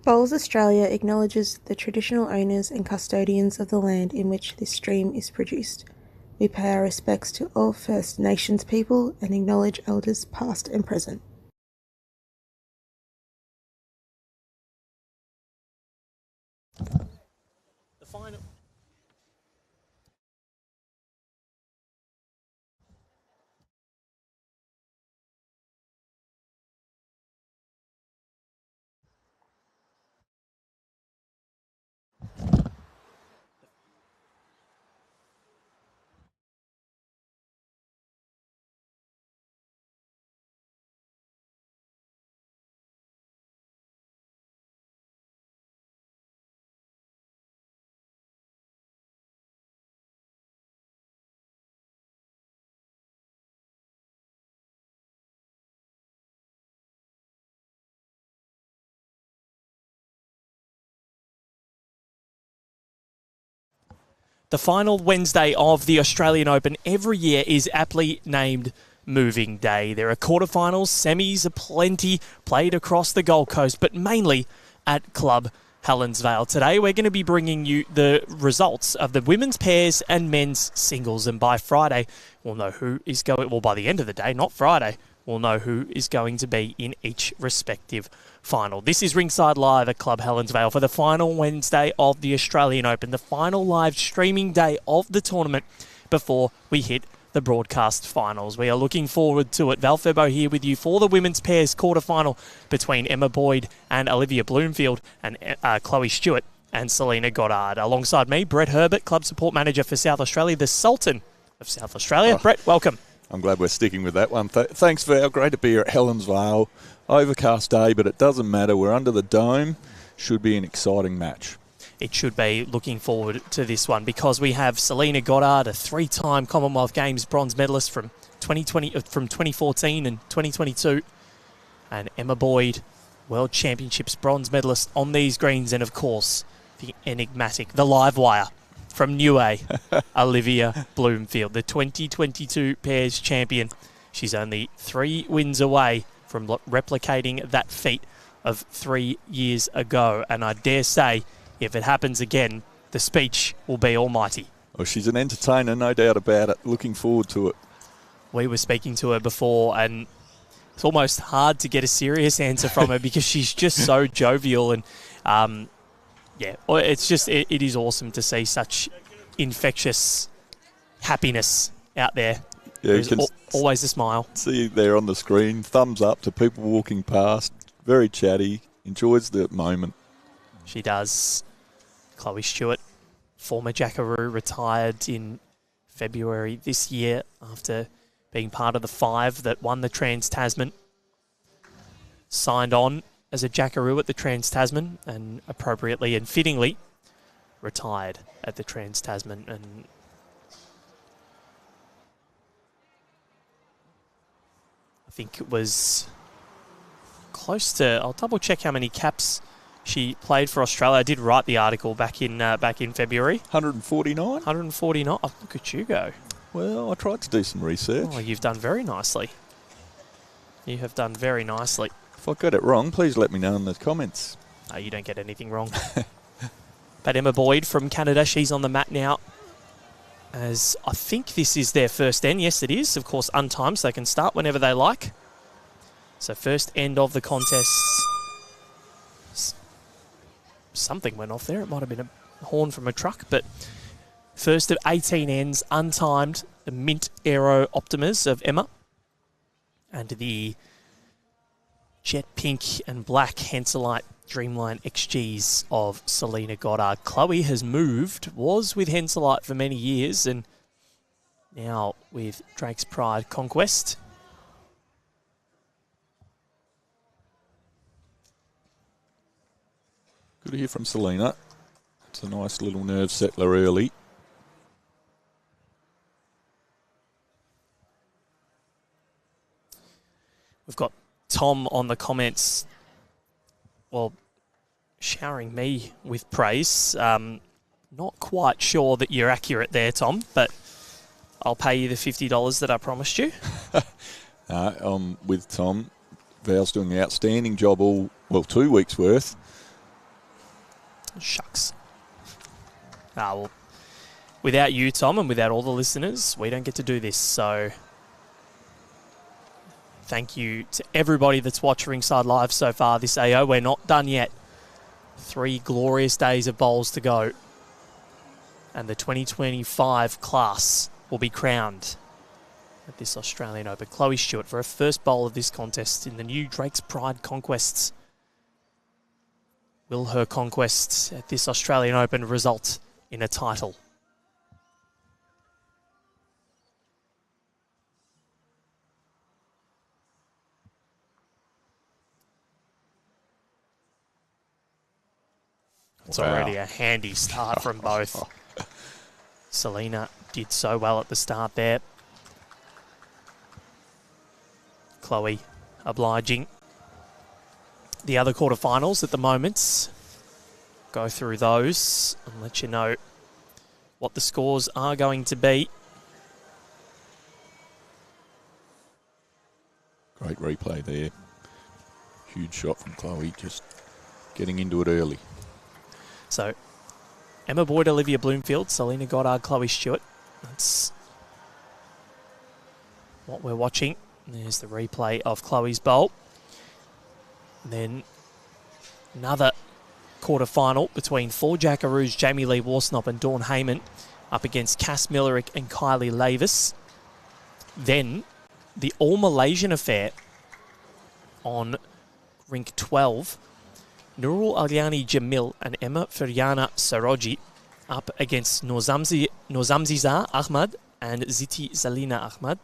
Bowls Australia acknowledges the traditional owners and custodians of the land in which this stream is produced. We pay our respects to all First Nations people and acknowledge elders past and present. The final. The final Wednesday of the Australian Open every year is aptly named Moving Day. There are quarterfinals, semis aplenty played across the Gold Coast, but mainly at Club Helensvale. Today we're going to be bringing you the results of the women's pairs and men's singles, and by Friday we'll know who is going, well, by the end of the day, not Friday, we'll know who is going to be in each respective final. This is Ringside Live at Club Helensvale for the final Wednesday of the Australian Open, the final live streaming day of the tournament before we hit the broadcast finals. We are looking forward to it. Val Febo here with you for the women's pairs quarterfinal between Emma Boyd and Olivia Bloomfield, and Chloe Stewart and Selena Goddard. Alongside me, Brett Herbert, Club Support Manager for South Australia, the Sultan of South Australia. Brett, welcome. I'm glad we're sticking with that one. Thanks, Val. Great to be here at Helensvale. Overcast day, but it doesn't matter. We're under the dome. Should be an exciting match. It should be. Looking forward to this one because we have Selena Goddard, a three-time Commonwealth Games bronze medalist from 2014 and 2022, and Emma Boyd, World Championships bronze medalist on these greens, and of course the enigmatic, the live wire from New A, Olivia Bloomfield, the 2022 pairs champion. She's only 3 wins away from replicating that feat of 3 years ago. And I dare say, if it happens again, the speech will be almighty. Well, she's an entertainer, no doubt about it. Looking forward to it. We were speaking to her before, and it's almost hard to get a serious answer from her because she's just so jovial. And yeah, it's just, it is awesome to see such infectious happiness out there. Yeah, you can always a smile. See there on the screen, thumbs up to people walking past, very chatty, enjoys the moment. She does. Chloe Stewart, former Jackaroo, retired in February this year after being part of the 5 that won the Trans-Tasman. Signed on as a Jackaroo at the Trans-Tasman and appropriately and fittingly retired at the Trans-Tasman. And I think it was close to, I'll double check how many caps she played for Australia. I did write the article back in February. 149? 149. Oh, look at you go. Well, I tried to do some research. Oh, you've done very nicely. You have done very nicely. If I got it wrong, please let me know in the comments. No, you don't get anything wrong. But Emma Boyd from Canada, she's on the mat now. As I think this is their first end. Yes, it is. Of course, untimed, so they can start whenever they like. So first end of the contest. Something went off there. It might have been a horn from a truck, but first of 18 ends, untimed, the mint aero Optimas of Emma, and the jet pink and black Henselite Dreamline XGs of Selena Goddard. Chloe has moved, was with Henselite for many years, and now with Drake's Pride Conquest. Good to hear from Selena. It's a nice little nerve settler early. We've got Tom on the comments, well, showering me with praise. Not quite sure that you're accurate there, Tom, but I'll pay you the $50 that I promised you. With Tom. Val's doing an outstanding job 2 weeks worth. Shucks. Well, without you, Tom, and without all the listeners, we don't get to do this. So thank you to everybody that's watched Ringside Live so far this AO. We're not done yet. 3 glorious days of bowls to go. And the 2025 class will be crowned at this Australian Open. Chloe Stewart for her first bowl of this contest in the new Drake's Pride Conquests. Will her conquest at this Australian Open result in a title? It's already a handy start from both. Selena did so well at the start there. Chloe obliging. The other quarterfinals at the moment. Go through those and let you know what the scores are going to be. Great replay there. Huge shot from Chloe, just getting into it early. So, Emma Boyd, Olivia Bloomfield, Selena Goddard, Chloe Stewart. That's what we're watching. There's the replay of Chloe's bowl. And then another quarterfinal between 4 Jackaroos, Jamie Lee Warsnop and Dawn Heyman up against Cass Millerick and Kylie Lavis. Then the All-Malaysian affair on rink 12. Nurul Aliani Jamil and Emma Feryana Saroji up against Norzamziza Ahmad and Ziti Zalina Ahmad.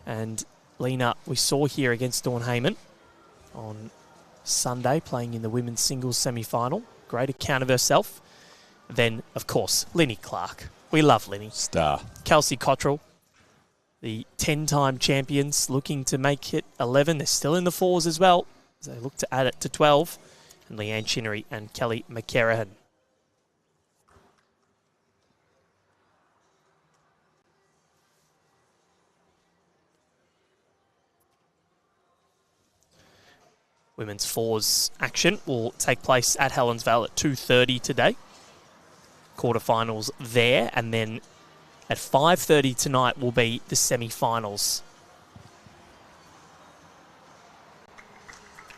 And Lena, we saw here against Dawn Heyman on Sunday, playing in the women's singles semi-final. Great account of herself. Then, of course, Linny Clark. We love Linny. Star. Kelsey Cottrell, the 10-time champions, looking to make it 11. They're still in the 4s as well, as they look to add it to 12. And Leanne Chinnery and Kelly McCarahan. Women's 4s action will take place at Helensvale at 2:30 today. Quarterfinals there, and then at 5:30 tonight will be the semi-finals.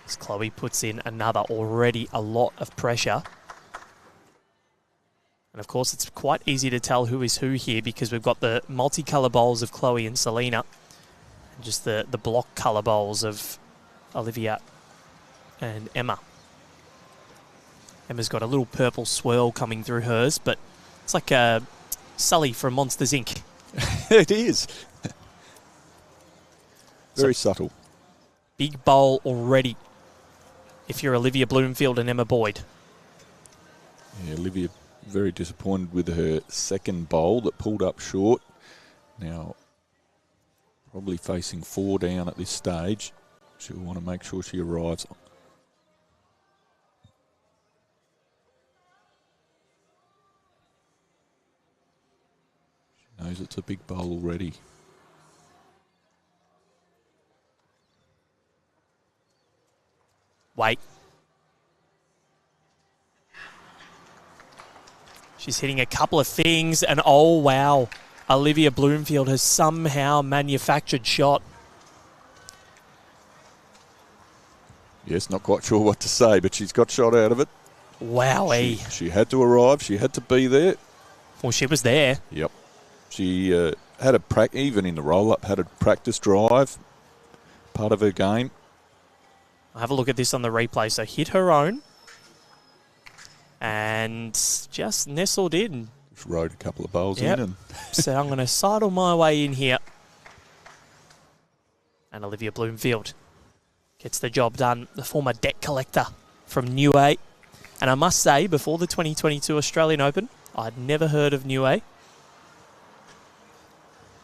As Chloe puts in another, already a lot of pressure. And of course, it's quite easy to tell who is who here because we've got the multicolour bowls of Chloe and Selena, and just the block colour bowls of Olivia and Emma. Emma's got a little purple swirl coming through hers, but it's like Sully from Monsters, Inc. It is. Very subtle. Big bowl already if you're Olivia Bloomfield and Emma Boyd. Yeah, Olivia very disappointed with her second bowl that pulled up short. Now, probably facing 4 down at this stage. She'll want to make sure she arrives. She knows it's a big bowl already. Wait. She's hitting a couple of things, and oh wow, Olivia Bloomfield has somehow manufactured shot. Yes, not quite sure what to say, but she's got shot out of it. Wowee. She had to arrive. She had to be there. Well, she was there. Yep. She had even in the roll-up, had a practice drive, part of her game. I'll have a look at this on the replay. So hit her own and just nestled in. Just rode a couple of bowls in. And So I'm going to sidle my way in here. And Olivia Bloomfield gets the job done. The former debt collector from New A. And I must say, before the 2022 Australian Open, I'd never heard of New A.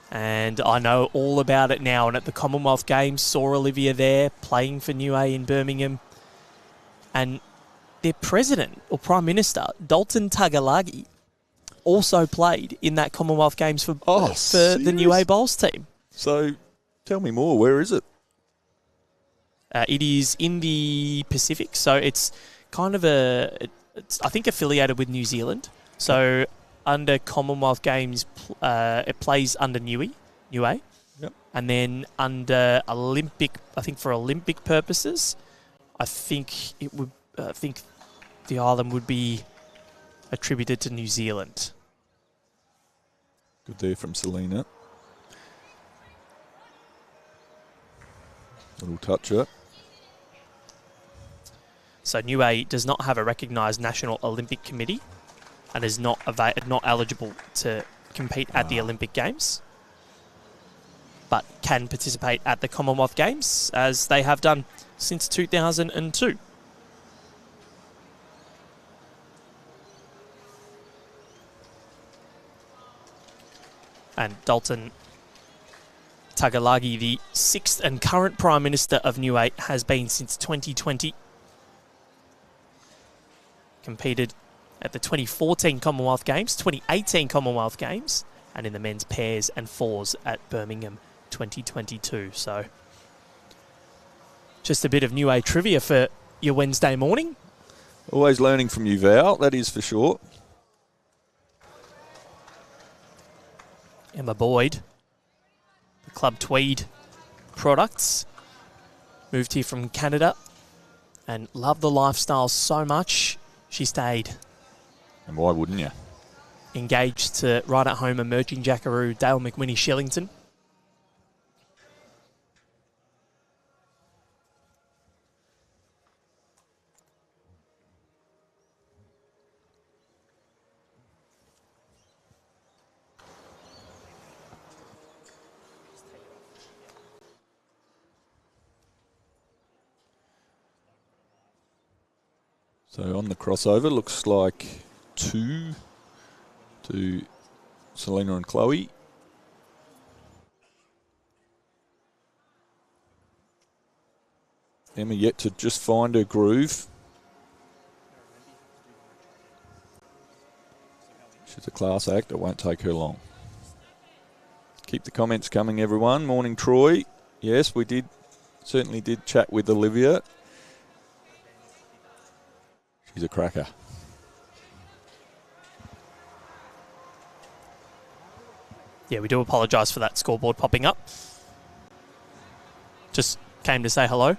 And I know all about it now. And at the Commonwealth Games, saw Olivia there playing for New A in Birmingham. And their president or prime minister, Dalton Tagalagi, also played in that Commonwealth Games for the New A Bowls team. So tell me more. Where is it? It is in the Pacific. So it's kind of a it's, I think, affiliated with New Zealand. So under Commonwealth Games, it plays under New A. Yep. And then under Olympic, I think for Olympic purposes, I think the island would be attributed to New Zealand. Good there from Selena. Little toucher. So New A does not have a recognised National Olympic Committee and is not eligible to compete at the Olympic Games, but can participate at the Commonwealth Games, as they have done since 2002. And Dalton Tagalagi, the 6th and current Prime Minister of New A, has been since 2020. Competed at the 2014 Commonwealth Games, 2018 Commonwealth Games, and in the men's pairs and fours at Birmingham 2022. So just a bit of New A trivia for your Wednesday morning. Always learning from you, Val, that is for sure. Emma Boyd, the Club Tweed products, moved here from Canada and loved the lifestyle so much, she stayed. And why wouldn't you? Engaged to right at home emerging Jackaroo Dale McWhinney Shillington. So on the crossover, looks like 2 to Selena and Chloe. Emma yet to just find her groove. She's a class act. It won't take her long. Keep the comments coming, everyone. Morning, Troy. Yes, we certainly did chat with Olivia. She's a cracker. Yeah, we do apologise for that scoreboard popping up. Just came to say hello.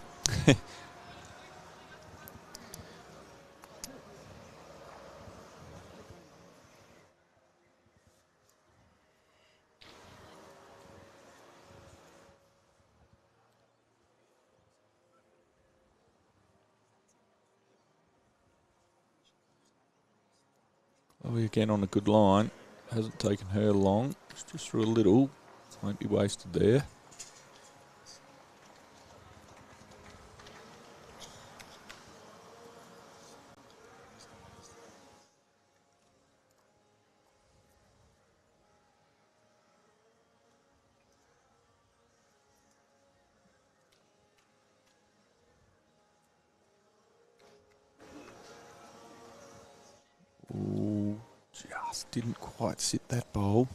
Chloe again on a good line. Hasn't taken her long. It's just through a little. Won't be wasted there. Ooh, just didn't quite sit that bowl.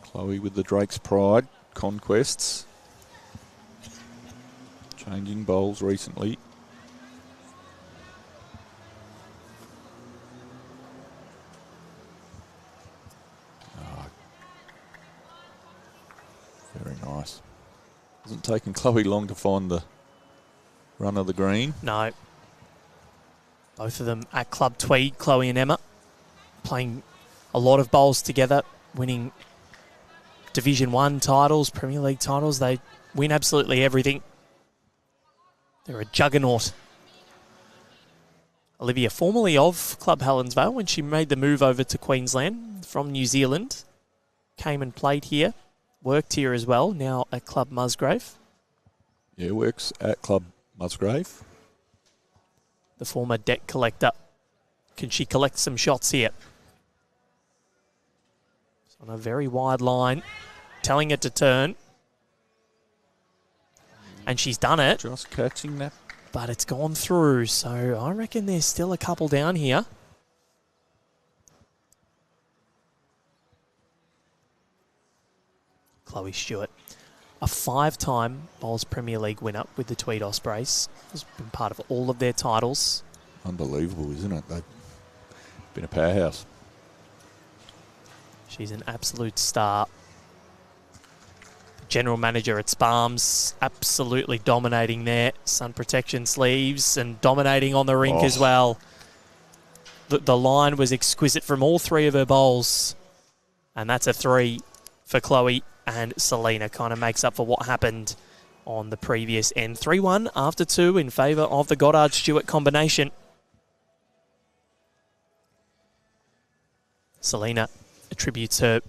Chloe with the Drake's Pride conquests. Changing bowls recently. Very nice. Hasn't taken Chloe long to find the run of the green. No. Both of them at Club Tweed, Chloe and Emma, playing a lot of bowls together, winning Division 1 titles, Premier League titles. They win absolutely everything. They're a juggernaut. Olivia, formerly of Club Helensvale, when she made the move over to Queensland from New Zealand, came and played here, worked here as well, now at Club Musgrave. Yeah, works at Club Musgrave. The former debt collector. Can she collect some shots here? It's on a very wide line, telling it to turn. And she's done it. Just catching that. But it's gone through, so I reckon there's still a couple down here. Chloe Stewart. A 5-time Bowls Premier League winner with the Tweed Ospreys. Has been part of all of their titles. Unbelievable, isn't it? They've been a powerhouse. She's an absolute star. General manager at Sparms, absolutely dominating there. Sun protection sleeves and dominating on the rink as well. The line was exquisite from all three of her bowls. And that's a 3 for Chloe, and Selena kind of makes up for what happened on the previous end. 3-1 after 2 in favour of the Goddard-Stewart combination. Selena attributes her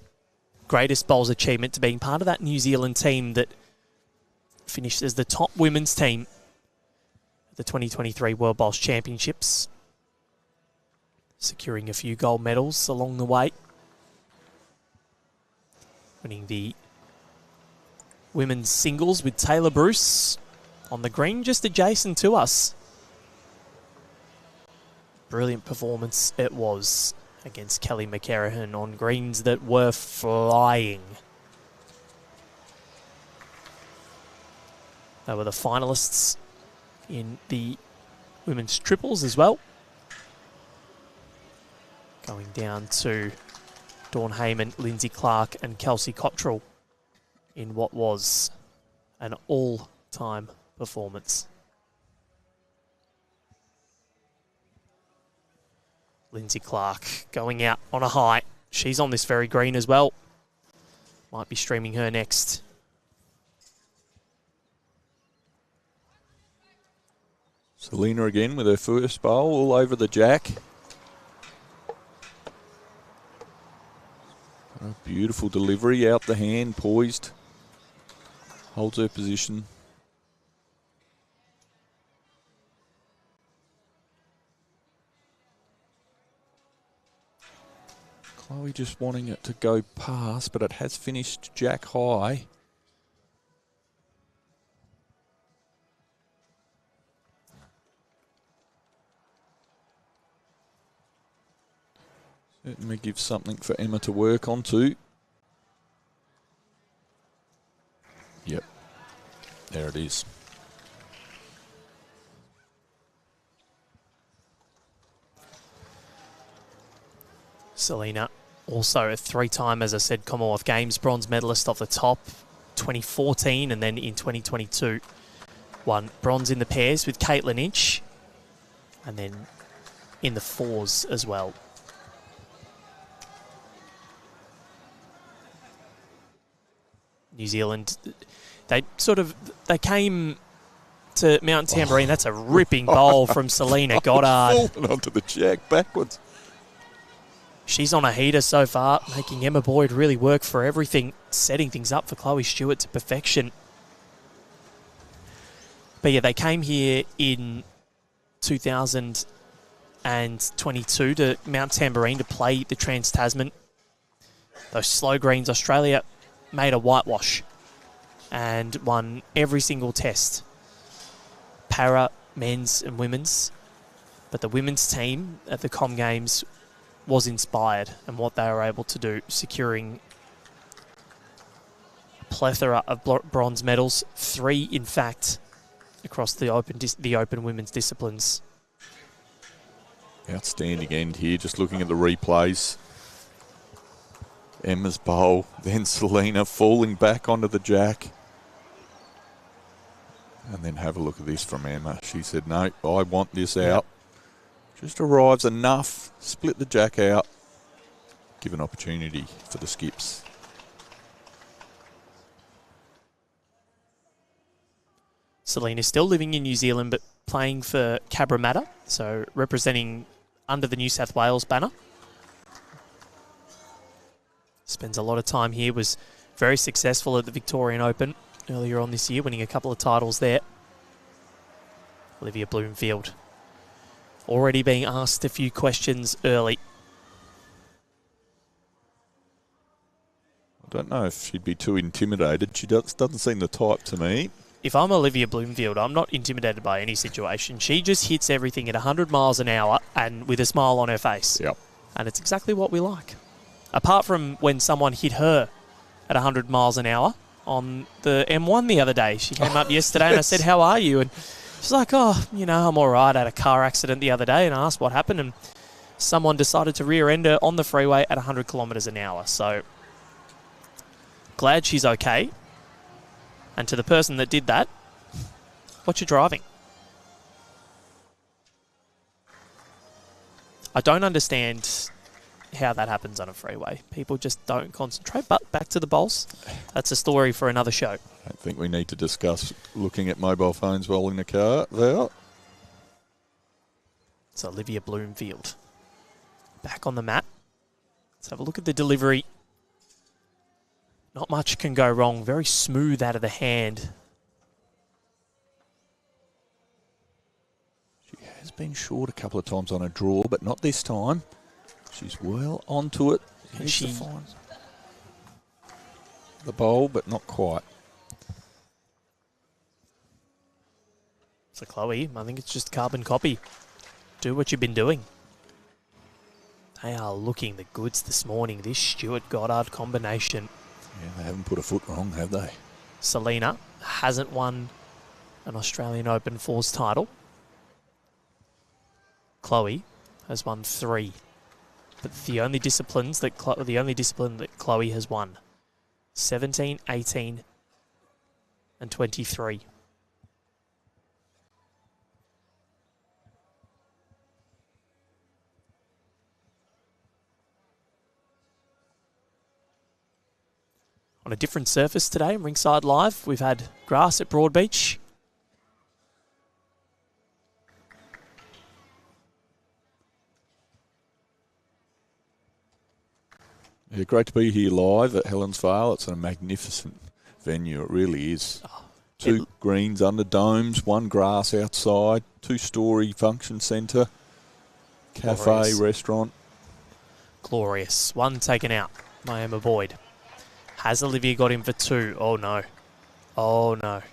greatest bowls achievement to being part of that New Zealand team that finished as the top women's team at the 2023 World Bowls Championships, securing a few gold medals along the way, winning the women's singles with Taylor Bruce on the green just adjacent to us. Brilliant performance it was against Kelly McCarrahan on greens that were flying. They were the finalists in the women's triples as well. Going down to Dawn Heyman, Lindsay Clark and Kelsey Cottrell in what was an all-time performance. Lindsay Clark going out on a high. She's on this very green as well. Might be streaming her next. Selena again with her first bowl all over the jack. A beautiful delivery, out the hand, poised. Holds her position. Chloe just wanting it to go past, but it has finished jack high. Certainly gives something for Emma to work on too. Yep, there it is. Selena, also a 3-time, as I said, Commonwealth Games bronze medalist off the top, 2014, and then in 2022 won bronze in the pairs with Caitlin Inch, and then in the fours as well. New Zealand, they came to Mount Tambourine. That's a ripping bowl from Selena Goddard. Falling onto the jack backwards. She's on a heater so far, making Emma Boyd really work for everything, setting things up for Chloe Stewart to perfection. But yeah, they came here in 2022 to Mount Tambourine to play the Trans-Tasman. Those slow greens, Australia made a whitewash and won every single test. Para, men's and women's. But the women's team at the Com Games was inspired and what they were able to do, securing a plethora of bronze medals, 3 in fact, across the open women's disciplines. Outstanding end here, just looking at the replays. Emma's bowl, then Selena falling back onto the jack. And then have a look at this from Emma. She said, no, I want this out. Just arrives enough, split the jack out, give an opportunity for the skips. Selena's still living in New Zealand but playing for Cabramatta, so representing under the New South Wales banner. Spends a lot of time here, was very successful at the Victorian Open earlier on this year, winning a couple of titles there. Olivia Bloomfield already being asked a few questions early. I don't know if she'd be too intimidated. She doesn't seem the type to me. If I'm Olivia Bloomfield, I'm not intimidated by any situation. She just hits everything at 100 miles an hour and with a smile on her face. Yep. And it's exactly what we like. Apart from when someone hit her at 100 miles an hour on the M1 the other day. She came up yesterday and I said, how are you? And she's like, oh, you know, I'm all right. I had a car accident the other day, and I asked what happened, and someone decided to rear-end her on the freeway at 100 kilometres an hour. So glad she's okay. And to the person that did that, what you driving? I don't understand how that happens on a freeway. People just don't concentrate. But back to the bowls. That's a story for another show. I don't think we need to discuss looking at mobile phones while in the car there. It's Olivia Bloomfield back on the mat. Let's have a look at the delivery. Not much can go wrong. Very smooth out of the hand. She has been short a couple of times on a draw, but not this time. She's well onto it. And she finds the bowl, but not quite. So Chloe, I think it's just carbon copy. Do what you've been doing. They are looking the goods this morning. This Stewart Goddard combination. Yeah, they haven't put a foot wrong, have they? Selena hasn't won an Australian Open Fours title. Chloe has won 3. But the only discipline that Chloe has won. 17, 18, and 23. On a different surface today, Rinkside Live, we've had grass at Broadbeach. Yeah, great to be here live at Helensvale. It's a magnificent venue. It really is. Two greens under domes, one grass outside, 2-storey function centre, cafe, glorious. Restaurant. Glorious. One taken out by Emma Boyd. Has Olivia got him for 2? Oh, no. Oh, no.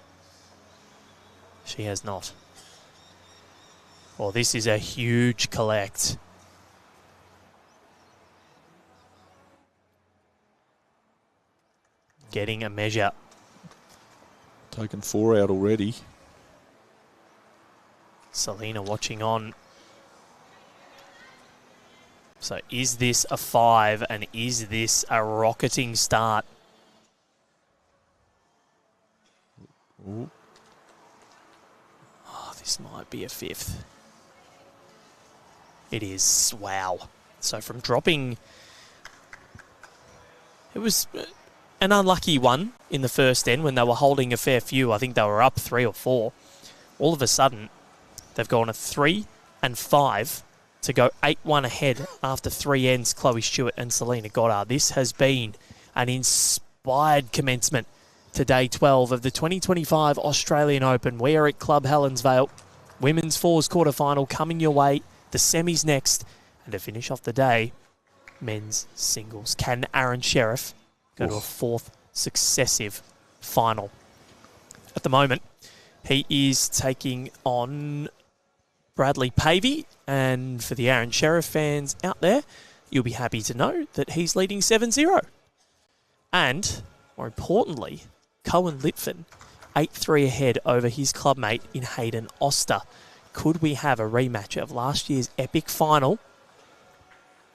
She has not. Well, this is a huge collect. Getting a measure. Taken 4 out already. Selena watching on. So is this a 5 and is this a rocketing start? Ooh. Oh, this might be a 5th. It is. Wow. So from dropping... It was an unlucky one in the first end when they were holding a fair few. I think they were up 3 or 4. All of a sudden, they've gone a 3 and 5 to go 8-1 ahead after 3 ends, Chloe Stewart and Selena Goddard. This has been an inspired commencement to day 12 of the 2025 Australian Open. We are at Club Helensvale. Women's fours quarterfinal coming your way. The semis next. And to finish off the day, men's singles. Can Aaron Sheriff go to a 4th successive final? At the moment, he is taking on Bradley Pavey. And for the Aaron Sheriff fans out there, you'll be happy to know that he's leading 7-0. And, more importantly, Cohen Litfin, 8-3 ahead over his clubmate in Hayden Oster. Could we have a rematch of last year's epic final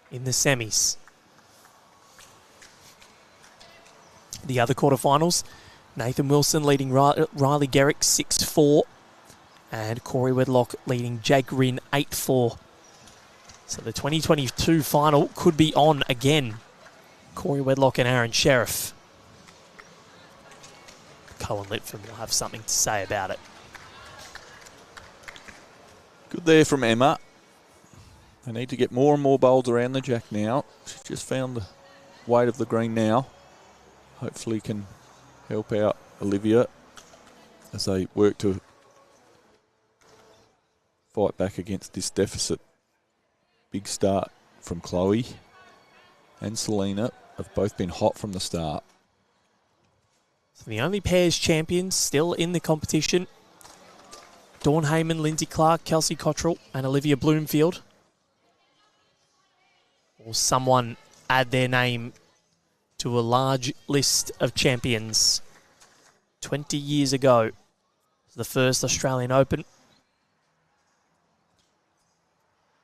in the semis? The other quarterfinals, Nathan Wilson leading Riley Garrick 6-4. And Corey Wedlock leading Jake Rinn 8-4. So the 2022 final could be on again. Corey Wedlock and Aaron Sheriff. Cohen Litfin will have something to say about it. Good there from Emma. They need to get more and more bowls around the jack now. She's just found the weight of the green now. Hopefully can help out Olivia as they work to fight back against this deficit. Big start from Chloe and Selena have both been hot from the start. So the only pairs champions still in the competition, Dawn Heyman, Lindsay Clark, Kelsey Cottrell and Olivia Bloomfield. Will someone add their name to a large list of champions. 20 years ago, the first Australian Open.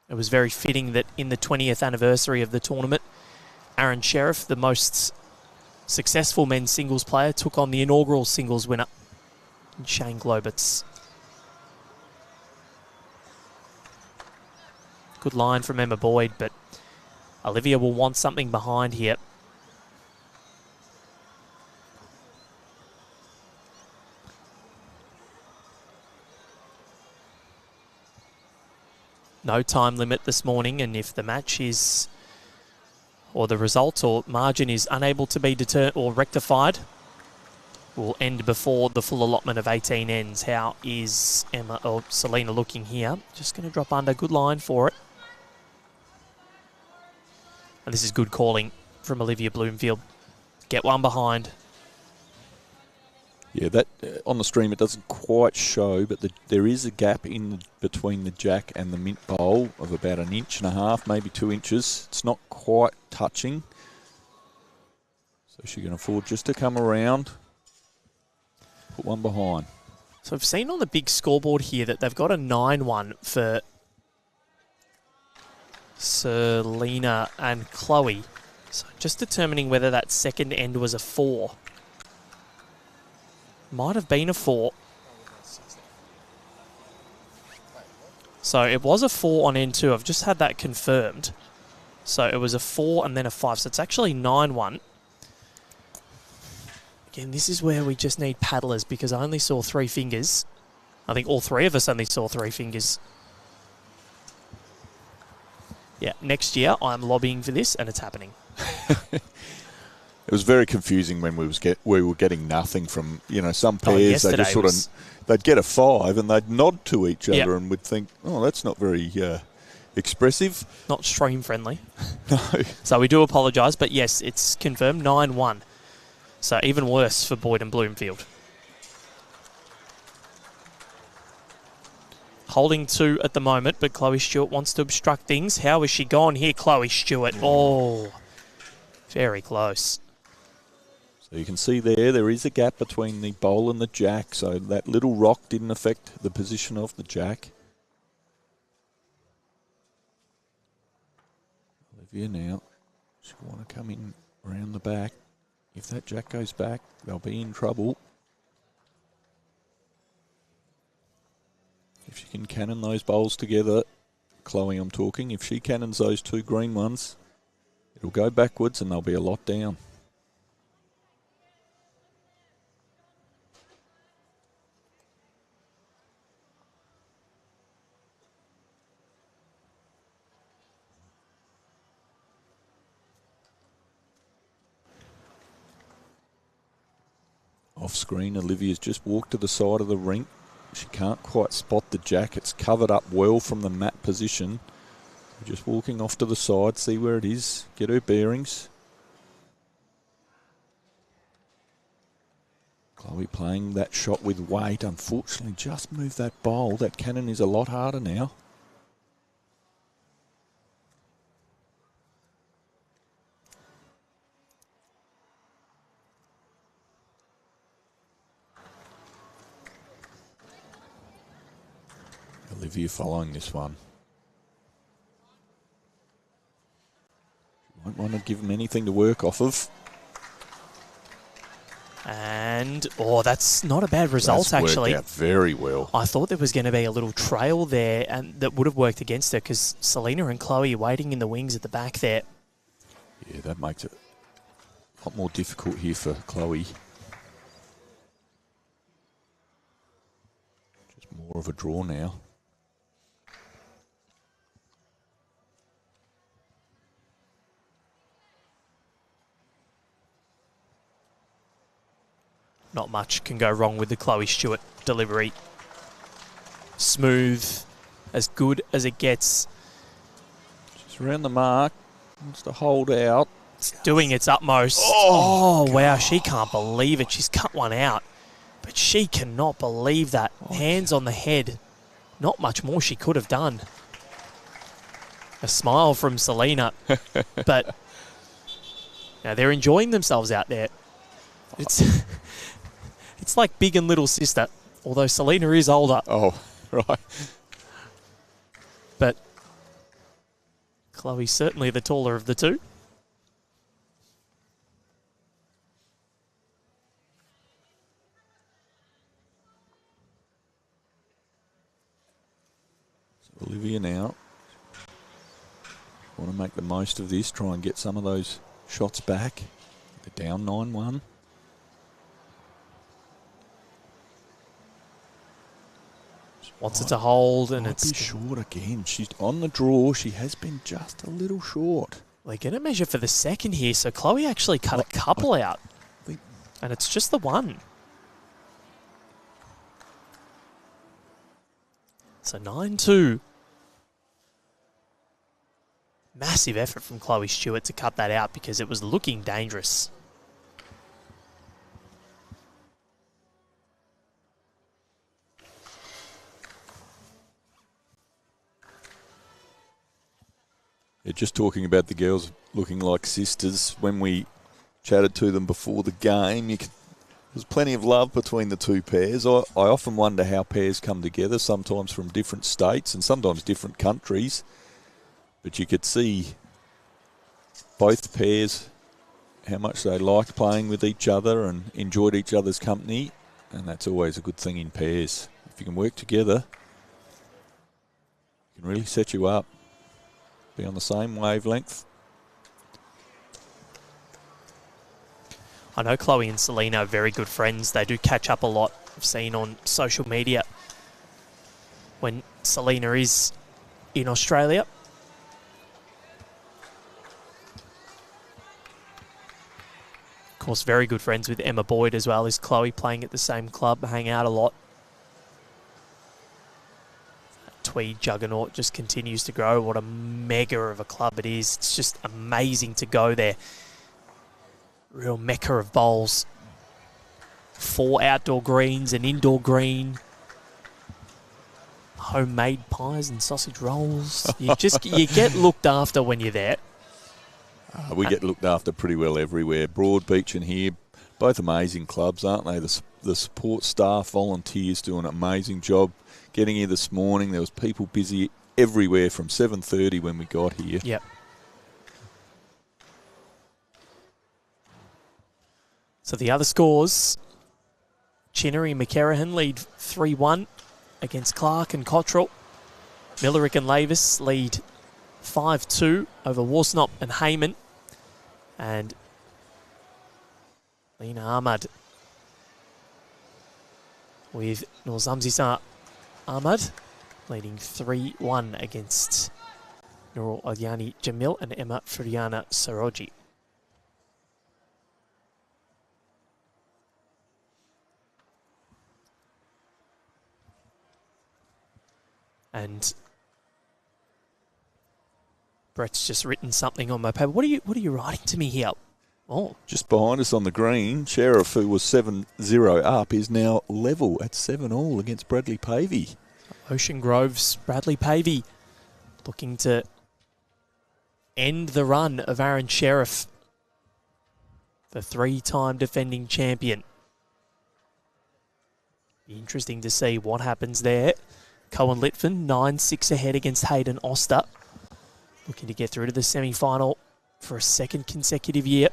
It was very fitting that in the 20th anniversary of the tournament, Aaron Sheriff, the most successful men's singles player, took on the inaugural singles winner, Shane Globitz. Good line from Emma Boyd, but Olivia will want something behind here. No time limit this morning, and if the match is, or the result or margin is unable to be determined or rectified, will end before the full allotment of 18 ends. How is Emma or Selena looking here? Just going to drop under. Good line for it. And this is good calling from Olivia Bloomfield. Get one behind. Yeah, that on the stream it doesn't quite show, but there is a gap in between the jack and the mint bowl of about 1.5 inches, maybe 2 inches. It's not quite touching. So she can afford just to come around, put one behind. So I've seen on the big scoreboard here that they've got a 9-1 for Selena and Chloe. So just determining whether that second end was a 4. Might have been a 4. So it was a 4 on end 2. I've just had that confirmed. So it was a 4 and then a 5. So it's actually 9-1. Again, this is where we just need paddlers because I only saw 3 fingers. I think all 3 of us only saw 3 fingers. Yeah, next year I'm lobbying for this and it's happening. It was very confusing when we were getting nothing from, some pairs. They just they'd get a 5 and they'd nod to each other and would think, oh, that's not very expressive. Not stream friendly. No. So we do apologise, but yes, it's confirmed 9-1. So even worse for Boyd and Bloomfield. Holding 2 at the moment, but Chloe Stewart wants to obstruct things. How has she gone here, Chloe Stewart? Oh, very close. So you can see there is a gap between the bowl and the jack, so that little rock didn't affect the position of the jack. Olivia now, she'll want to come in around the back. If that jack goes back, they'll be in trouble. If she can cannon those bowls together, Chloe I'm talking, if she cannons those 2 green ones, it'll go backwards and they'll be a lot down. Off screen, Olivia's just walked to the side of the rink. She can't quite spot the jack. It's covered up well from the mat position. Just walking off to the side, see where it is, get her bearings. Chloe playing that shot with weight. Unfortunately, just moved that bowl. That cannon is a lot harder now. Olivia following this one. Won't want to give them anything to work off of. And, that's not a bad result, That's actually. Worked out very well. I thought there was going to be a little trail there and that would have worked against her because Selena and Chloe are waiting in the wings at the back there. Yeah, that makes it a lot more difficult here for Chloe. Just more of a draw now. Not much can go wrong with the Chloe Stewart delivery. Smooth, as good as it gets. Just around the mark. Wants to hold out. It's doing its utmost. Wow, she can't believe it. She's cut one out. But she cannot believe that. Hands on the head. Not much more she could have done. A smile from Selena. But Now they're enjoying themselves out there. It's it's like big and little sister, although Selena is older. Oh, right. But Chloe's certainly the taller of the two. So Olivia now want to make the most of this, try and get some of those shots back. They're down 9-1. Wants it to hold, and Might it's be short again. She's on the draw. She has been just a little short. They're going to measure for the second here, so Chloe actually cut a couple out, and it's just the one. So 9-2. Massive effort from Chloe Stewart to cut that out because it was looking dangerous. Yeah, just talking about the girls looking like sisters. When we chatted to them before the game, there's plenty of love between the two pairs. I often wonder how pairs come together, sometimes from different states and sometimes different countries. But you could see both pairs, how much they liked playing with each other and enjoyed each other's company. And that's always a good thing in pairs. If you can work together, it can really set you up. Be on the same wavelength. I know Chloe and Selena are very good friends. They do catch up a lot. I've seen on social media when Selena is in Australia. Of course, very good friends with Emma Boyd as well. Is Chloe playing at the same club, hang out a lot. Tweed juggernaut just continues to grow. What a mega of a club it is. It's just amazing to go there. Real mecca of bowls. 4 outdoor greens, an indoor green. Homemade pies and sausage rolls. You get looked after when you're there. We get looked after pretty well everywhere. Broadbeach and here, both amazing clubs, aren't they? The support staff, volunteers do an amazing job. Getting here this morning, there was people busy everywhere from 7:30 when we got here. Yep. So the other scores, Chinnery and McCarahan lead 3-1 against Clark and Cottrell. Millerick and Lavis lead 5-2 over Warsnop and Heyman. And Lena Ahmad with Norzamzisa Ahmad leading 3-1 against Nurul Alyani Jamil and Emma Furiana Saroji. And Brett's just written something on my paper. What are you writing to me here? Oh, just behind us on the green, Sheriff, who was 7-0 up, is now level at 7-all against Bradley Pavey. Ocean Grove's Bradley Pavey looking to end the run of Aaron Sheriff, the 3-time defending champion. Be interesting to see what happens there. Cohen Litfin, 9-6 ahead against Hayden Oster. Looking to get through to the semi-final for a second consecutive year.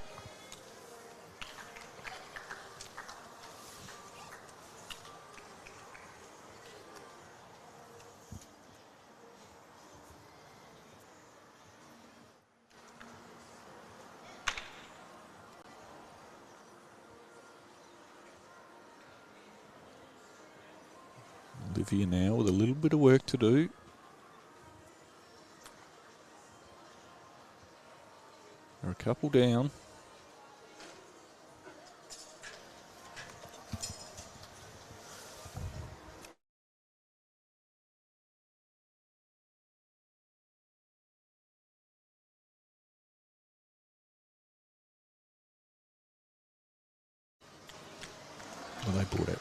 Olivia now with a little bit of work to do. They're a couple down. Well, they brought out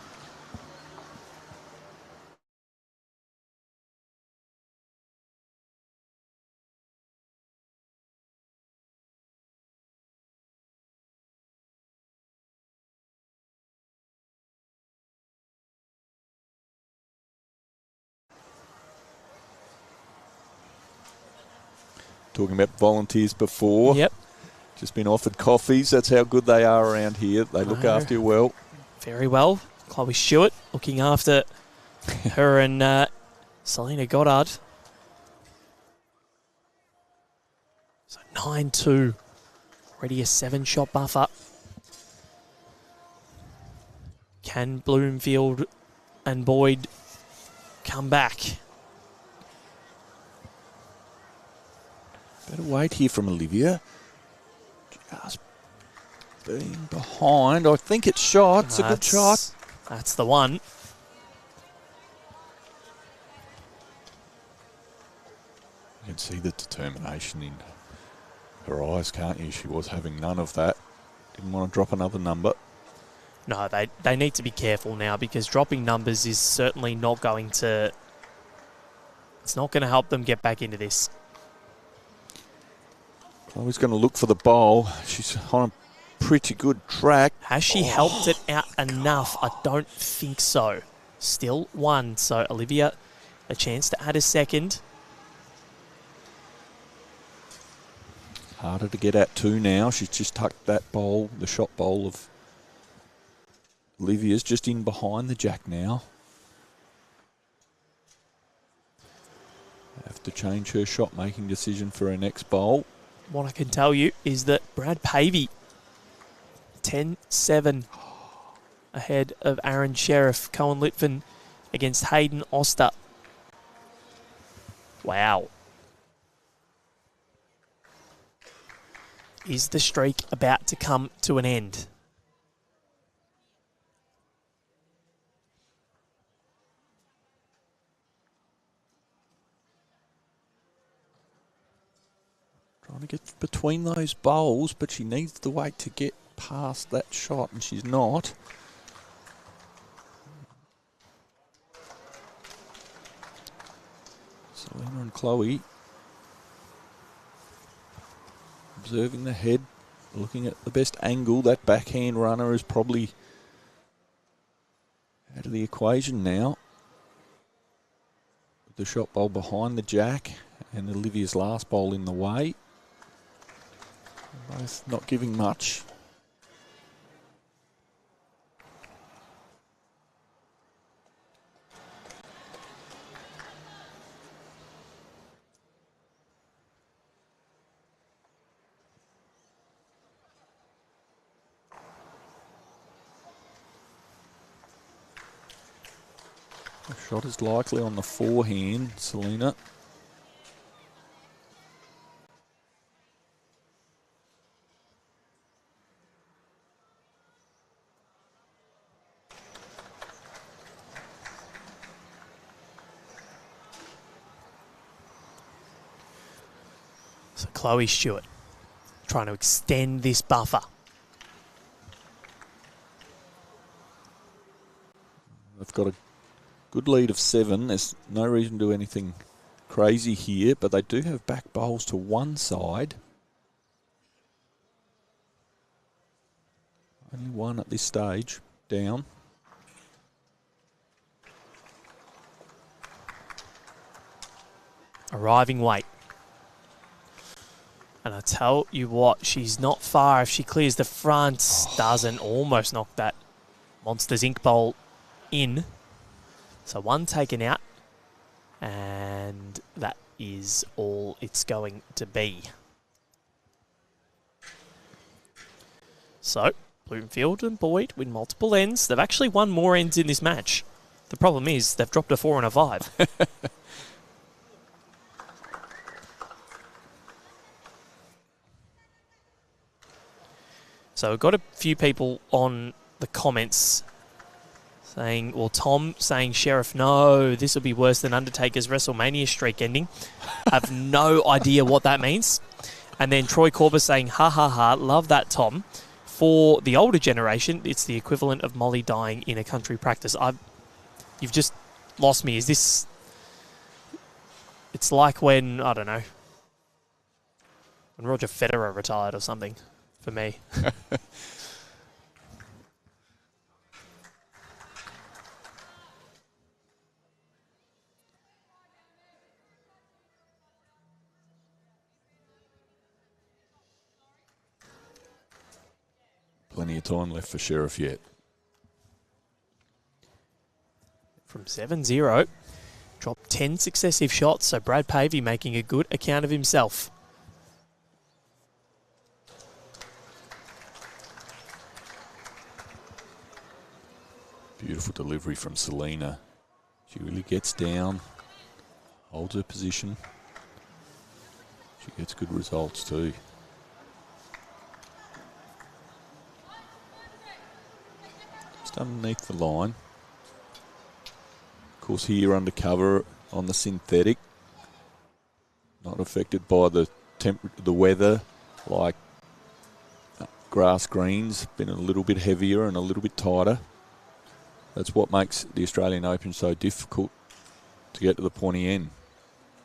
Talking about volunteers before. Yep. Just been offered coffees. That's how good they are around here. They look after you well. Very well. Chloe Stewart looking after her and Selena Goddard. So 9-2. Already a 7-shot buffer. Can Bloomfield and Boyd come back? Better wait here from Olivia. Just being behind. I think it's shot. It's a good shot. That's the one. You can see the determination in her eyes, can't you? She was having none of that. Didn't want to drop another number. No, they need to be careful now, because dropping numbers is certainly not going to... It's not going to help them get back into this. Chloe's going to look for the bowl. She's on a pretty good track. Has she helped it out enough? I don't think so. Still one, so Olivia, a chance to add a second. Harder to get at two now. She's just tucked that bowl, the shot bowl of Olivia's just in behind the jack now. Have to change her shot making decision for her next bowl. What I can tell you is that Brad Pavey, 10-7 ahead of Aaron Sheriff. Cohen Litvin against Hayden Oster. Wow. Is the streak about to come to an end? Trying to get between those bowls, but she needs to wait to get past that shot, and she's not. Selena and Chloe observing the head, looking at the best angle. That backhand runner is probably out of the equation now. The shot bowl behind the jack and Olivia's last bowl in the way. Both not giving much. The shot is likely on the forehand, Selena. So Chloe Stewart trying to extend this buffer. They've got a good lead of 7. There's no reason to do anything crazy here, but they do have back bowls to one side. Only one at this stage, down. Arriving weight. And I tell you what, she's not far. If she clears the front, doesn't almost knock that Monsters Inc. bowl in. So one taken out, and that is all it's going to be. So Bloomfield and Boyd win multiple ends. They've actually won more ends in this match. The problem is they've dropped a 4 and a 5. So we've got a few people on the comments saying, well, Tom saying, Sheriff, no, this will be worse than Undertaker's WrestleMania streak ending. I have no idea what that means. And then Troy Corber saying, ha ha ha, love that, Tom. For the older generation, it's the equivalent of Molly dying in a country practice. You've just lost me. Is this... It's like when, I don't know, when Roger Federer retired or something. For me. Plenty of time left for Sheriff yet. From 7-0, dropped 10 successive shots, so Brad Pavey making a good account of himself. Beautiful delivery from Selena. She really gets down, holds her position. She gets good results too. Just underneath the line. Of course, here under cover on the synthetic. Not affected by the weather, like grass greens. Been a little bit heavier and a little bit tighter. That's what makes the Australian Open so difficult to get to the pointy end.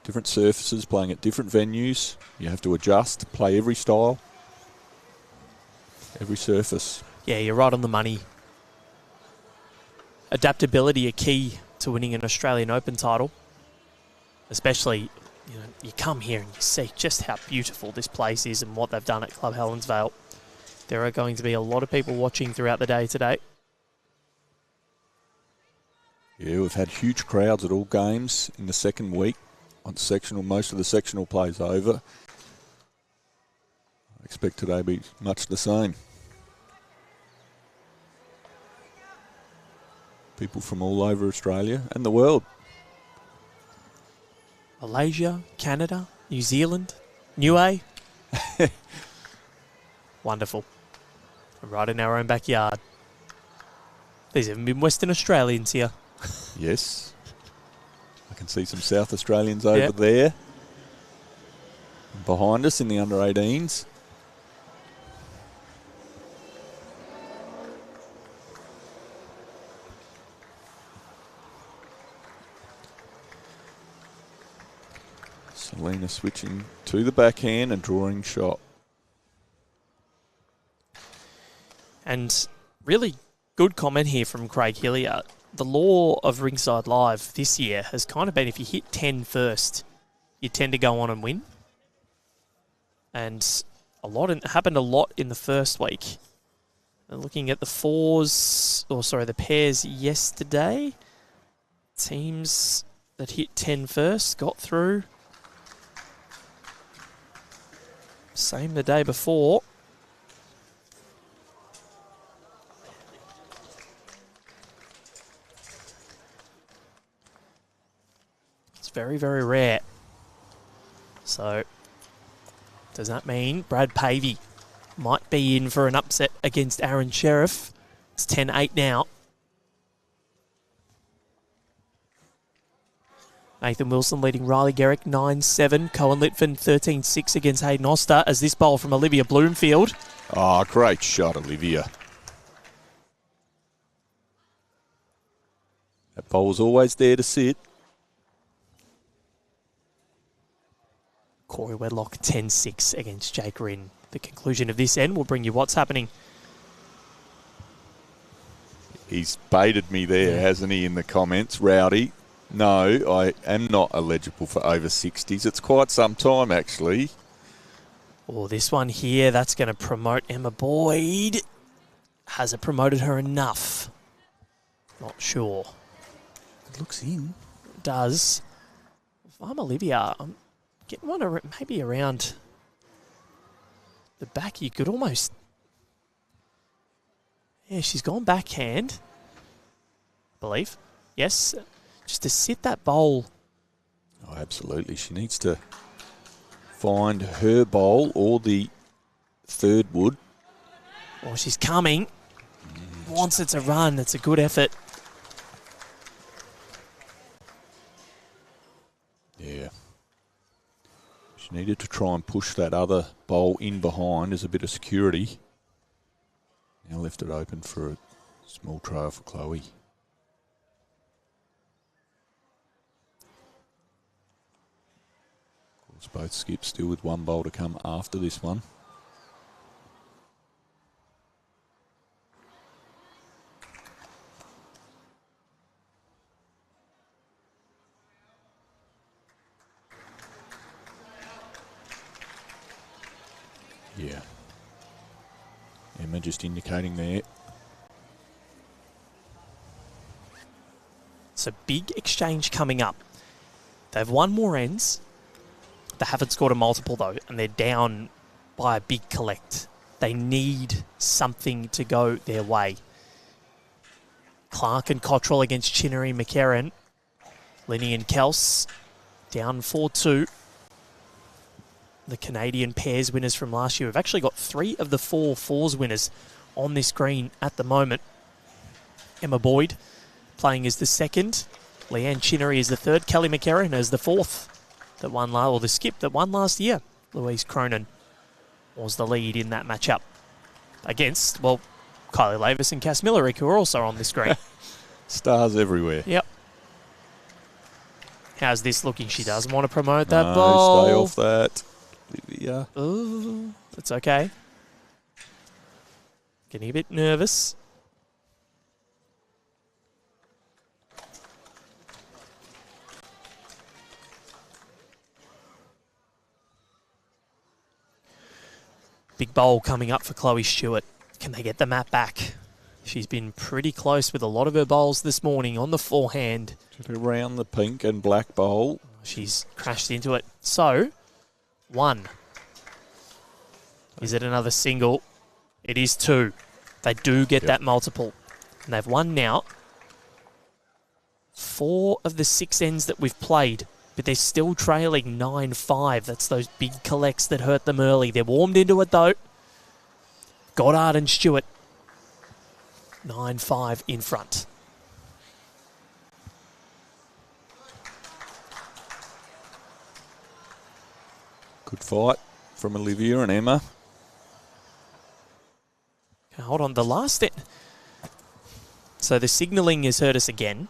Different surfaces, playing at different venues. You have to adjust, play every style, every surface. Yeah, you're right on the money. Adaptability a key to winning an Australian Open title. Especially, you come here and you see just how beautiful this place is and what they've done at Club Helensvale. There are going to be a lot of people watching throughout the day today. Yeah, we've had huge crowds at all games in the second week. On sectional, most of the sectional plays over. I expect today to be much the same. People from all over Australia and the world. Malaysia, Canada, New Zealand, Niue. Wonderful. Right in our own backyard. There's even been Western Australians here. Yes. I can see some South Australians over there. Behind us in the under-18s. Selena switching to the backhand and drawing shot. And really good comment here from Craig Hillier. The law of Rinkside Live this year has kind of been if you hit 10 first, you tend to go on and win. And it happened a lot in the first week. And looking at the pairs yesterday, teams that hit 10 first got through. Same the day before. Very, very rare. So, does that mean Brad Pavey might be in for an upset against Aaron Sheriff? It's 10-8 now. Nathan Wilson leading Riley Garrick 9-7. Cohen Litfin 13-6 against Hayden Oster as this bowl from Olivia Bloomfield. Oh, great shot, Olivia. That bowl was always there to sit. Corey Wedlock 10-6 against Jake Rinn. The conclusion of this end will bring you what's happening. He's baited me there, hasn't he, in the comments, Rowdy? No, I am not eligible for over 60s. It's quite some time, actually. Oh, this one here, that's going to promote Emma Boyd. Has it promoted her enough? Not sure. It looks in. It does. If I'm Olivia, I'm getting one maybe around the back. You could almost... Yeah, she's gone backhand, I believe. Yes, just to sit that bowl. Oh, absolutely. She needs to find her bowl or the third wood. Oh, she's coming. Wants it to run. It's a good effort. Yeah. She needed to try and push that other bowl in behind as a bit of security. Now left it open for a small trial for Chloe. Of course, both skips still with one bowl to come after this one. Yeah. Emma just indicating there. So big exchange coming up. They've won more ends. They haven't scored a multiple though, and they're down by a big collect. They need something to go their way. Clark and Cottrell against Chinnery and McCarran. Linney and Kels down 4-2. The Canadian pairs winners from last year. We've actually got 3 of the 4 fours winners on this screen at the moment. Emma Boyd playing as the second. Leanne Chinnery is the third. Kelly McCarran as the fourth. That won or the skip that won last year. Louise Cronin was the lead in that matchup against, well, Kylie Lavis and Cass Millerick, who are also on the screen. Stars everywhere. Yep. How's this looking? She doesn't want to promote that ball. Stay off that. Olivia. Ooh, that's okay. Getting a bit nervous. Big bowl coming up for Chloe Stewart. Can they get the map back? She's been pretty close with a lot of her bowls this morning on the forehand. Around the pink and black bowl. She's crashed into it. So, 1. Is it another single? It is 2. They do get that multiple. And they've won now 4 of the 6 ends that we've played. But they're still trailing 9-5. That's those big collects that hurt them early. They're warmed into it, though. Goddard and Stewart, 9-5 in front. Good fight from Olivia and Emma. Okay, hold on. The last... So the signalling has hurt us again.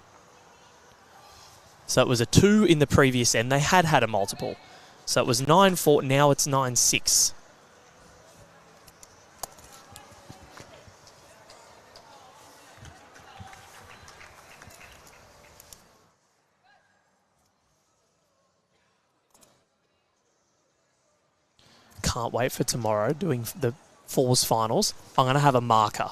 So it was a 2 in the previous end. They had a multiple. So it was 9-4. Now it's 9-6. Can't wait for tomorrow doing the fours finals. I'm going to have a marker.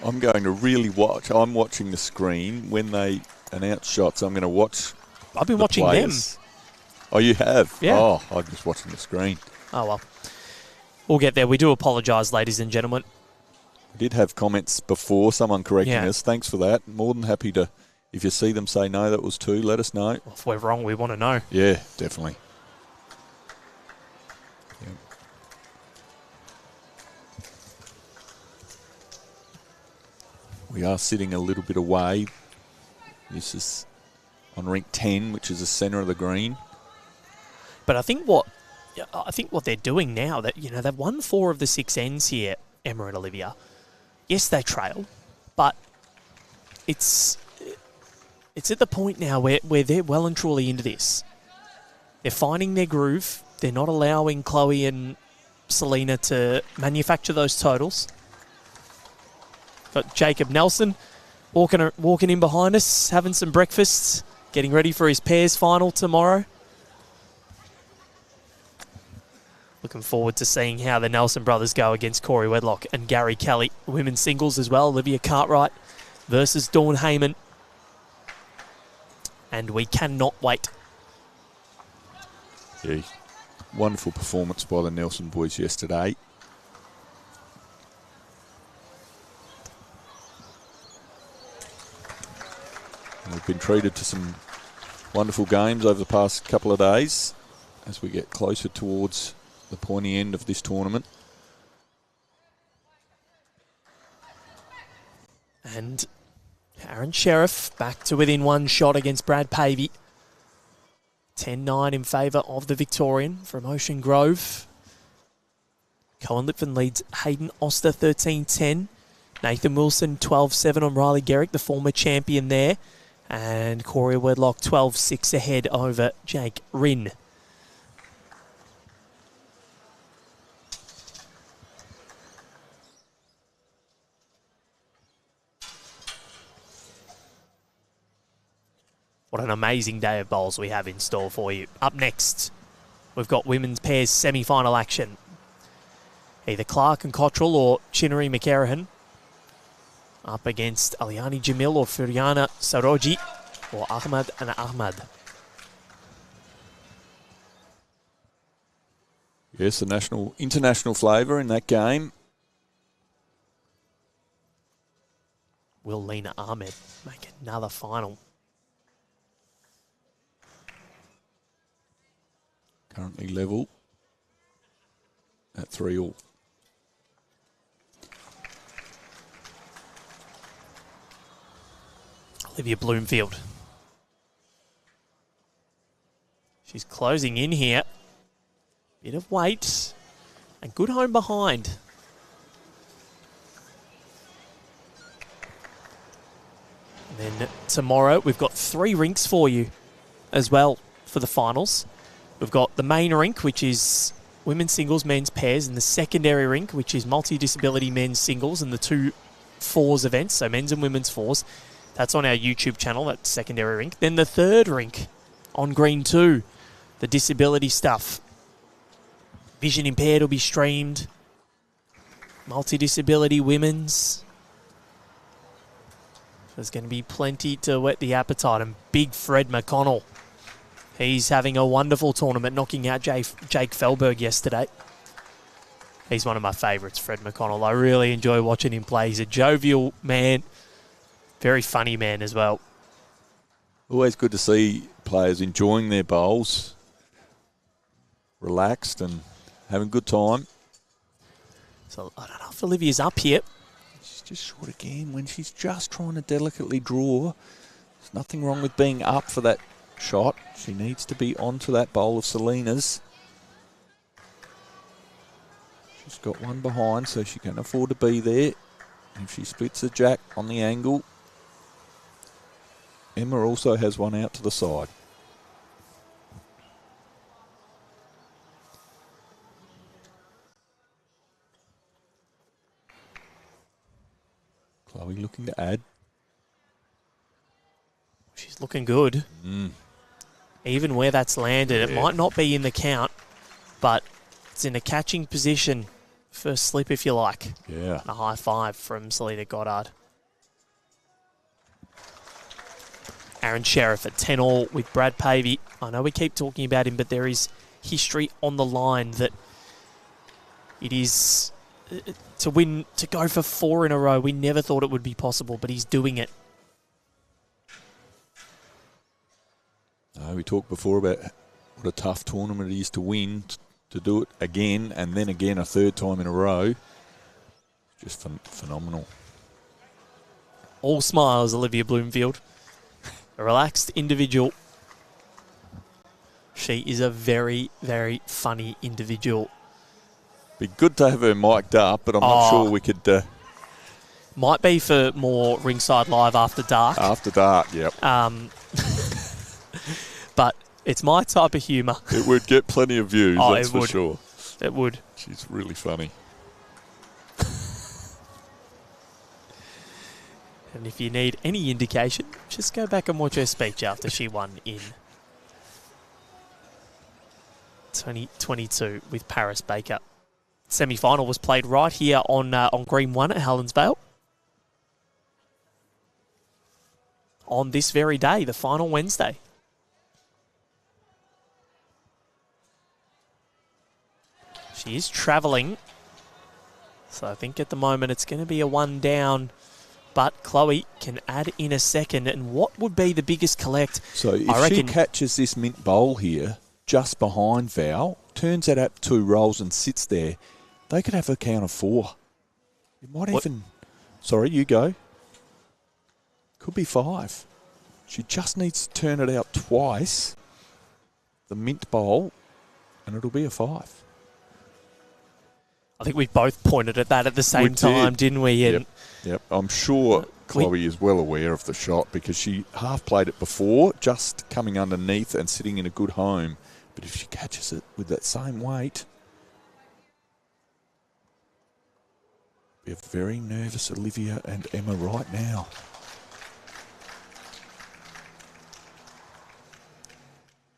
I'm going to really watch. I'm watching the screen when they announce shots. I'm going to watch. I've been watching players. them. Oh, you have? Yeah. Oh, I'm just watching the screen. Oh, well. We'll get there. We do apologise, ladies and gentlemen. I did have comments before, someone correcting us. Thanks for that. More than happy to, if you see them say no, that was 2, let us know. If we're wrong, we want to know. Yeah, definitely. Yep. We are sitting a little bit away. This is on rink 10, which is the centre of the green. But I think what they're doing now, that they've won 4 of the 6 ends here, Emma and Olivia. Yes, they trail, but it's at the point now where they're well and truly into this. They're finding their groove. They're not allowing Chloe and Selena to manufacture those totals. Got Jacob Nelson walking in behind us, having some breakfast, getting ready for his pairs final tomorrow. Looking forward to seeing how the Nelson brothers go against Corey Wedlock and Gary Kelly. Women's singles as well, Olivia Cartwright versus Dawn Heyman. And we cannot wait. Yeah, wonderful performance by the Nelson boys yesterday. We've been treated to some wonderful games over the past couple of days as we get closer towards the pointy end of this tournament. And Aaron Sheriff back to within 1 shot against Brad Pavey. 10-9 in favour of the Victorian from Ocean Grove. Cohen Lipton leads Hayden Oster 13-10. Nathan Wilson 12-7 on Riley Garrick, the former champion there. And Corey Wedlock 12-6 ahead over Jake Rinn. What an amazing day of bowls we have in store for you. Up next, we've got women's pairs semi-final action. either Clark and Cottrell or Chinnery McCarahan up against Aliani Jamil or Furiana Saroji or Ahmad and Ahmad. Yes, the international flavour in that game. Will Lena Ahmed make another final? Currently level at 3-all. Olivia Bloomfield. She's closing in here. Bit of weight and good home behind. And then tomorrow we've got 3 rinks for you as well for the finals. We've got the main rink, which is women's singles, men's pairs, and the secondary rink, which is multi-disability men's singles and the 2 fours events, so men's and women's fours. That's on our YouTube channel, that secondary rink. Then the third rink on Green 2, the disability stuff. Vision impaired will be streamed. Multi-disability women's. There's going to be plenty to whet the appetite. And big Fred McConnell. He's having a wonderful tournament, knocking out Jake Felberg yesterday. He's one of my favourites, Fred McConnell. I really enjoy watching him play. He's a jovial man. Very funny man as well. Always good to see players enjoying their bowls. Relaxed and having a good time. So I don't know if Olivia's up here. She's just short again when she's just trying to delicately draw. There's nothing wrong with being up for that shot. She needs to be onto that bowl of Selena's. She's got one behind, so she can afford to be there. If she splits a jack on the angle, Emma also has one out to the side. Chloe looking to add. She's looking good. Even where that's landed, it might not be in the count, but it's in a catching position. First slip, if you like. Yeah. And a high five from Selena Goddard. Aaron Sheriff at 10-all with Brad Pavey. I know we keep talking about him, but there is history on the line that it is to win, to go for 4 in a row. We never thought it would be possible, but he's doing it. We talked before about what a tough tournament it is to win, to do it again and then again a third time in a row. Just phenomenal. All smiles, Olivia Bloomfield. A relaxed individual. She is a very, very funny individual. Be good to have her mic'd up, but I'm not sure we could... Might be for more Ringside Live after dark. After dark, yep. But it's my type of humour. It would get plenty of views, that's for sure. It would. She's really funny. And if you need any indication, just go back and watch her speech after she won in 2022 with Paris Baker. Semi-final was played right here on Green 1 at Helensvale. On this very day, the final Wednesday. She is travelling. So I think at the moment it's going to be a 1 down. But Chloe can add in a second. And what would be the biggest collect? So if she catches this mint bowl here, just behind Val, turns it up 2 rolls and sits there, they could have a count of 4. It might even... Sorry, you go. Could be 5. She just needs to turn it out twice, the mint bowl, and it'll be a 5. I think we both pointed at that at the same time, didn't we? Yep. I'm sure Chloe is well aware of the shot because she half played it before, just coming underneath and sitting in a good home. But if she catches it with that same weight, be a very nervous Olivia and Emma right now.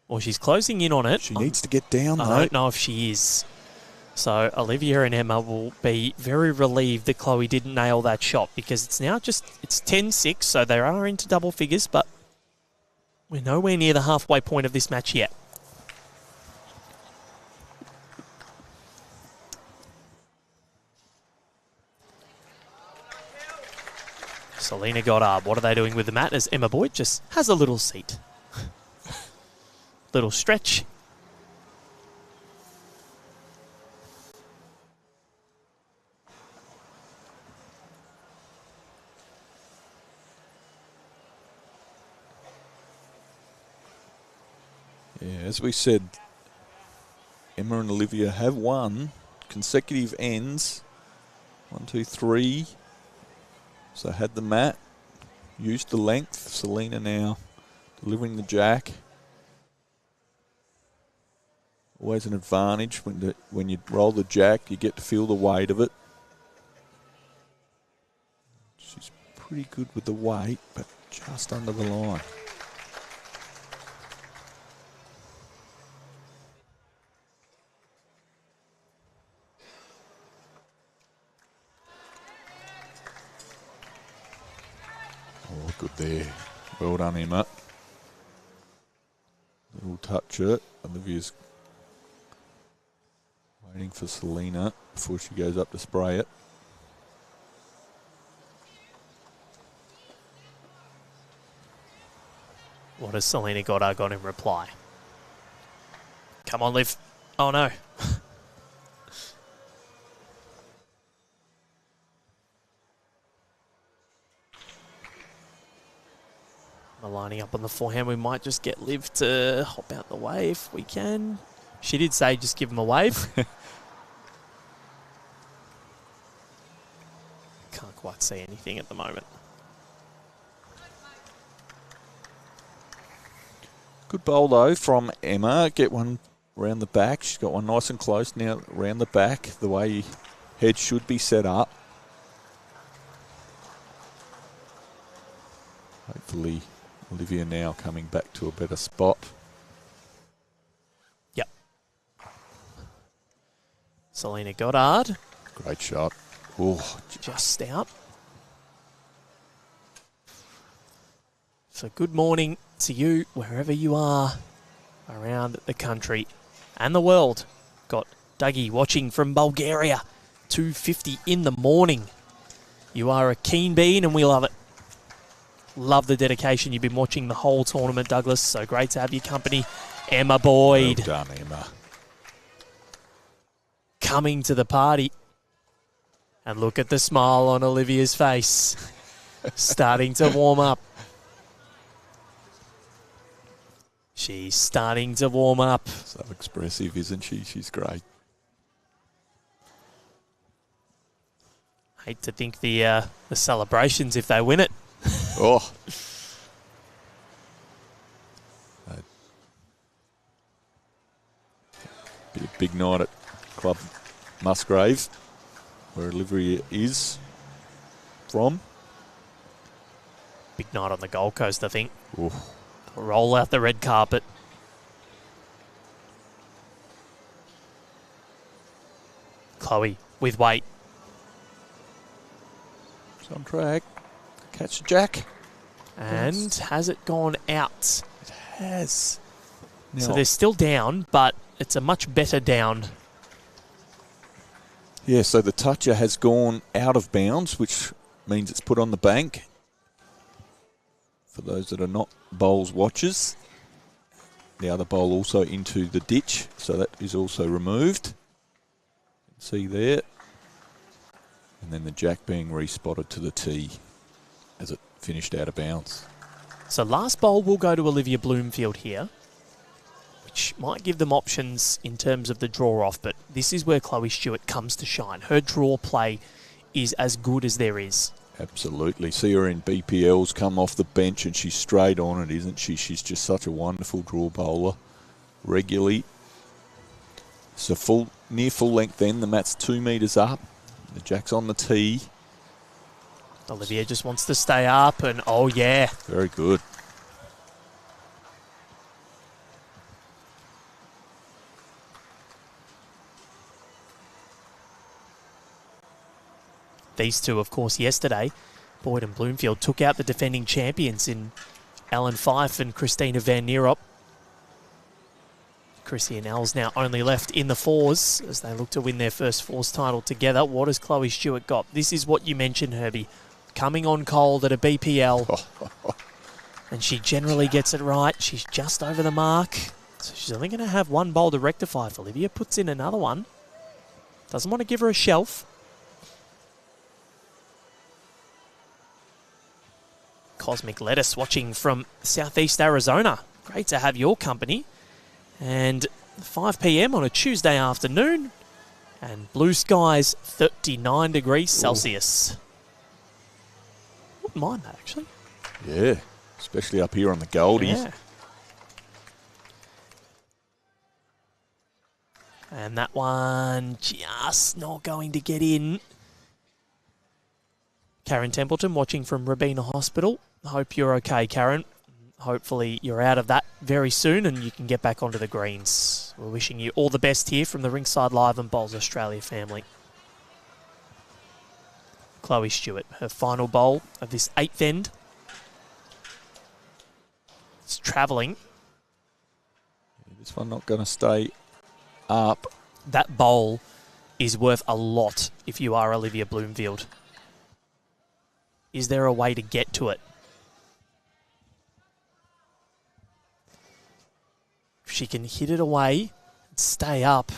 Well, she's closing in on it. She needs to get down, though. I don't know if she is. So Olivia and Emma will be very relieved that Chloe didn't nail that shot, because it's now it's 10-6, so they are into double figures, but we're nowhere near the halfway point of this match yet. Selena Goddard, what are they doing with the mat as Emma Boyd just has a little seat? Little stretch. Yeah, as we said, Emma and Olivia have won consecutive ends. 1, 2, 3. So had the mat, used the length. Selena now delivering the jack. Always an advantage when you roll the jack, you get to feel the weight of it. She's pretty good with the weight, but just under the line. Oh, good there. Well done, Emma. Little touch it. Olivia's waiting for Selena before she goes up to spray it. What has Selena Goddard got in reply? Come on, Liv. Oh, no. We're lining up on the forehand. We might just get Liv to hop out the way if we can. She did say just give him a wave. Can't quite see anything at the moment. Good bowl, though, from Emma. Get one around the back. She's got one nice and close now around the back, the way head should be set up. Hopefully, Olivia now coming back to a better spot. Yep. Selena Goddard. Great shot. Oh, just out. So good morning to you, wherever you are around the country and the world. Got Dougie watching from Bulgaria, 2:50 in the morning. You are a keen bean and we love it. Love the dedication. You've been watching the whole tournament, Douglas. So great to have your company. Emma Boyd. Well done, Emma. Coming to the party. And look at the smile on Olivia's face. Starting to warm up. She's starting to warm up. So expressive, isn't she? She's great. Hate to think the celebrations if they win it. Oh. Be a big night at Club Musgrave, where Olivia is from. Big night on the Gold Coast, I think. Ooh. Roll out the red carpet. Chloe with weight. It's on track. Catch the jack. And yes. Has it gone out? It has. Now, so they're still down, but it's a much better down. Yeah, so the toucher has gone out of bounds, which means it's put on the bank. For those that are not bowls watchers, the other bowl also into the ditch, so that is also removed. See there. And then the jack being respotted to the tee as it finished out of bounds. So last bowl will go to Olivia Bloomfield here, which might give them options in terms of the draw off, but this is where Chloe Stewart comes to shine. Her draw play is as good as there is. Absolutely. See her in BPLs, come off the bench and she's straight on it, isn't she? She's just such a wonderful draw bowler. Regularly. So near full length then. The mat's 2 metres up. The jack's on the tee. Olivia just wants to stay up and oh yeah. Very good. These two, of course, yesterday, Boyd and Bloomfield took out the defending champions in Ellen Fife and Christina Van Nierop. Chrissy and Elle's now only left in the fours as they look to win their first fours title together. What has Chloe Stewart got? This is what you mentioned, Herbie. Coming on cold at a BPL. And she generally gets it right. She's just over the mark. So she's only going to have one bowl to rectify if Olivia puts in another one. Doesn't want to give her a shelf. Cosmic Lettuce watching from southeast Arizona. Great to have your company. And 5 p.m. on a Tuesday afternoon. And blue skies, 39 degrees Celsius. Wouldn't mind that, actually. Yeah, especially up here on the Goldies. Yeah. And that one just not going to get in. Karen Templeton watching from Robina Hospital. Hope you're okay, Karen. Hopefully you're out of that very soon and you can get back onto the greens. We're wishing you all the best here from the Rinkside Live and Bowls Australia family. Chloe Stewart, her final bowl of this 8th end. It's travelling. This one not going to stay up. That bowl is worth a lot if you are Olivia Bloomfield. Is there a way to get to it? If she can hit it away and stay up,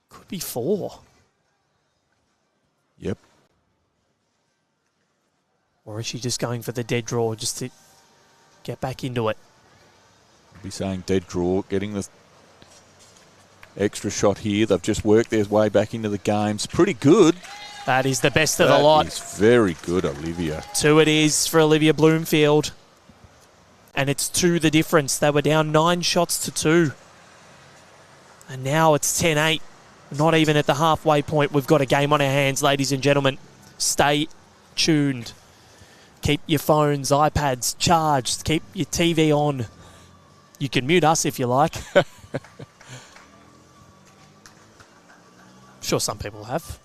could be 4. Yep. Or is she just going for the dead draw just to get back into it? I'll be saying dead draw, getting the extra shot here. They've just worked their way back into the games. Pretty good. That is the best of the lot. That is very good, Olivia. 2 it is for Olivia Bloomfield. And it's 2 the difference. They were down 9 shots to 2. And now it's 10-8. Not even at the halfway point. We've got a game on our hands, ladies and gentlemen. Stay tuned. Keep your phones, iPads charged. Keep your TV on. You can mute us if you like. Sure, some people have.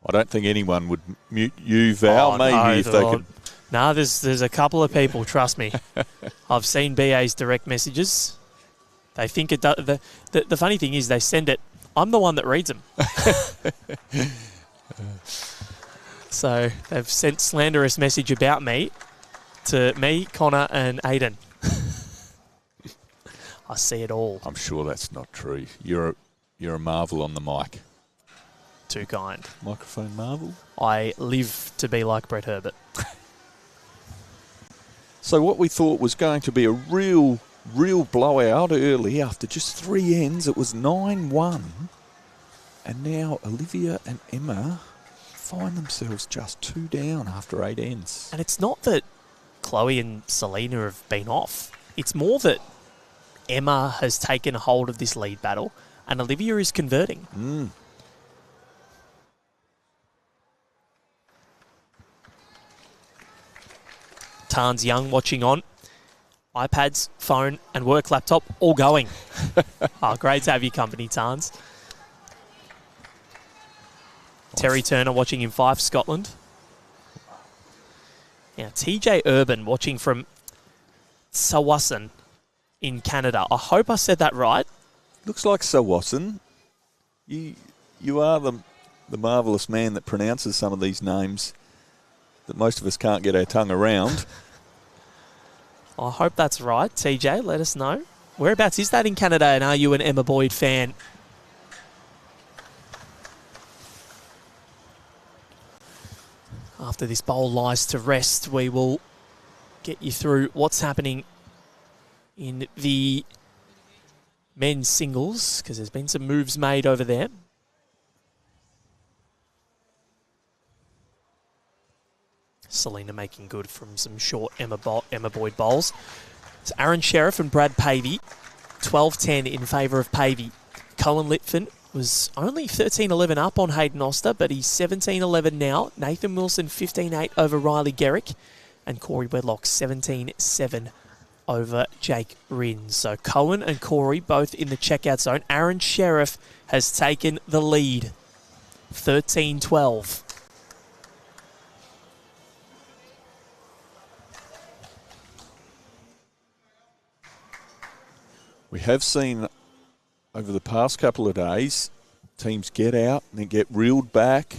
I don't think anyone would mute you, Val. Maybe if they could. No, there's a couple of people, trust me. I've seen BA's direct messages. They think it does. The funny thing is they send it. I'm the one that reads them. So they've sent slanderous message about me to me, Connor, and Aiden. I see it all. I'm sure that's not true. You're a marvel on the mic. Too kind. Microphone marvel. I live to be like Brett Herbert. So what we thought was going to be a real blowout early, after just 3 ends, it was 9-1. And now Olivia and Emma find themselves just 2 down after 8 ends. And it's not that Chloe and Selena have been off. It's more that Emma has taken hold of this lead battle and Olivia is converting. Tarns Young watching on. iPads, phone and work laptop all going. Great to have your company, Tarns. Terry Turner watching in Fife, Scotland. Now, TJ Urban watching from Tsawwassen in Canada. I hope I said that right. Looks like Tsawwassen. You are the marvellous man that pronounces some of these names that most of us can't get our tongue around. I hope that's right. TJ, let us know. Whereabouts is that in Canada, and are you an Emma Boyd fan? After this bowl lies to rest, we will get you through what's happening in the men's singles, because there's been some moves made over there. Selena making good from some short Emma Boyd bowls. It's Aaron Sheriff and Brad Pavey. 12-10 in favour of Pavey. Colin Litfin was only 13-11 up on Hayden Oster, but he's 17-11 now. Nathan Wilson 15-8 over Riley Garrick. And Corey Wedlock 17-7 over Jake Rins. So Cohen and Corey both in the checkout zone. Aaron Sheriff has taken the lead, 13-12. We have seen over the past couple of days teams get out and then get reeled back.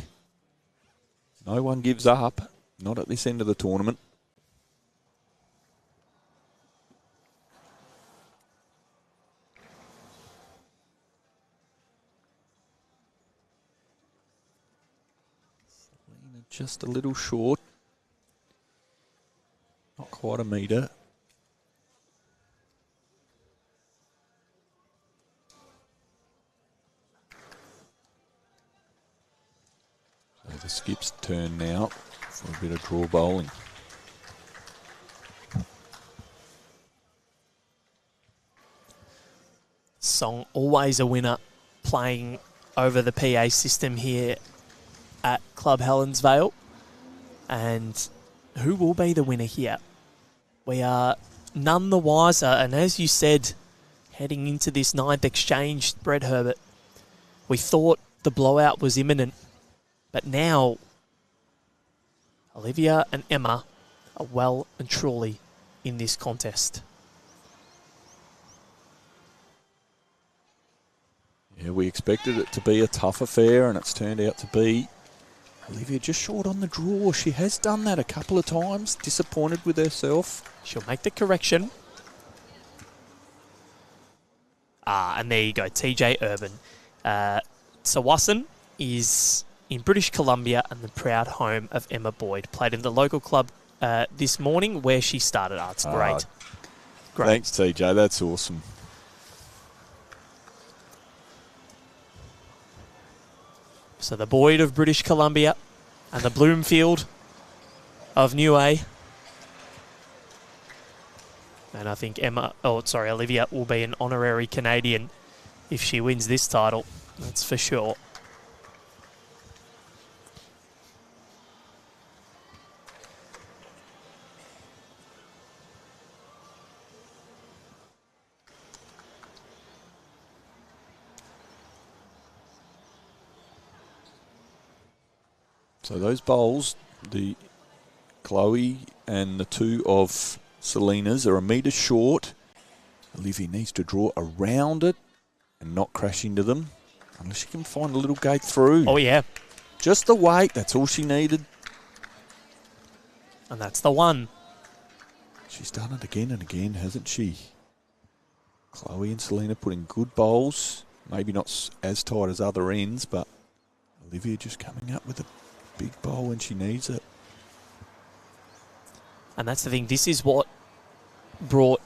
No one gives up, not at this end of the tournament. Selena just a little short. Not quite a metre. So the skip's turn now for a bit of draw bowling. Song always a winner playing over the PA system here at Club Helensvale. And who will be the winner here? We are none the wiser. And as you said, heading into this ninth exchange, Brett Herbert, we thought the blowout was imminent. But now, Olivia and Emma are well and truly in this contest. Yeah, we expected it to be a tough affair, and it's turned out to be. Olivia just short on the draw. She has done that a couple of times, disappointed with herself. She'll make the correction. And there you go, TJ Urban. Tsawwassen is in British Columbia and the proud home of Emma Boyd. Played in the local club this morning where she started. It's great. Great. Thanks, TJ. That's awesome. So the Boyd of British Columbia and the Bloomfield of Niue. And I think Olivia will be an honorary Canadian if she wins this title. That's for sure. So those bowls, the Chloe and the two of Selena's, are a metre short. Olivia needs to draw around it and not crash into them, unless she can find a little gate through. Oh, yeah. Just the weight, that's all she needed. And that's the one. She's done it again and again, hasn't she? Chloe and Selena putting good bowls, maybe not as tight as other ends, but Olivia just coming up with a big bowl when she needs it. And that's the thing. This is what brought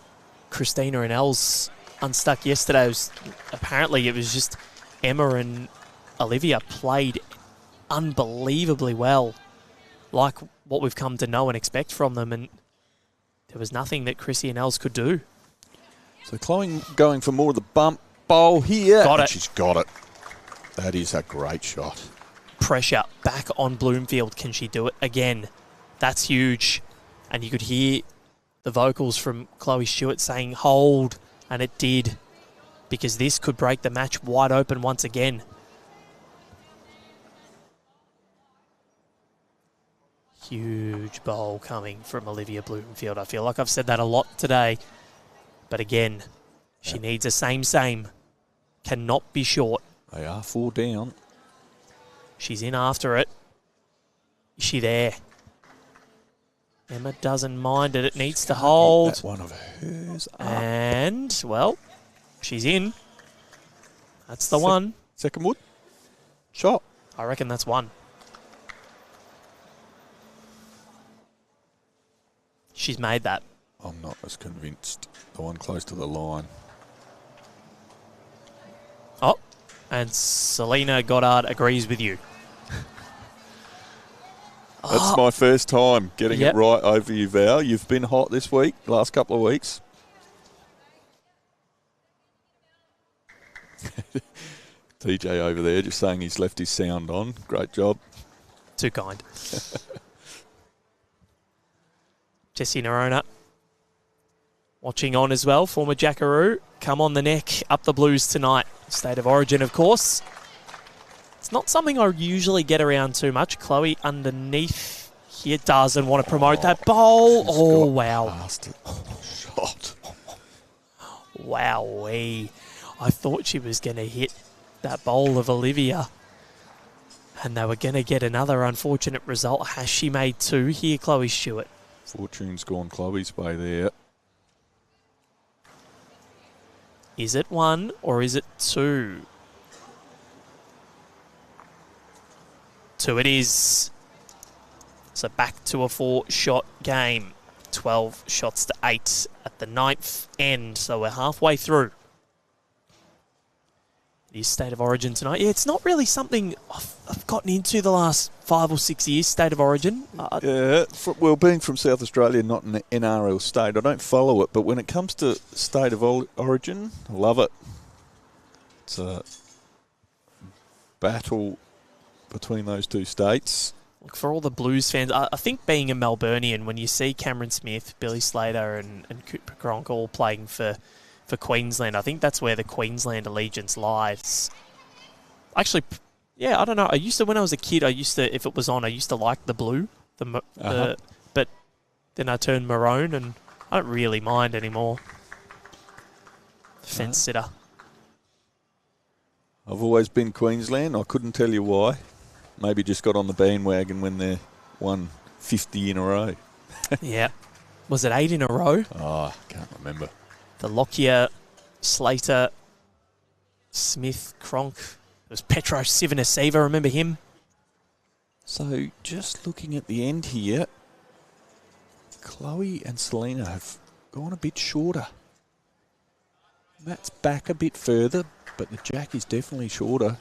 Christina and Els unstuck yesterday. Apparently it was just Emma and Olivia played unbelievably well, like what we've come to know and expect from them, and there was nothing that Chrissy and Els could do. So Chloe going for more of the bump bowl here. Got it. She's got it. That is a great shot. Pressure back on Bloomfield. Can she do it again? That's huge. And you could hear the vocals from Chloe Stewart saying hold, and it did, because this could break the match wide open once again. Huge bowl coming from Olivia Bloomfield. I feel like I've said that a lot today, but again, she needs a same. Cannot be short. They are 4 down. She's in after it. Is she there? Emma doesn't mind it. It needs to hold. That one of hers up. And, well, she's in. That's the one. Second wood. Shot. I reckon that's one. She's made that. I'm not as convinced. The one close to the line. Oh, and Selena Goddard agrees with you. That's my first time getting it right over you, Val. You've been hot this week, last couple of weeks. TJ over there just saying he's left his sound on. Great job. Too kind. Jessie Nerona. Watching on as well, former Jackaroo. Come on the neck, up the Blues tonight. State of Origin, of course. It's not something I usually get around too much. Chloe underneath here doesn't want to promote that bowl. Oh, wow. Shot. Wowee. I thought she was going to hit that bowl of Olivia. And they were going to get another unfortunate result. Has she made two here, Chloe Stewart? Fortune's gone Chloe's way there. Is it one or is it two? Two it is. So back to a 4-shot game. 12 shots to 8 at the 9th end. So we're halfway through. It is State of Origin tonight. Yeah, it's not really something I've gotten into the last 5 or 6 years, State of Origin. Well, being from South Australia, not an NRL state, I don't follow it. But when it comes to State of Origin, I love it. It's a battle between those two states. Look, for all the Blues fans, I think being a Melburnian, when you see Cameron Smith, Billy Slater and Cooper Cronk all playing for Queensland, I think that's where the Queensland allegiance lies. Actually, yeah, I don't know. When I was a kid, if it was on, I used to like the blue, but then I turned maroon, and I don't really mind anymore. Fence sitter. I've always been Queensland. I couldn't tell you why. Maybe just got on the bandwagon when they won 50 in a row. Yeah. Was it 8 in a row? Oh, I can't remember. The Lockyer, Slater, Smith, Cronk. It was Petro Sivanasiva, remember him? So just looking at the end here, Chloe and Selena have gone a bit shorter. Matt's back a bit further, but the jack is definitely shorter.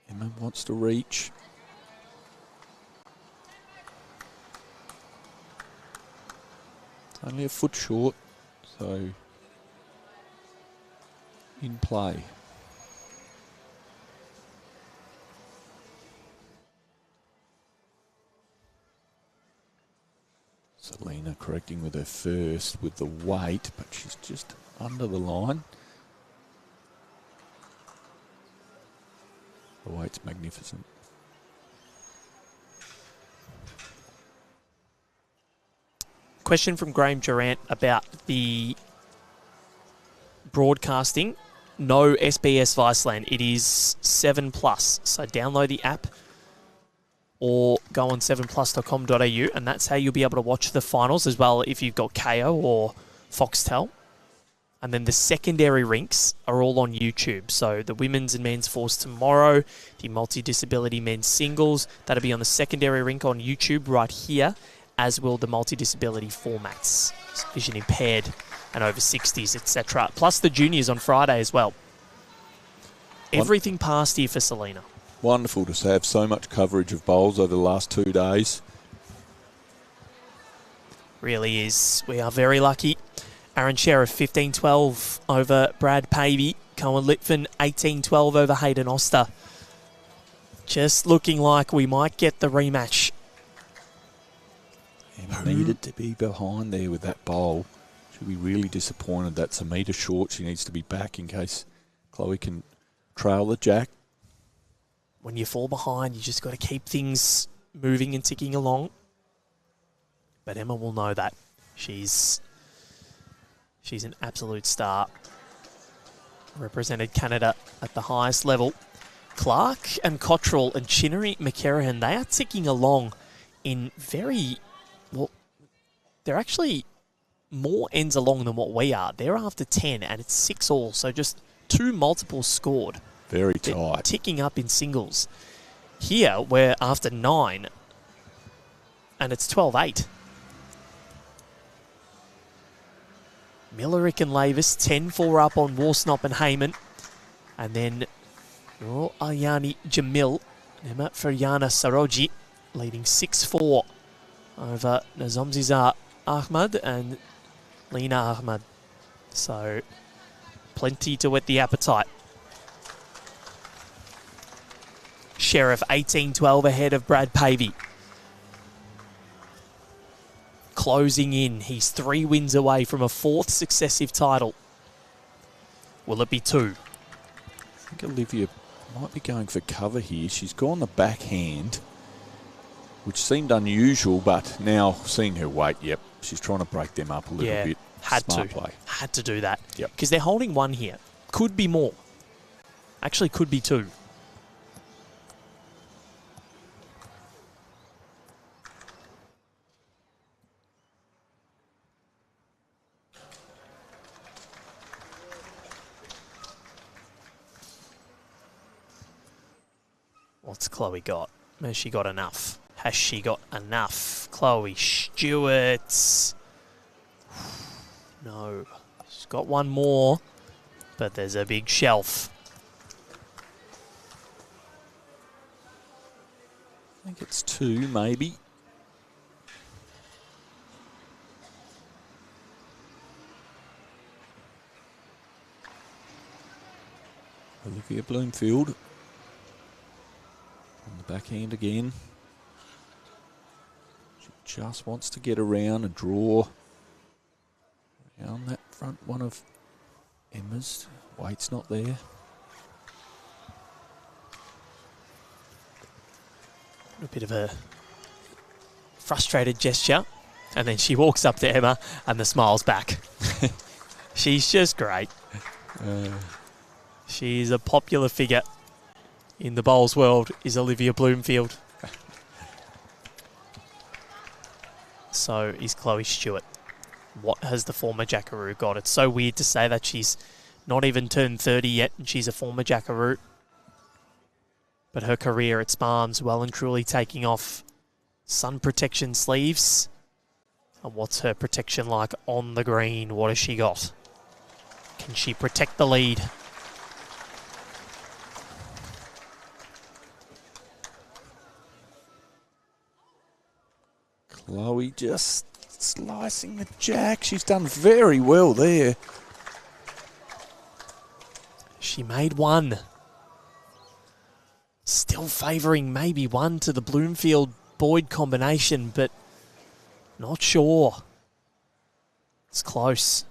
Emma wants to reach. Only a foot short, so in play. Selena correcting with her first with the weight, but she's just under the line. The weight's magnificent. Question from Graham Durant about the broadcasting. No SBS Viceland. It is 7+. So download the app or go on 7plus.com.au, and that's how you'll be able to watch the finals as well if you've got KO or Foxtel. And then the secondary rinks are all on YouTube. So the women's and men's fours tomorrow, the multi-disability men's singles, that'll be on the secondary rink on YouTube right here, as will the multi-disability formats, vision impaired and over 60s, etc. Plus the juniors on Friday as well. Everything passed here for Selena. Wonderful to have so much coverage of bowls over the last 2 days. Really is. We are very lucky. Aaron Sheriff, 15-12 over Brad Pavey. Cohen Litvin, 18-12 over Hayden Oster. Just looking like we might get the rematch. Emma needed to be behind there with that bowl. She'll be really disappointed. That's a metre short. She needs to be back in case Chloe can trail the jack. When you fall behind, you just got to keep things moving and ticking along. But Emma will know that. She's an absolute star. Represented Canada at the highest level. Clark and Cottrell and Chinnery McCarrahan, they are ticking along in very... Well, they're actually more ends along than what we are. They're after 10 and it's 6 all, so just 2 multiples scored. Very They're tight. ticking up in singles. Here, we're after 9 and it's 12-8. Millerick and Lavis, 10-4 up on Warsnop and Heyman. And then Ayani Jamil, Emma Faryana Saroji, leading 6-4 over Nazomzizar Ahmad and Lena Ahmad. So plenty to whet the appetite. Sheriff 18-12 ahead of Brad Pavey. Closing in. He's 3 wins away from a 4th successive title. Will it be 2? I think Olivia might be going for cover here. She's gone the backhand, which seemed unusual, but now seeing her weight, yep, she's trying to break them up a little bit. Smart play. Had to do that. Yep. Because they're holding 1 here. Could be more. Actually, could be 2. What's Chloe got? Has she got enough? Has she got enough? Chloe Stewart. No. She's got 1 more, but there's a big shelf. I think it's 2, maybe. Olivia Bloomfield on the backhand again. She just wants to get around and draw around that front one of Emma's. Weight's not there. A bit of a frustrated gesture, and then she walks up to Emma and the smile's back. She's just great. She's a popular figure in the bowls world, is Olivia Bloomfield. So is Chloe Stewart. What has the former Jackaroo got? It's so weird to say that she's not even turned 30 yet and she's a former Jackaroo. But her career at Sparms well and truly taking off. Sun protection sleeves. And what's her protection like on the green? What has she got? Can she protect the lead? Chloe just slicing the jack. She's done very well there. She made 1. Still favouring maybe 1 to the Bloomfield-Boyd combination, but not sure. It's close.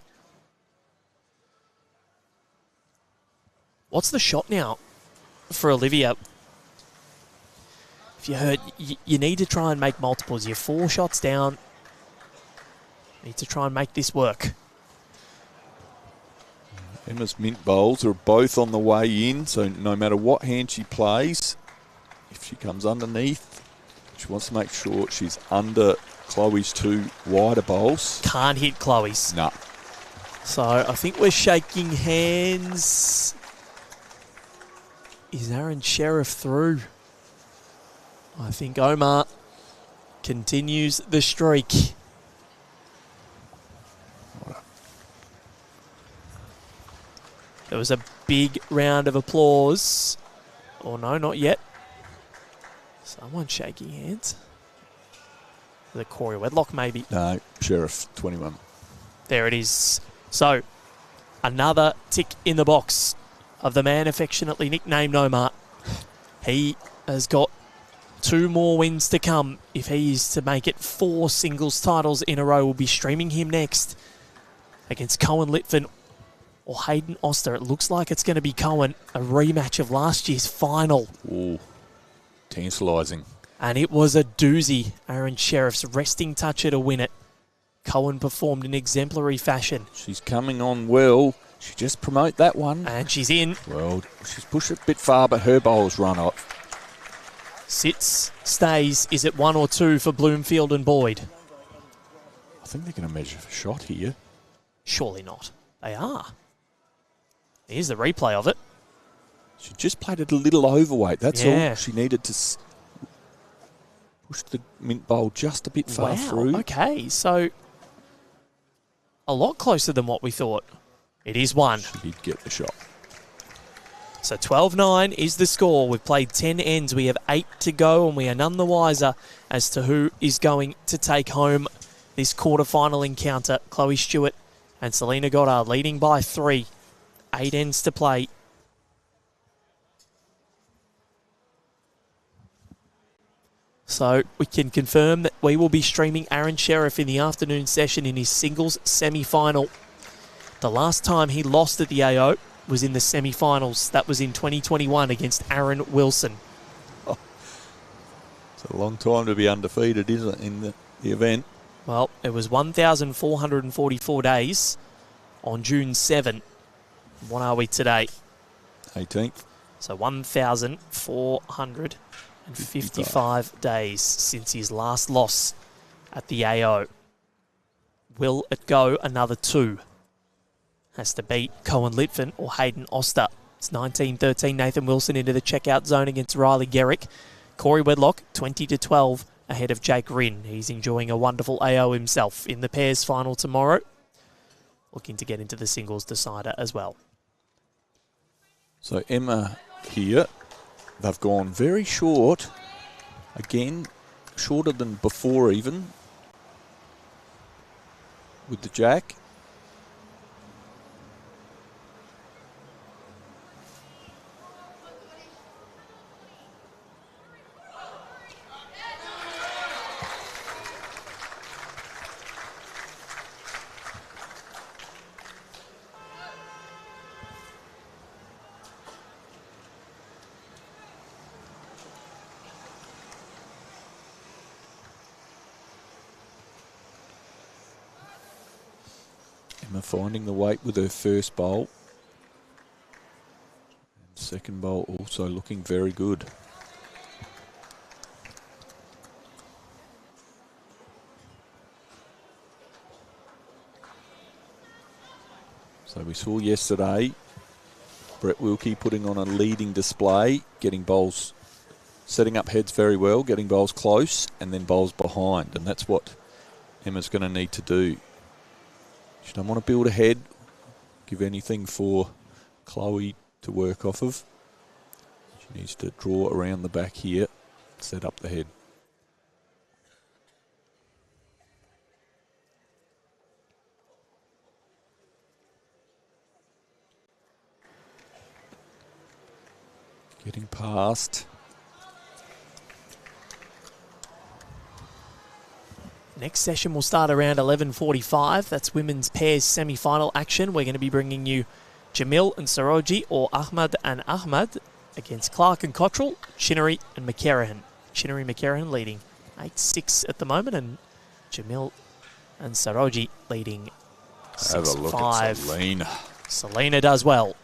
What's the shot now for Olivia? If you heard, you need to try and make multiples. You're 4 shots down. Need to try and make this work. Emma's mint bowls are both on the way in, so no matter what hand she plays, if she comes underneath, she wants to make sure she's under Chloe's 2 wider bowls. Can't hit Chloe's. No. So I think we're shaking hands. Is Aaron Sheriff through? I think Omar continues the streak. There was a big round of applause. Oh no, not yet. Someone shaking hands. The Corey Wedlock maybe. No, Sheriff 21. There it is. So, another tick in the box of the man affectionately nicknamed Omar. He has got 2 more wins to come. If he is to make it 4 singles titles in a row, we'll be streaming him next against Cohen Litfin or Hayden Oster. It looks like it's going to be Cohen, a rematch of last year's final. Ooh, tantalising. And it was a doozy. Aaron Sheriff's resting toucher to win it. Cohen performed in exemplary fashion. She's coming on well. She just promote that one. And she's in. Well, she's pushed it a bit far, but her bowl's run off. Sits, stays. Is it 1 or 2 for Bloomfield and Boyd? I think they're going to measure for shot here. Surely not. They are. Here's the replay of it. She just played it a little overweight. That's Yeah. all. She needed to push the mint bowl just a bit far through. Okay, so a lot closer than what we thought. It is 1. She did get the shot. So 12-9 is the score. We've played 10 ends. We have 8 to go, and we are none the wiser as to who is going to take home this quarterfinal encounter. Chloe Stewart and Selena Goddard leading by 3. 8 ends to play. So we can confirm that we will be streaming Aaron Sheriff in the afternoon session in his singles semi-final. The last time he lost at the AO was in the semi-finals. That was in 2021 against Aaron Wilson. Oh, it's a long time to be undefeated, isn't it, in the event? Well, it was 1,444 days on June 7. What are we today? 18th. So 1,455 days since his last loss at the AO. Will it go another 2? Has to beat Cohen Litvin or Hayden Oster. It's 19-13. Nathan Wilson into the checkout zone against Riley Garrick. Corey Wedlock, 20-12 ahead of Jake Rinn. He's enjoying a wonderful AO himself in the pairs final tomorrow. Looking to get into the singles decider as well. So Emma here, they've gone very short. Again, shorter than before even with the jack. Emma finding the weight with her first bowl. And second bowl also looking very good. So we saw yesterday Brett Wilkie putting on a leading display, getting bowls, setting up heads very well, getting bowls close and then bowls behind. And that's what Emma's going to need to do. She don't want to build ahead, give anything for Chloe to work off of. She needs to draw around the back here, set up the head. Getting past. Next session will start around 11:45. That's women's pairs semi-final action. We're going to be bringing you Jamil and Saroji or Ahmad and Ahmad against Clark and Cottrell, Chinnery and McCarrahan. Chinnery McCarrahan leading 8-6 at the moment, and Jamil and Saroji leading 6-5. Have a look at Selena. Selena does well.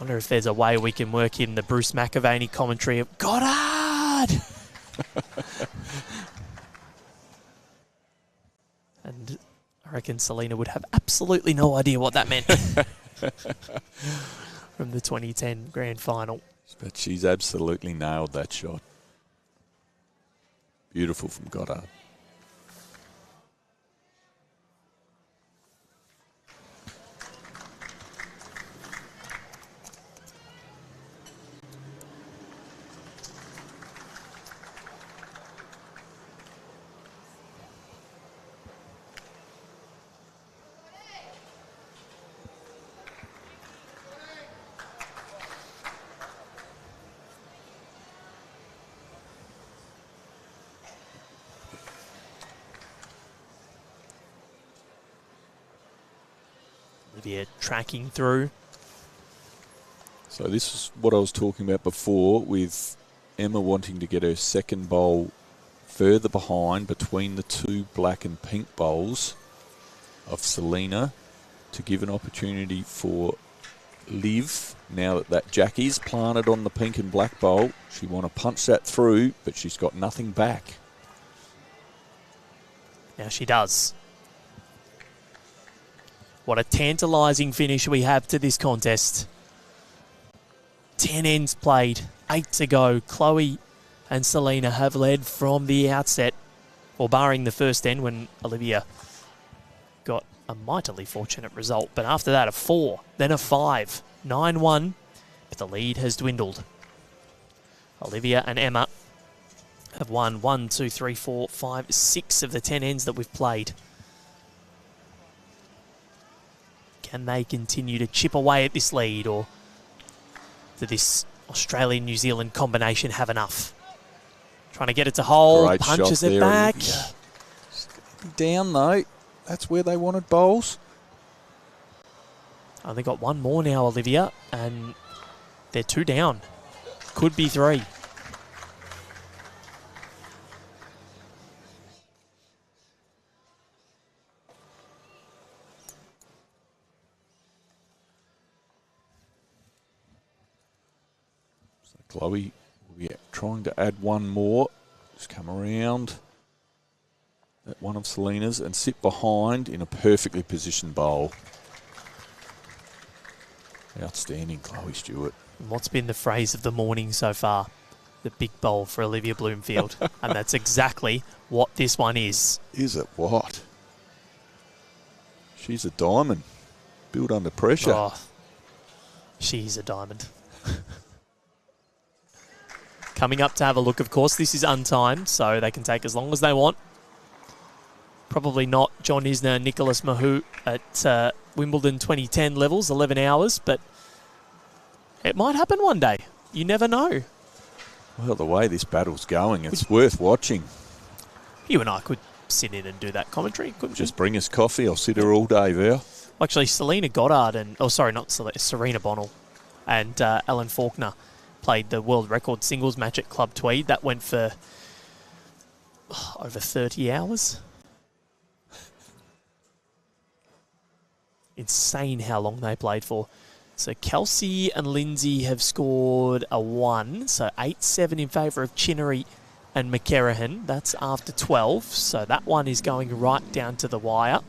Wonder if there's a way we can work in the Bruce McAvaney commentary of Goddard. And I reckon Selena would have absolutely no idea what that meant from the 2010 grand final. But she's absolutely nailed that shot. Beautiful from Goddard. Olivia tracking through. So this is what I was talking about before with Emma wanting to get her second bowl further behind between the two black and pink bowls of Selena to give an opportunity for Liv. Now that that jack is planted on the pink and black bowl, she want to punch that through, but she's got nothing back. Now she does. What a tantalising finish we have to this contest. 10 ends played, 8 to go. Chloe and Selena have led from the outset, or barring the first end when Olivia got a mightily fortunate result. But after that, a 4, then a 5, 9-1, but the lead has dwindled. Olivia and Emma have have won 1, 2, 3, 4, 5, 6 of the 10 ends that we've played. Can they continue to chip away at this lead, or did this Australian-New Zealand combination have enough? Trying to get it to hold, Great punches shot it there, back. Olivia. Down though, that's where they wanted bowls. Oh, they got one more now, Olivia, and they're 2 down. Could be 3. So Chloe will be trying to add one more. Just come around that one of Selena's and sit behind in a perfectly positioned bowl. Outstanding, Chloe Stewart. And what's been the phrase of the morning so far? The big bowl for Olivia Bloomfield. And that's exactly what this one is. Is it what? She's a diamond. Built under pressure. Oh, she's a diamond. Coming up to have a look, of course, this is untimed, so they can take as long as they want. Probably not John Isner, Nicholas Mahut at Wimbledon 2010 levels, 11 hours, but it might happen one day. You never know. Well, the way this battle's going, it's worth watching. You and I could sit in and do that commentary, couldn't we? Just bring us coffee. I'll sit here all day, Val. Actually, Selena Goddard and... Oh, sorry, not Selena. Serena Bonnell and Ellen Faulkner played the world record singles match at Club Tweed. That went for over 30 hours. Insane how long they played for. So Kelsey and Lindsay have scored a 1. So 8-7 in favour of Chinnery and McCarrahan. That's after 12. So that one is going right down to the wire.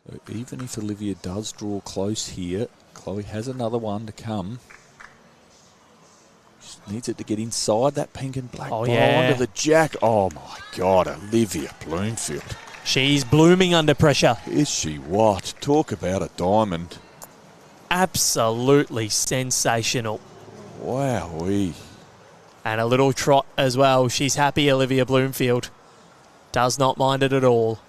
So even if Olivia does draw close here, Chloe has another one to come. She needs it to get inside that pink and black ball onto the jack. Oh my God, Olivia Bloomfield. She's blooming under pressure. Is she what? Talk about a diamond. Absolutely sensational. Wowee. And a little trot as well. She's happy, Olivia Bloomfield. Does not mind it at all.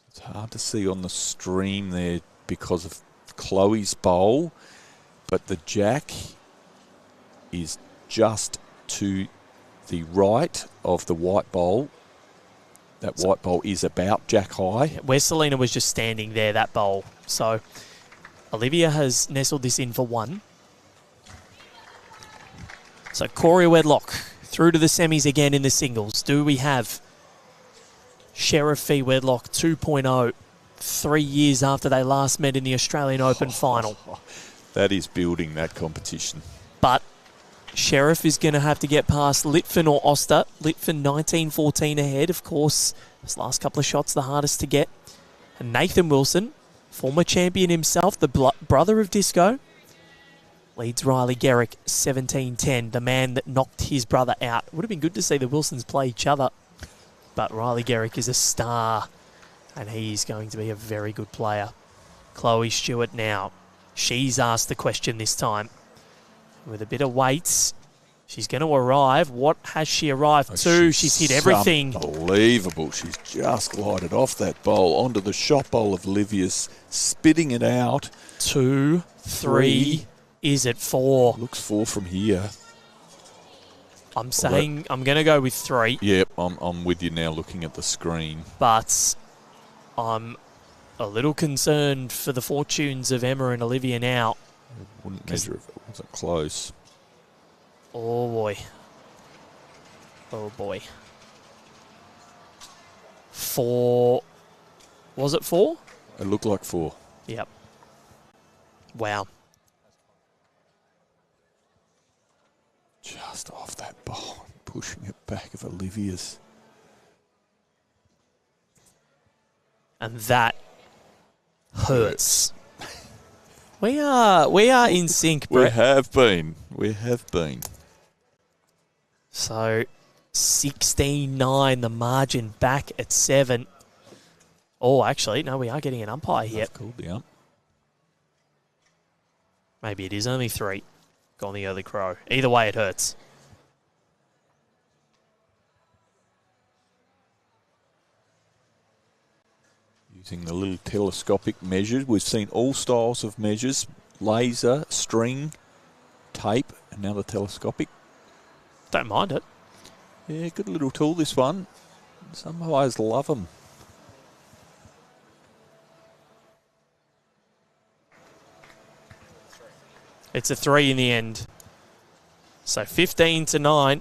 It's hard to see on the stream there because of Chloe's bowl, but the jack is just to the right of the white bowl. That white bowl is about jack high. Where Selena was just standing there, that bowl. So Olivia has nestled this in for 1. So Corey Wedlock through to the semis again in the singles. Do we have Sheriff v Wedlock 2.0 3 years after they last met in the Australian Open final? That is building that competition. But Sheriff is going to have to get past Litfin or Oster. Litfin 19-14 ahead. Of course, his last couple of shots the hardest to get. And Nathan Wilson, former champion himself, the brother of Disco, leads Riley Garrick 17-10, the man that knocked his brother out. It would have been good to see the Wilsons play each other. But Riley Garrick is a star, and he's going to be a very good player. Chloe Stewart now. She's asked the question this time. With a bit of weights, she's going to arrive. What has she arrived to? She's hit everything. Unbelievable. She's just glided off that bowl onto the shot bowl of Livia's, spitting it out. 2, 3. Is it 4? Looks 4 from here. I'm saying I'm going to go with 3. Yep, I'm with you now looking at the screen. But I'm a little concerned for the fortunes of Emma and Olivia now. I wouldn't measure if it wasn't close. Oh, boy. Oh, boy. 4. Was it 4? It looked like 4. Yep. Wow. Just off that ball, pushing it back of Olivia's. And that hurts. We are in sync, Brett. We have been. We have been. So 16-9, the margin back at 7. Oh, actually, no, we are getting an umpire here. That's called the ump. Maybe it is only 3. Gone the early crow. Either way, it hurts. Using the little telescopic measures. We've seen all styles of measures. Laser, string, tape, and now the telescopic. Don't mind it. Yeah, good little tool, this one. Some players love them. It's a 3 in the end. So 15-9.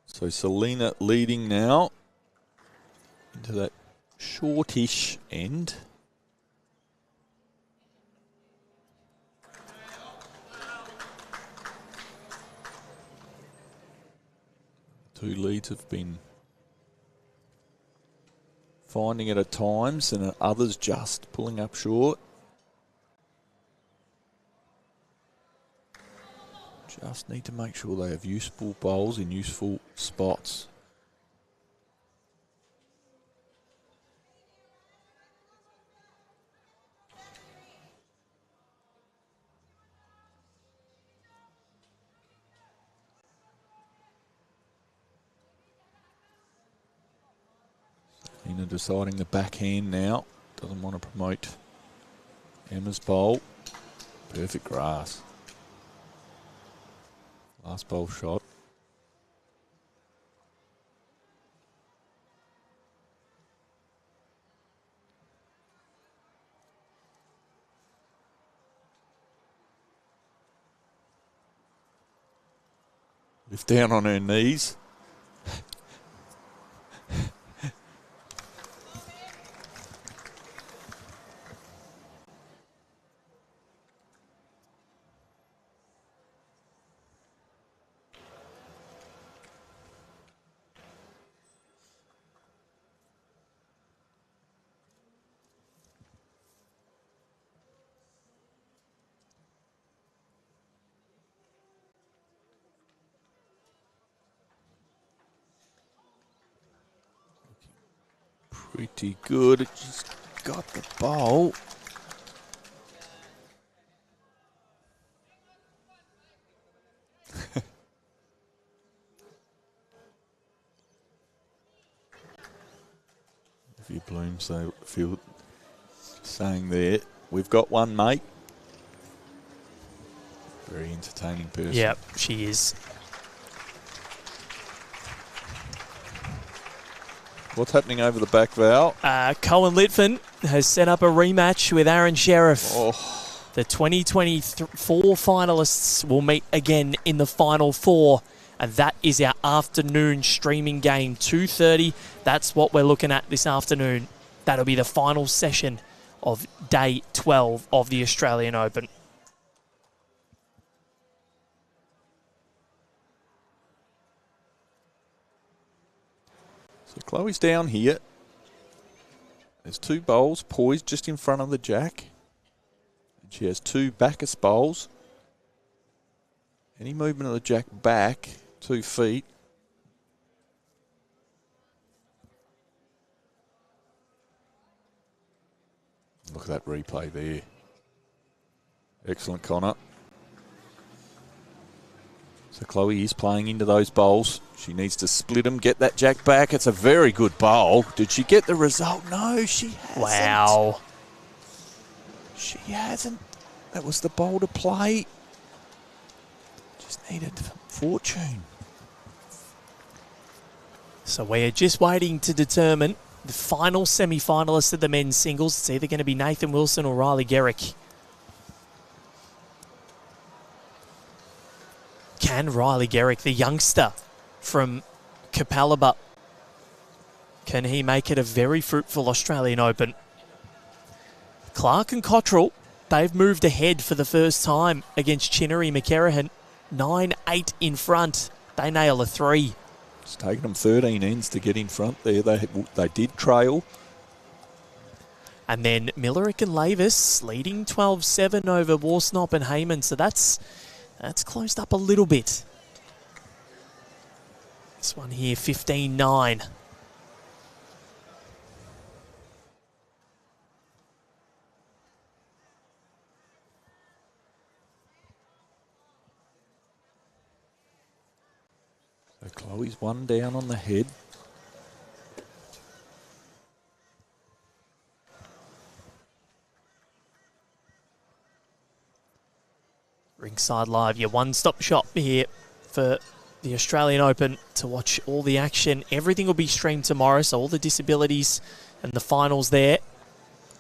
So Selena leading now into that shortish end. Two leads have been finding it at times, and others just pulling up short. Just need to make sure they have useful bowls in useful spots. Ina deciding the backhand now. Doesn't want to promote Emma's bowl. Perfect grass. Last bowl shot. Lift down on her knees. Pretty good. She's got the bowl. If you Bloomfield saying there, we've got one, mate. Very entertaining person. Yep, she is. What's happening over the back, Val? Cohen Litfin has set up a rematch with Aaron Sheriff. Oh. The 2024 finalists will meet again in the final 4. And that is our afternoon streaming game, 2:30. That's what we're looking at this afternoon. That'll be the final session of day 12 of the Australian Open. So Chloe's down here. There's 2 bowls poised just in front of the jack. And she has 2 Bacchus bowls. Any movement of the jack back 2 feet. Look at that replay there. Excellent, Connor. So Chloe is playing into those bowls. She needs to split them, get that jack back. It's a very good bowl. Did she get the result? No, she hasn't. Wow. She hasn't. That was the bowl to play. Just needed fortune. So we're just waiting to determine the final semi-finalist of the men's singles. It's either going to be Nathan Wilson or Riley Garrick. Can Riley Garrick, the youngster from Capalaba, can he make it a very fruitful Australian Open? Clark and Cottrell, they've moved ahead for the first time against Chinnery McCarahan. 9-8 in front. They nail a 3. It's taken them 13 ends to get in front there. They did trail. And then Millerick and Lavis leading 12-7 over Warsnop and Heyman. So that's closed up a little bit. This one here, 15-9. So Chloe's one down on the head. Rinkside Live, your one-stop shop here for the Australian Open to watch all the action. Everything will be streamed tomorrow, so all the disabilities and the finals there.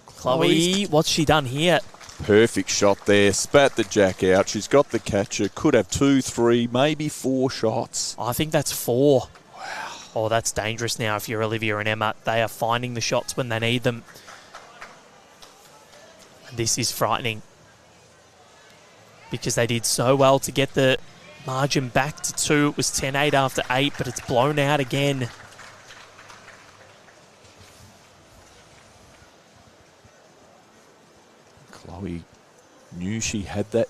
Chloe, what's she done here? Perfect shot there. Spat the jack out. She's got the catcher. Could have 2, 3, maybe 4 shots. I think that's 4. Wow. Oh, that's dangerous now if you're Olivia and Emma. They are finding the shots when they need them. And this is frightening, because they did so well to get the margin back to 2. It was 10-8 after 8, but it's blown out again. Chloe knew she had that.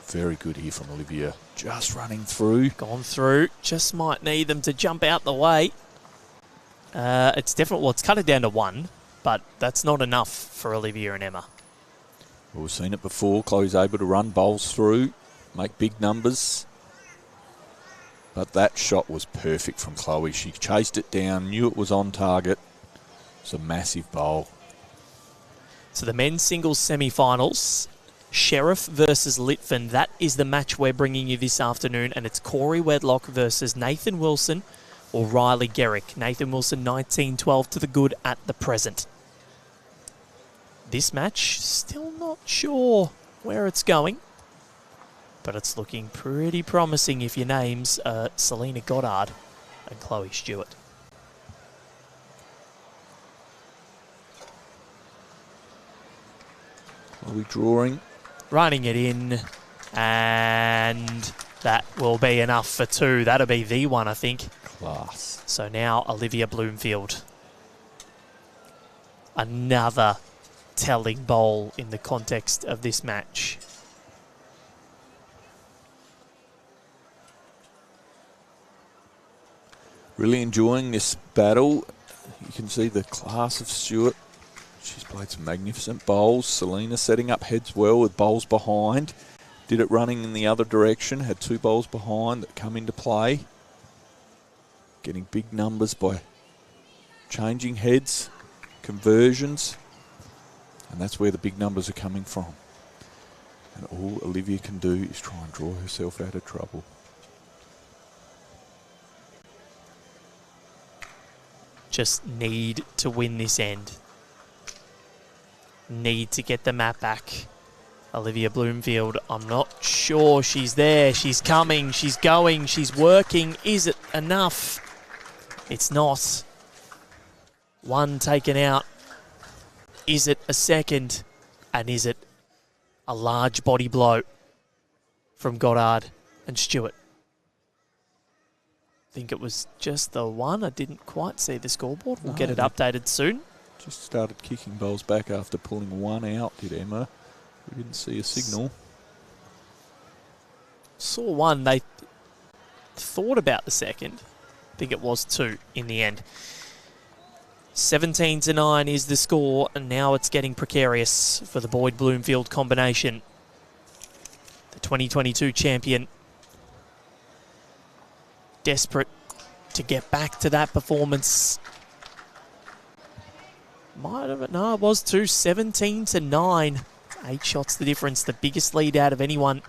Very good here from Olivia. Just running through. Gone through. Just might need them to jump out the way. It's definitely, well, it's cut it down to 1, but that's not enough for Olivia and Emma. Well, we've seen it before. Chloe's able to run bowls through, make big numbers. But that shot was perfect from Chloe. She chased it down, knew it was on target. It's a massive bowl. So the men's singles semi-finals, Sheriff versus Litvin. That is the match we're bringing you this afternoon, and it's Corey Wedlock versus Nathan Wilson or Riley Garrick. Nathan Wilson 19-12 to the good at the present. This match, still not sure where it's going, but it's looking pretty promising if your names are Selena Goddard and Chloe Stewart. Chloe drawing. Running it in, and that will be enough for 2. That'll be the one, I think. Class. So now Olivia Bloomfield. Another telling bowl in the context of this match. Really enjoying this battle. You can see the class of Stewart. She's played some magnificent bowls. Selena setting up heads well with bowls behind. Did it running in the other direction. Had 2 bowls behind that come into play. Getting big numbers by changing heads, conversions. And that's where the big numbers are coming from. And all Olivia can do is try and draw herself out of trouble. Just need to win this end. Need to get the map back. Olivia Bloomfield, I'm not sure she's there. She's coming, she's going, she's working. Is it enough? It's not. 1 taken out. Is it a second? And is it a large body blow from Goddard and Stewart? I think it was just the 1. I didn't quite see the scoreboard. We'll get it updated soon. Just started kicking bowls back after pulling 1 out, did Emma. We didn't see a signal. Saw 1. They thought about the second. I think it was 2 in the end. 17-9 is the score, and now it's getting precarious for the Boyd Bloomfield combination. The 2022 champion desperate to get back to that performance. Might have, no, it was 17-9. 8 shots the difference, the biggest lead out of anyone.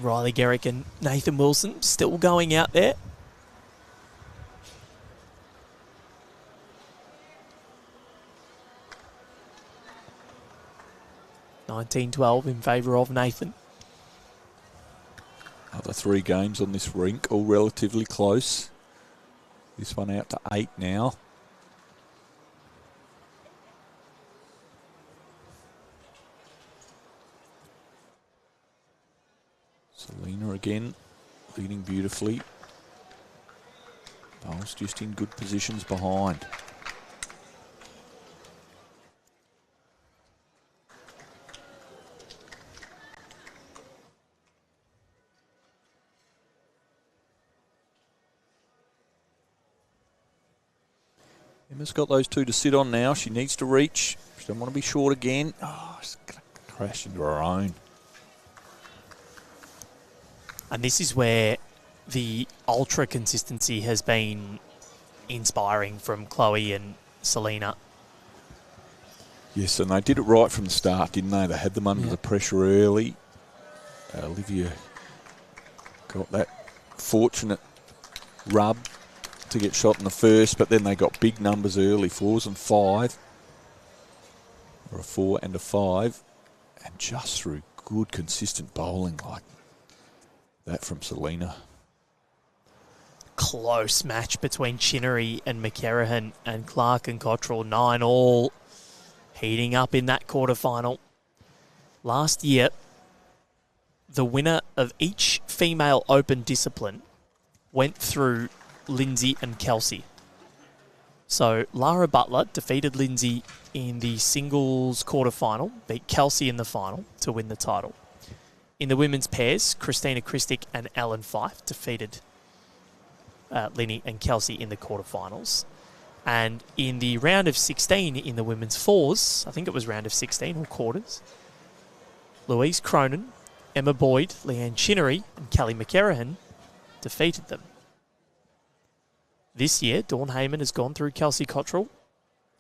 Riley Garrick and Nathan Wilson still going out there. (19-12) in favour of Nathan. Other 3 games on this rink, all relatively close. This one out to 8 now. Selena again, leading beautifully. Bowles just in good positions behind. Emma's got those 2 to sit on now. She needs to reach. She doesn't want to be short again. Oh, she's going to crash into her own. And this is where the ultra consistency has been inspiring from Chloe and Selena. Yes, and they did it right from the start, didn't they? They had them under the pressure early. Olivia got that fortunate rub to get shot in the first, but then they got big numbers early, 4s and 5. Or a 4 and a 5. And just through good, consistent bowling like that from Selena. Close match between Chinnery and McCarrahan, and Clark and Cottrell, 9-all, heating up in that quarterfinal. Last year, the winner of each female open discipline went through Lindsay and Kelsey. So Lara Butler defeated Lindsay in the singles quarterfinal, beat Kelsey in the final to win the title. In the women's pairs, Christina Christic and Ellen Fife defeated Linny and Kelsey in the quarterfinals. And in the round of 16 in the women's 4s, I think it was round of 16 or quarters, Louise Cronin, Emma Boyd, Leanne Chinnery and Kelly McCarrahan defeated them. This year, Dawn Heyman has gone through Kelsey Cottrell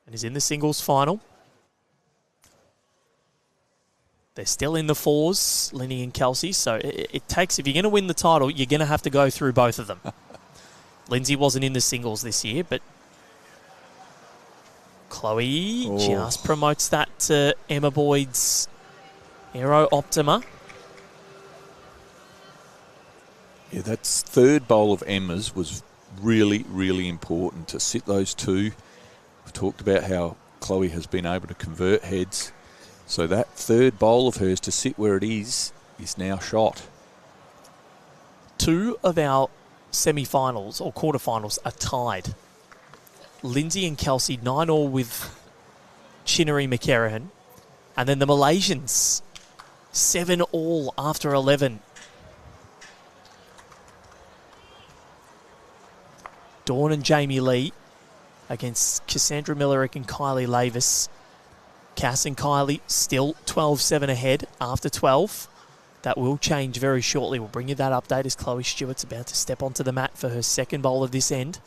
and is in the singles final. They're still in the 4s, Linny and Kelsey, so it takes, if you're going to win the title, you're going to have to go through both of them. Lindsay wasn't in the singles this year, but Chloe just promotes that to Emma Boyd's Aero Optima. Yeah, that 3rd bowl of Emma's was really, really important to sit those 2. We've talked about how Chloe has been able to convert heads. So that 3rd bowl of hers to sit where it is now shot. 2 of our semi-finals or quarterfinals are tied. Lindsay and Kelsey 9-all with Chinnery McCarrahan. And then the Malaysians 7-all after 11. Dawn and Jamie Lee against Cassandra Millerick and Kylie Lavis. Cass and Kylie still 12-7 ahead after 12. That will change very shortly. We'll bring you that update as Chloe Stewart's about to step onto the mat for her 2nd bowl of this end.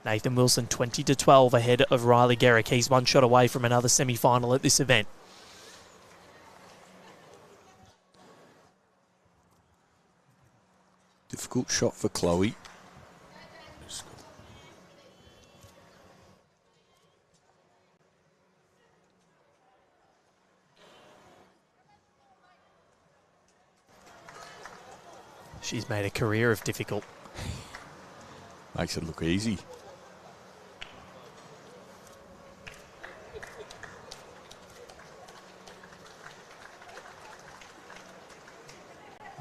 Nathan Wilson 20-12 ahead of Riley Garrick. He's 1 shot away from another semi-final at this event. Difficult shot for Chloe. She's made a career of difficult. Makes it look easy.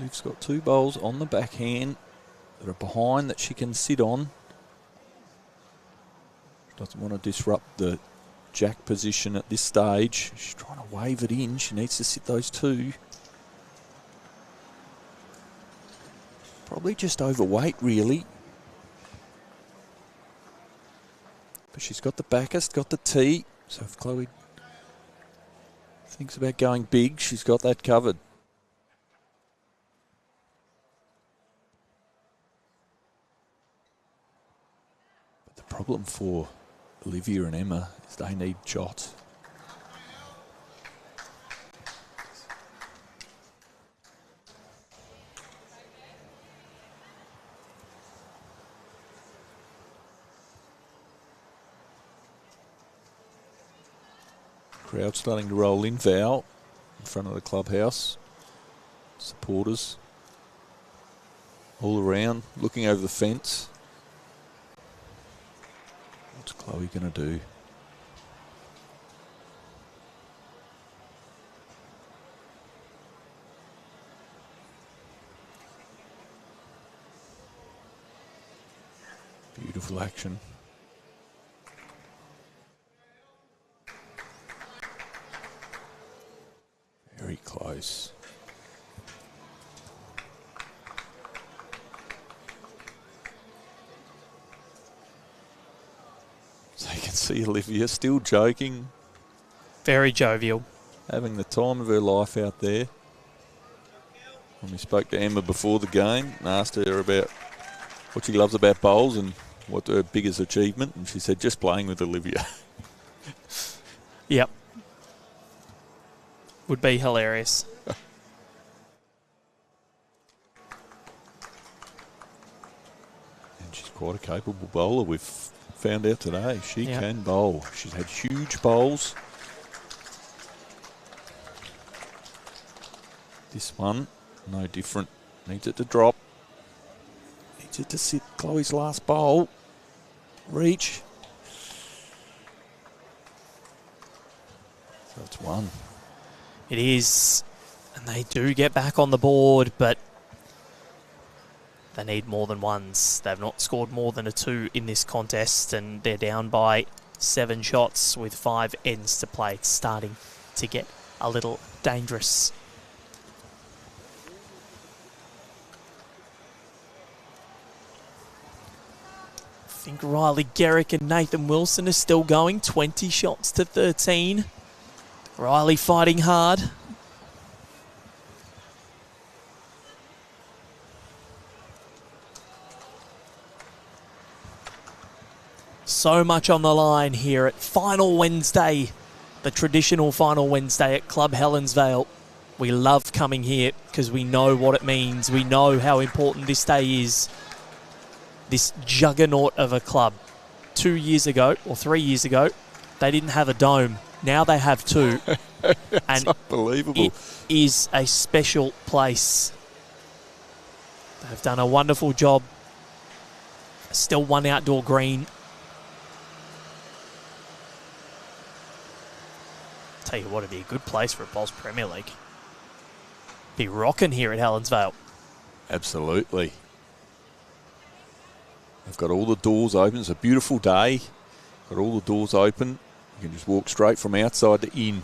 Liv's got 2 bowls on the backhand that are behind that she can sit on. Doesn't want to disrupt the jack position at this stage. She's trying to wave it in. She needs to sit those 2. Probably just overweight, really. But she's got the backest, got the tee. So if Chloe thinks about going big, she's got that covered. But the problem for Olivia and Emma is they need shots. Crowd starting to roll in. Val in front of the clubhouse. Supporters all around, looking over the fence. What's Chloe going to do? Beautiful action. Very close. So you can see Olivia still joking. Very jovial. Having the time of her life out there. When we spoke to Emma before the game and asked her about what she loves about bowls and what her biggest achievement, and she said just playing with Olivia. Yep. Would be hilarious. And she's quite a capable bowler. We've found out today she can bowl. She's had huge bowls. This one, no different. Needs it to drop. Needs it to sit. Chloe's last bowl. Reach. So it's 1. It is. And they do get back on the board, but they need more than ones. They've not scored more than a 2 in this contest, and they're down by 7 shots with 5 ends to play. It's starting to get a little dangerous. I think Riley Garrick and Nathan Wilson are still going. 20 shots to 13. Riley fighting hard. So much on the line here at Final Wednesday, the traditional Final Wednesday at Club Helensvale. We love coming here because we know what it means. We know how important this day is. This juggernaut of a club. 2 years ago, or 3 years ago, they didn't have a dome. Now they have 2. And unbelievable. It is a special place. They've done a wonderful job. Still 1 outdoor green. Tell you what, it'd be a good place for a Bols Premier League. Be rocking here at Helensvale. Absolutely. They've got all the doors open. It's a beautiful day. Got all the doors open. You can just walk straight from outside to in.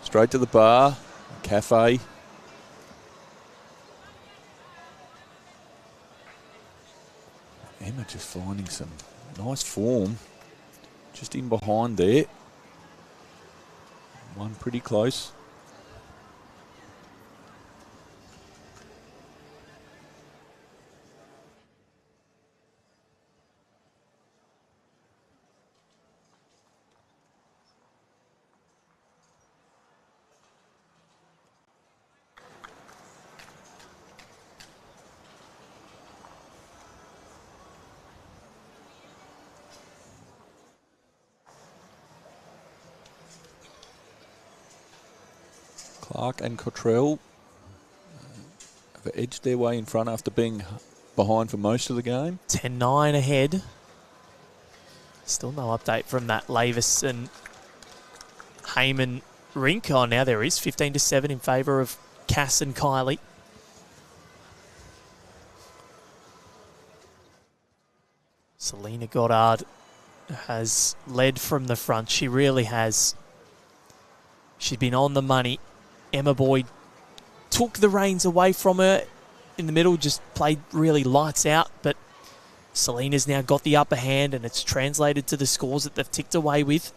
Straight to the bar, cafe. Emma just finding some nice form. Just in behind there. 1 pretty close. Clark and Cottrell have edged their way in front after being behind for most of the game. 10-9 ahead. Still no update from that Lavis and Heyman rink. Oh, now there is 15-7 in favour of Cass and Kylie. Goddard has led from the front. She really has. She's been on the money. Emma Boyd took the reins away from her in the middle, just played really lights out, but Selena's now got the upper hand, and it's translated to the scores that they've ticked away with.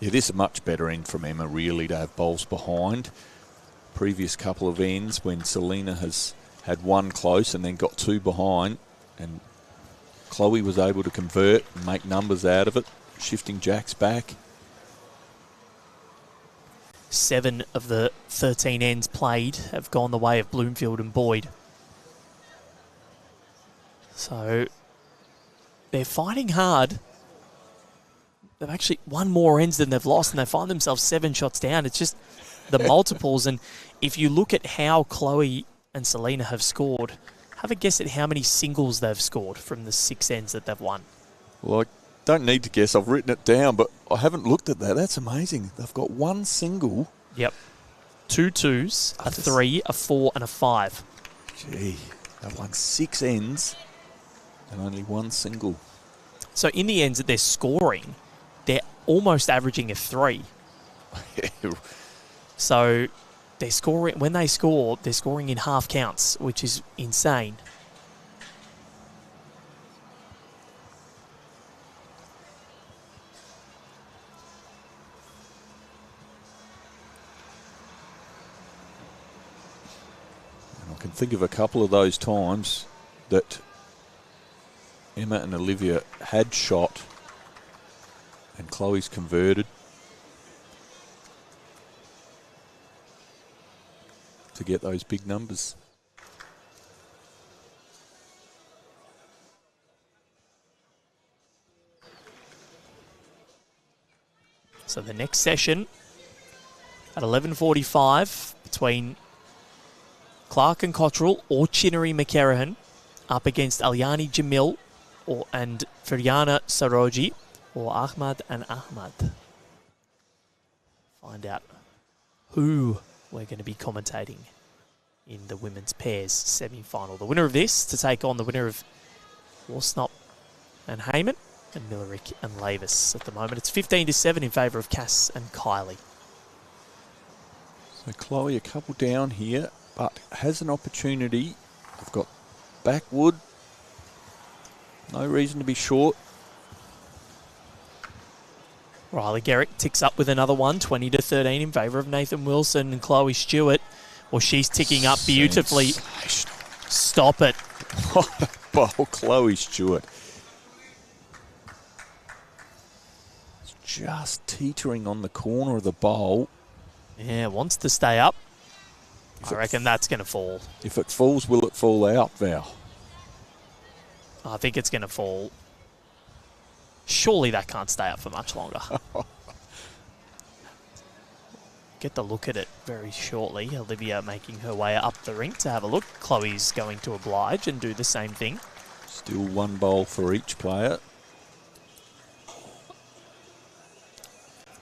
Yeah, this is a much better end from Emma, really, to have bowls behind. Previous couple of ends when Selena has had one close and then got two behind, and Chloe was able to convert and make numbers out of it, shifting jacks back. 7 of the 13 ends played have gone the way of Bloomfield and Boyd. So they're fighting hard. They've actually won more ends than they've lost, and they find themselves 7 shots down. It's just the multiples. And if you look at how Chloe and Selena have scored, have a guess at how many singles they've scored from the 6 ends that they've won. Well, I don't need to guess. I've written it down, but I haven't looked at that. That's amazing. They've got one single. Yep. 2 2s, a 3, a 4, and a 5. Gee, they've won 6 ends and only one single. So in the ends that they're scoring, they're almost averaging a 3. So they're scoring, when they score, they're scoring in half counts, which is insane. And I can think of a couple of those times that Emma and Olivia had shot and Chloe's converted to get those big numbers. So the next session at 11:45 between Clark and Cottrell or Chinnery McCarrahan up against Alyani Jamil and Firyana Saroji or Ahmad and Ahmad. Find out who we're going to be commentating in the women's pairs semi-final. The winner of this to take on the winner of Worsnop and Heyman and Millerick and Lavis. At the moment, it's 15-7 in favour of Cass and Kylie. So Chloe a couple down here, but has an opportunity. They've got backwood. No reason to be short. Riley Garrick ticks up with another one, 20-13 in favour of Nathan Wilson and Chloe Stewart. Well, she's ticking up beautifully. Stop it. What a bowl, Chloe Stewart. It's just teetering on the corner of the bowl. Yeah, wants to stay up. I reckon that's going to fall. If it falls, will it fall out, Val? I think it's going to fall. Surely that can't stay up for much longer. Get the look at it very shortly. Olivia making her way up the rink to have a look. Chloe's going to oblige and do the same thing. Still one bowl for each player.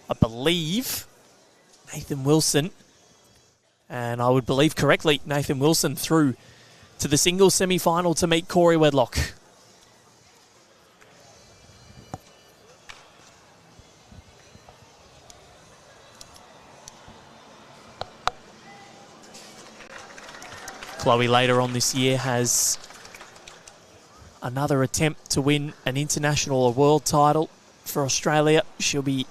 I believe Nathan Wilson, and I would believe correctly, Nathan Wilson through to the singles semi-final to meet Corey Wedlock. Chloe later on this year has another attempt to win an international or world title for Australia. She'll be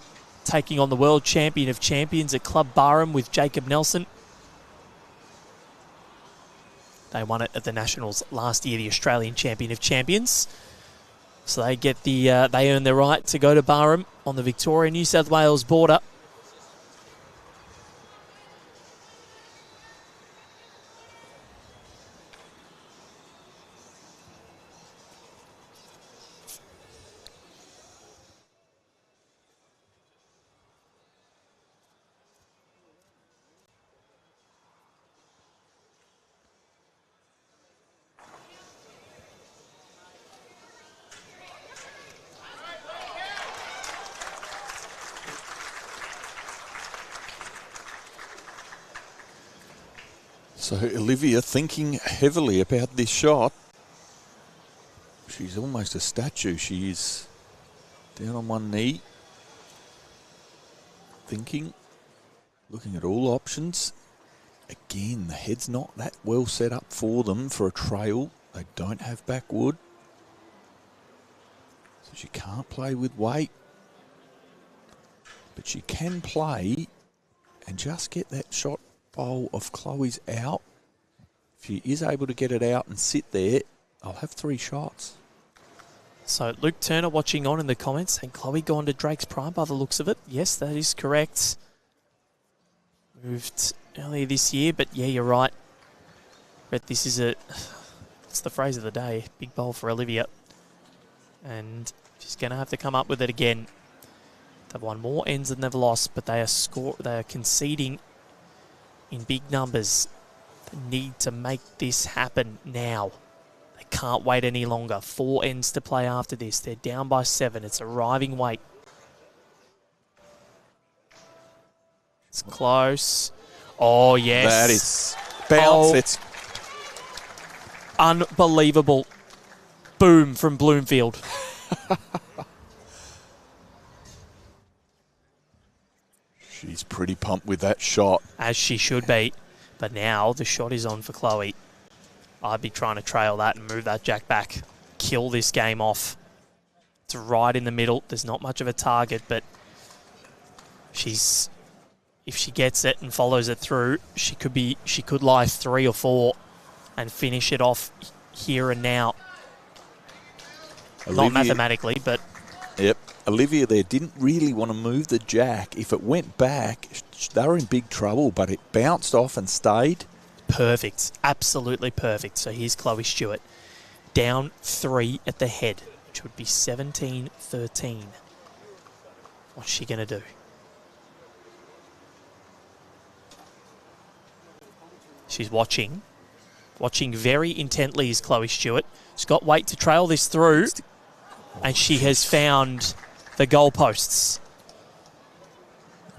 taking on the world champion of champions at Club Barham with Jacob Nelson. They won it at the Nationals last year, the Australian champion of champions. So they get they earn the right to go to Barham on the Victoria-New South Wales border. So Olivia thinking heavily about this shot. she's almost a statue. She is down on one knee, thinking, looking at all options. Again, the head's not that well set up for them for a trail. They don't have backwood. So she can't play with weight. But she can play and just get that shot bowl of Chloe's out. If she is able to get it out and sit there, I'll have 3 shots. So Luke Turner watching on in the comments saying Chloe gone to Drake's Prime by the looks of it. Yes, that is correct. Moved earlier this year, but yeah, you're right. But this is it's the phrase of the day, big bowl for Olivia. And she's going to have to come up with it again. They've won more ends than they've lost, but they are conceding in big numbers. They need to make this happen now. They can't wait any longer. 4 ends to play after this. They're down by 7. It's arriving weight. It's close. Oh, yes. That is bounce. Oh, It's unbelievable. Boom from Bloomfield. She's pretty pumped with that shot. As she should be. But now the shot is on for Chloe. I'd be trying to trail that and move that jack back. Kill this game off. It's right in the middle. There's not much of a target, but if she gets it and follows it through, she could lie 3 or 4 and finish it off here and now. Not mathematically, but... Yep. Olivia there didn't really want to move the jack. If it went back, they were in big trouble, but it bounced off and stayed. Perfect. Absolutely perfect. So here's Chloe Stewart. Down 3 at the head, which would be 17-13. What's she going to do? She's watching. Watching very intently is Chloe Stewart. She's got weight to trail this through. And she has found the goalposts.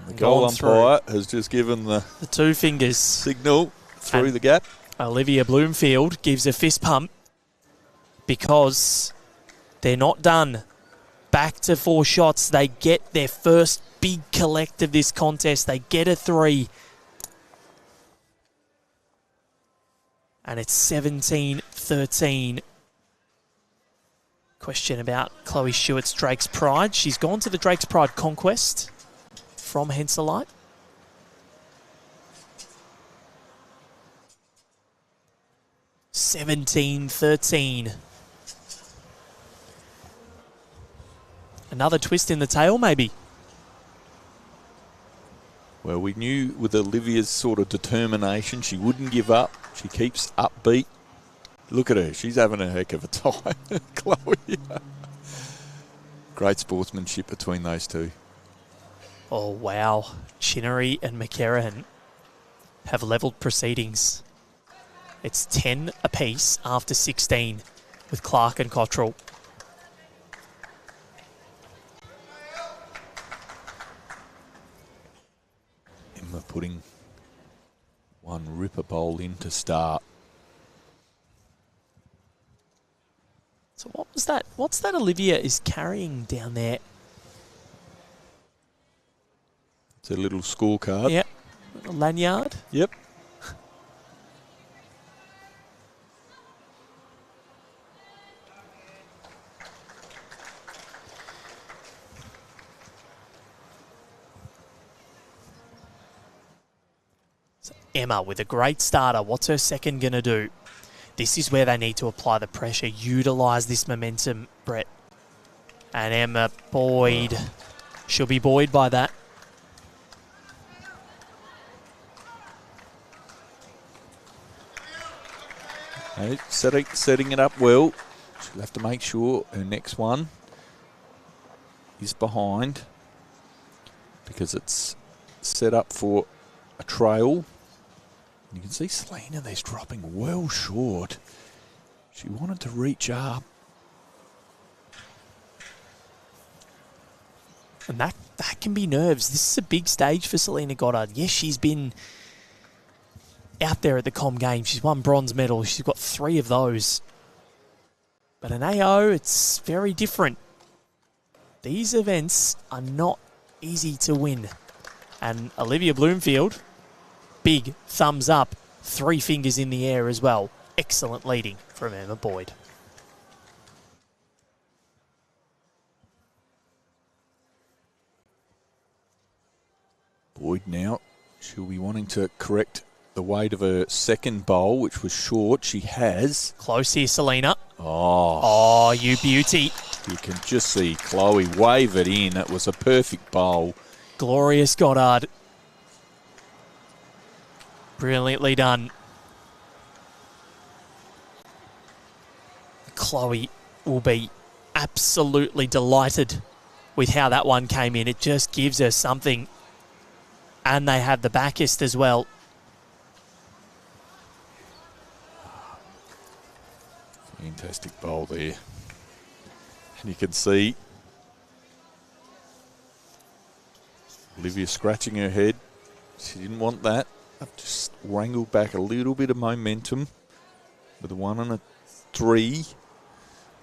The goal umpire has just given the 2 fingers signal through and the gap. Olivia Bloomfield gives a fist pump because they're not done. Back to 4 shots. They get their first big collect of this contest. They get a 3. And it's 17-13. Question about Chloe Stewart's Drake's Pride. She's gone to the Drake's Pride Conquest from Helensvale. $17-13. Another twist in the tail, maybe. Well, we knew with Olivia's sort of determination, she wouldn't give up. She keeps upbeat. Look at her. She's having a heck of a time, Chloe. Great sportsmanship between those two. Oh, wow. Chinnery and McCarran have levelled proceedings. It's 10 apiece after 16 with Clark and Cottrell. Emma putting one ripper bowl in to start. So what was that? What's that Olivia is carrying down there? It's a little scorecard. Yep. A lanyard. Yep. So Emma with a great starter. What's her second going to do? This is where they need to apply the pressure, utilise this momentum, Brett. And Emma buoyed. She'll be buoyed by that. Setting it up well. She'll have to make sure her next one is behind because it's set up for a trail. You can see Selena there's dropping well short. She wanted to reach up. And that can be nerves. This is a big stage for Selena Goddard. Yes, she's been out there at the Com Games. She's won bronze medals. She's got 3 of those. But an AO, it's very different. These events are not easy to win. And Olivia Bloomfield, big thumbs up, 3 fingers in the air as well. Excellent leading from Emma Boyd. Boyd now, she'll be wanting to correct the weight of her second bowl, which was short. She has. Close here, Selena. Oh, you beauty. You can just see Chloe wave it in. It was a perfect bowl. Glorious Goddard. Brilliantly done. Chloe will be absolutely delighted with how that one came in. It just gives her something. And they have the backist as well. Fantastic bowl there. And you can see Olivia scratching her head. She didn't want that. I've just wrangled back a little bit of momentum with a 1 and a 3.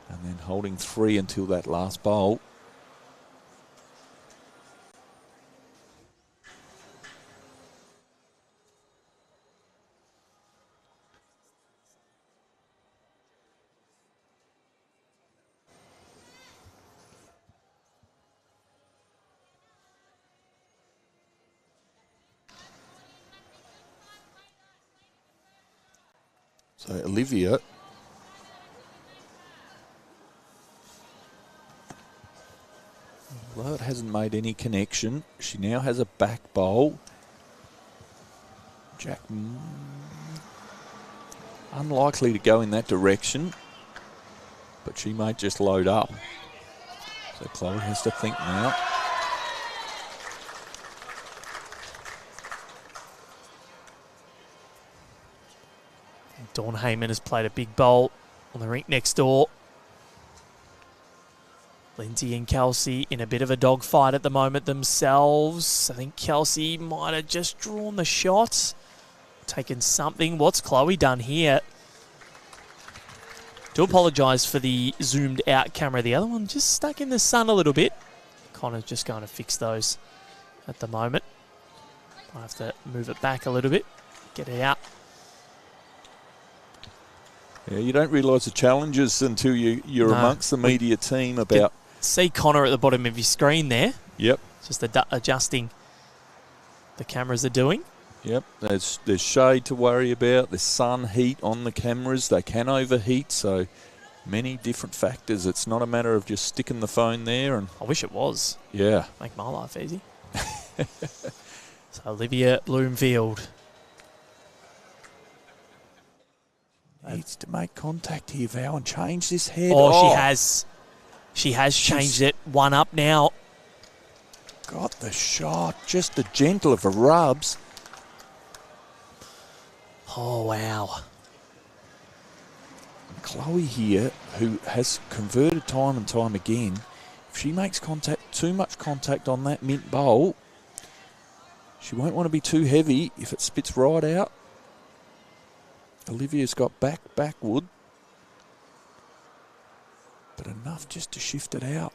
And then holding 3 until that last bowl. So Olivia, although it hasn't made any connection, she now has a back bowl. Jack, unlikely to go in that direction, but she might just load up. So Chloe has to think now. Dawn Heyman has played a big bowl on the rink next door. Lindsay and Kelsey in a bit of a dogfight at the moment themselves. I think Kelsey might have just drawn the shot, taken something. What's Chloe done here? Do apologise for the zoomed out camera. The other one just stuck in the sun a little bit. Connor's just going to fix those at the moment. I'll have to move it back a little bit, get it out. Yeah, you don't realise the challenges until you're amongst the media team about... See Connor at the bottom of your screen there. Yep. Just adjusting the cameras are doing. Yep, there's shade to worry about. There's sun heat on the cameras. They can overheat, so many different factors. It's not a matter of just sticking the phone there. And I wish it was. Yeah. Make my life easy. So Olivia Bloomfield needs to make contact here, Val, and change this head. Oh, she has. She has changed it. 1 up now. Got the shot. Just the gentle of a rubs. Oh, wow. Chloe here, who has converted time and time again, if she makes contact, too much contact on that mint bowl, she won't want to be too heavy if it spits right out. Olivia's got backwood, but enough just to shift it out.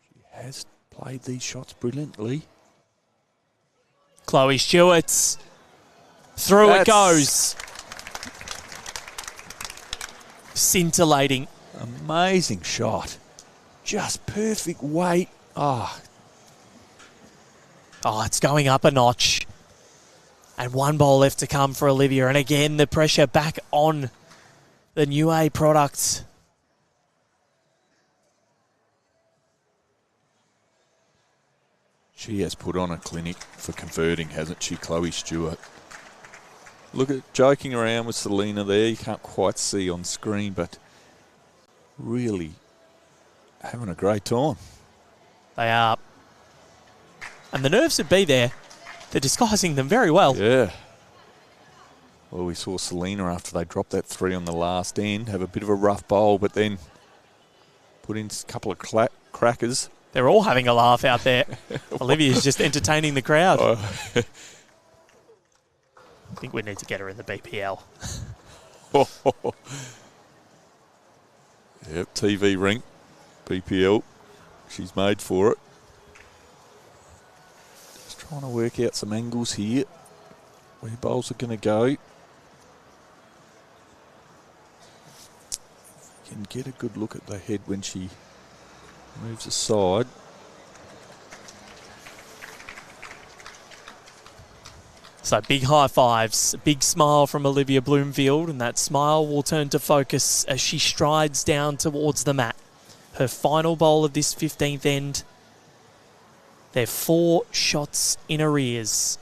She has played these shots brilliantly. Chloe Stewart. Through it goes. Scintillating. Amazing shot. Just perfect weight. Oh, it's going up a notch. And 1 bowl left to come for Olivia. And again, the pressure back on the new A product. She has put on a clinic for converting, hasn't she, Chloe Stewart? Look at joking around with Selena there. You can't quite see on screen, but really having a great time. They are. And the nerves would be there. They're disguising them very well. Yeah. Well, we saw Selena after they dropped that 3 on the last end have a bit of a rough bowl, but then put in a couple of crackers. They're all having a laugh out there. Olivia's just entertaining the crowd. I think we need to get her in the BPL. Yep, TV rink, BPL. She's made for it. Just trying to work out some angles here. Where bowls are going to go. You can get a good look at the head when she moves aside. So big high fives, a big smile from Olivia Bloomfield, and that smile will turn to focus as she strides down towards the mat. Her final bowl of this 15th end. They're 4 shots in arrears.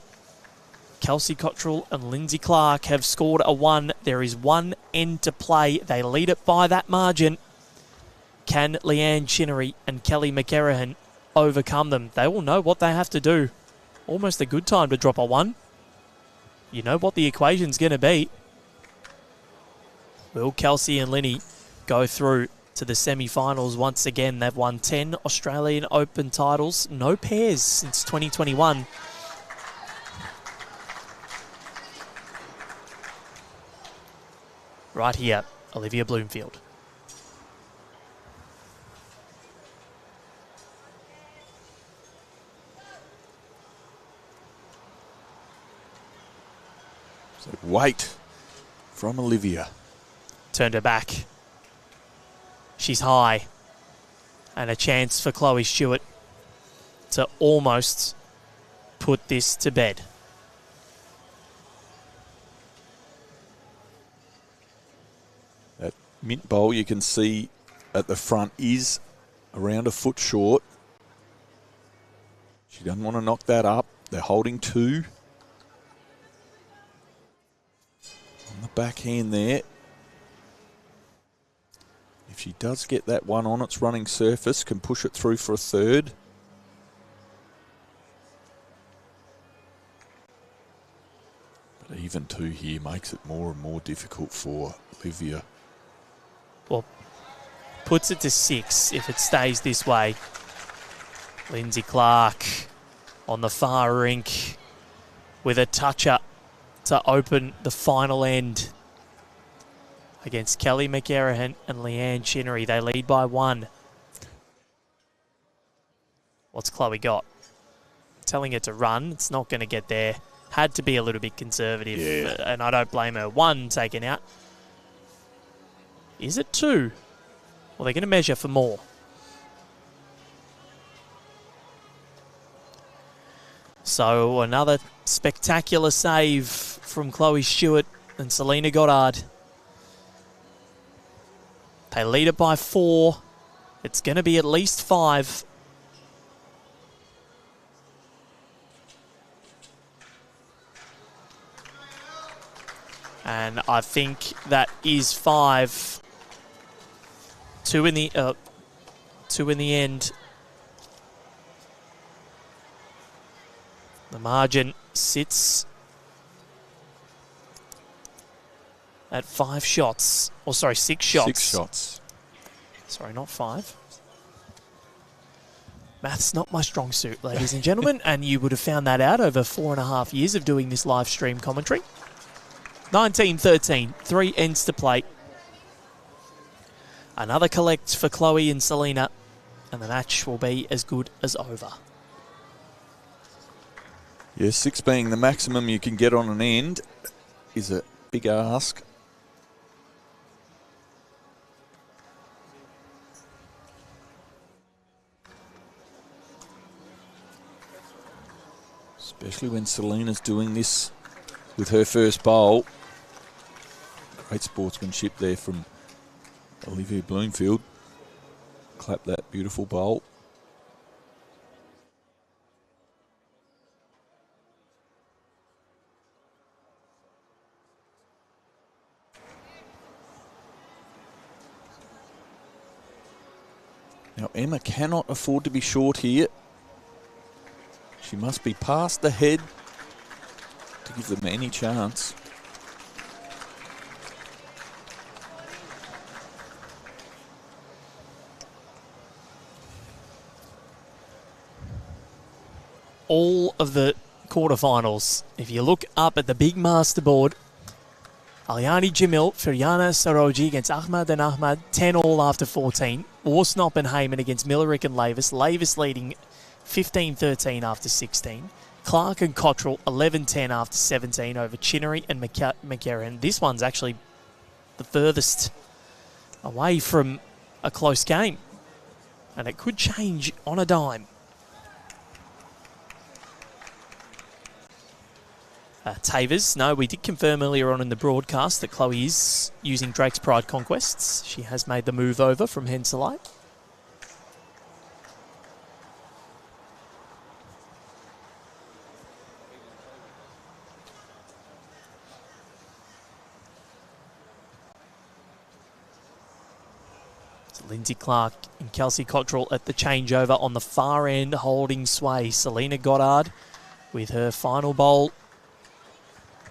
Kelsey Cottrell and Lindsay Clark have scored a 1. There is 1 end to play. They lead it by that margin. Can Leanne Chinnery and Kelly McErahan overcome them? They will know what they have to do. Almost a good time to drop a 1. You know what the equation's going to be. Will Kelsey and Linny go through to the semi-finals once again? They've won 10 Australian Open titles. No pairs since 2021. Right here, Olivia Bloomfield. So weight from Olivia. Turned her back. She's high. And a chance for Chloe Stewart to almost put this to bed. That mint bowl you can see at the front is around a foot short. She doesn't want to knock that up. They're holding 2. On the backhand there. If she does get that one on its running surface, can push it through for a 3rd. But even 2 here makes it more and more difficult for Olivia. Well, puts it to 6 if it stays this way. Lindsay Clark on the far rink with a toucher to open the final end against Kelly McErahan and Leanne Chinnery. They lead by 1. What's Chloe got? Telling her to run. It's not going to get there. Had to be a little bit conservative, and I don't blame her. 1 taken out. Is it 2? Well, they're going to measure for more. So another spectacular save from Chloe Stewart and Selena Goddard. They lead it by 4. It's going to be at least 5. And I think that is 5. 2 in the end. The margin sits at 5 shots. Oh, sorry, 6 shots. 6 shots. Sorry, not 5. Math's not my strong suit, ladies and gentlemen, and you would have found that out over 4.5 years of doing this live stream commentary. 19-13, 3 ends to play. Another collect for Chloe and Selena, and the match will be as good as over. Yeah, 6 being the maximum you can get on an end is a big ask. Especially when Selena's doing this with her first bowl. Great sportsmanship there from Olivia Bloomfield. Clap that beautiful bowl. Now Emma cannot afford to be short here. She must be past the head to give them any chance. All of the quarterfinals. If you look up at the big masterboard, Aliani Jamil, Firyana Saroji against Ahmad and Ahmad, 10 all after 14. Orsnop and Heyman against Millerick and Lavis. Lavis leading 15-13 after 16. Clark and Cottrell, 11-10 after 17 over Chinnery and McGarren. This one's actually the furthest away from a close game. And it could change on a dime. Tavers, no, we did confirm earlier on in the broadcast that Chloe is using Drake's Pride Conquests. She has made the move over from Henselite. So Lindsay Clark and Kelsey Cottrell at the changeover on the far end, holding sway. Selena Goddard with her final bowl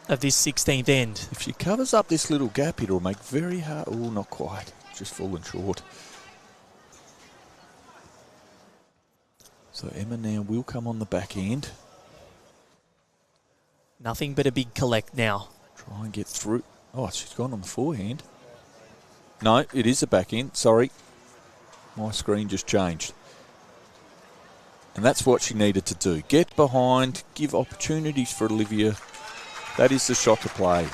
of this 16th end. If she covers up this little gap, it'll make very hard. Oh, not quite. Just fallen short. So Emma now will come on the back end. Nothing but a big collect now. Try and get through. Oh, she's gone on the forehand. No, it is a back end. Sorry. My screen just changed. And that's what she needed to do. Get behind, give opportunities for Olivia. That is the shot to play.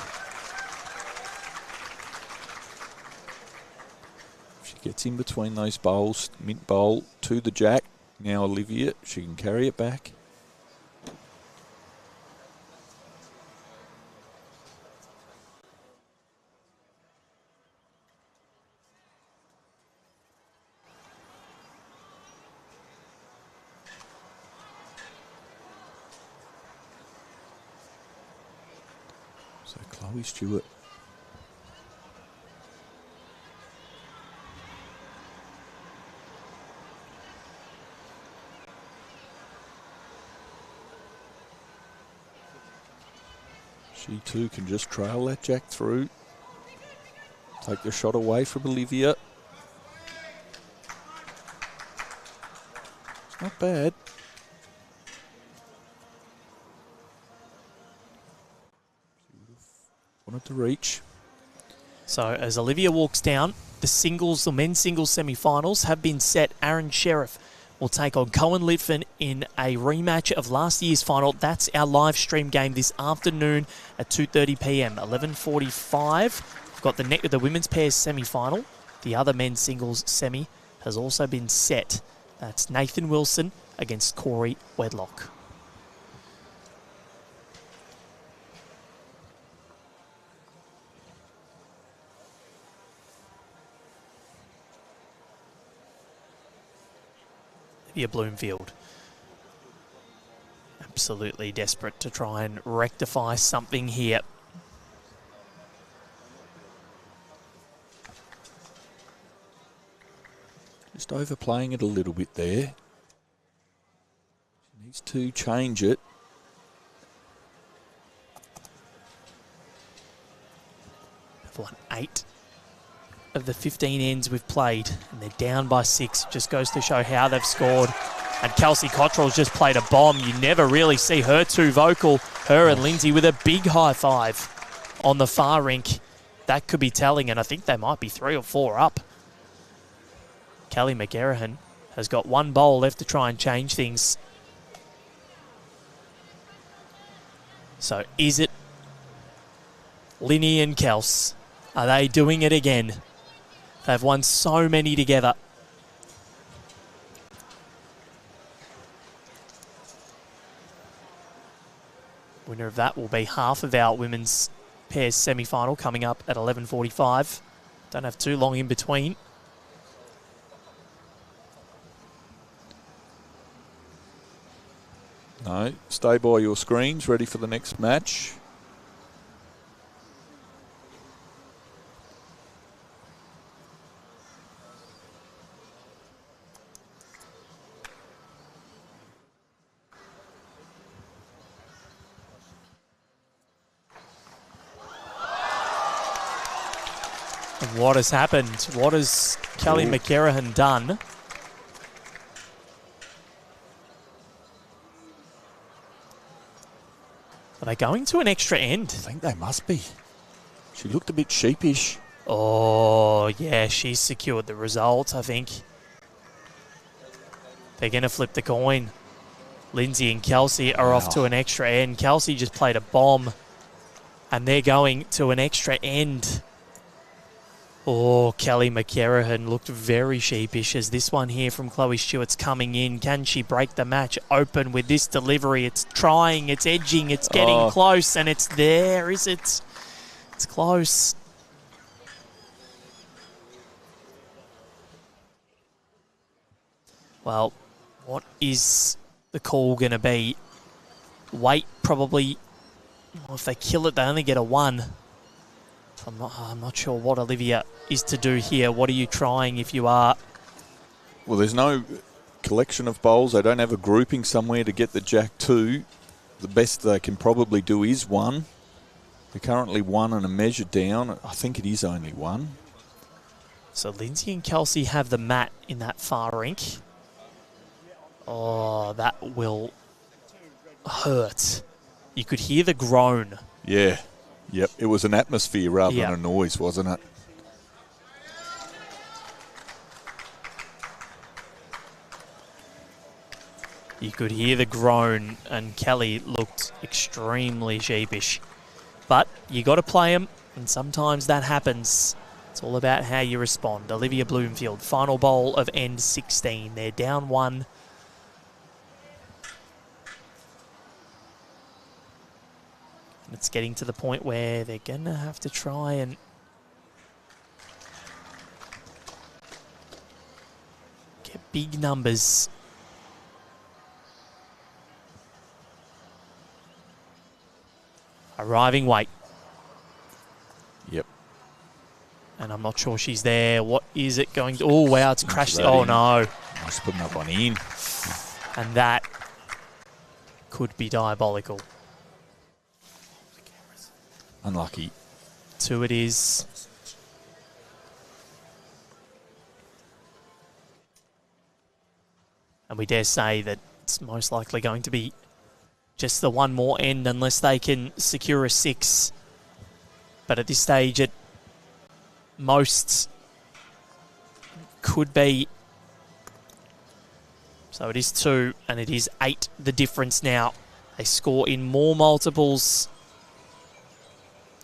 She gets in between those bowls, mint bowl to the jack. Now Olivia, she can carry it back. So Chloe Stewart. She too can just trail that jack through. Take the shot away from Olivia. It's not bad. Wanted to reach. So as Olivia walks down, the men's singles semi-finals have been set. Aaron Sheriff will take on Cohen Litfin in a rematch of last year's final. That's our live stream game this afternoon at 2:30 p.m. 11:45. We've got the women's pairs semi-final. The other men's singles semi has also been set. That's Nathan Wilson against Corey Wedlock. Via Bloomfield. Absolutely desperate to try and rectify something here. Just overplaying it a little bit there. She needs to change it. They've won 8 of the 15 ends we've played, and they're down by 6. Just goes to show how they've scored. And Kelsey Cottrell's just played a bomb. You never really see her too vocal. Her and Lindsay with a big high five on the far rink. That could be telling, and I think they might be 3 or 4 up. Kelly McGarrahan has got one bowl left to try and change things. So is it Linny and Kels? Are they doing it again? They've won so many together. Winner of that will be half of our women's pairs semi-final coming up at 11:45. Don't have too long in between. No, stay by your screens, ready for the next match. What has happened? What has Kelly McGarrahan done? they going to an extra end? I think they must be. She looked a bit sheepish. Oh, yeah, she's secured the result, I think. They're going to flip the coin. Lindsay and Kelsey are off to an extra end. Kelsey just played a bomb, and they're going to an extra end. Oh, Kelly McCarrahan looked very sheepish as this one here from Chloe Stewart's coming in. Can she break the match open with this delivery? It's trying, it's edging, it's getting close, and it's there, is it? It's close. Well, what is the call going to be? Wait, probably. Well, if they kill it, they only get a 1. I'm not sure what Olivia is to do here. What are you trying if you are? Well, there's no collection of bowls. They don't have a grouping somewhere to get the jack 2. The best they can probably do is 1. They're currently 1 and a measure down. I think it is only 1. So Lindsay and Kelsey have the mat in that far rink. Oh, that will hurt. You could hear the groan. Yeah. Yep. It was an atmosphere rather than a noise, wasn't it? You could hear the groan, and Kelly looked extremely sheepish. But you got to play them, and sometimes that happens. It's all about how you respond. Olivia Bloomfield, final bowl of end 16. They're down 1. And it's getting to the point where they're going to have to try and get big numbers. Arriving weight. Yep. And I'm not sure she's there. What is it going to... Oh, wow, it's crashed. Oh, no. Nice putting that one in. And that could be diabolical. Unlucky. 2 it is. And we dare say that it's most likely going to be just the one more end unless they can secure a 6. But at this stage, at most could be. So it is 2 and it is 8 the difference now. They score in more multiples.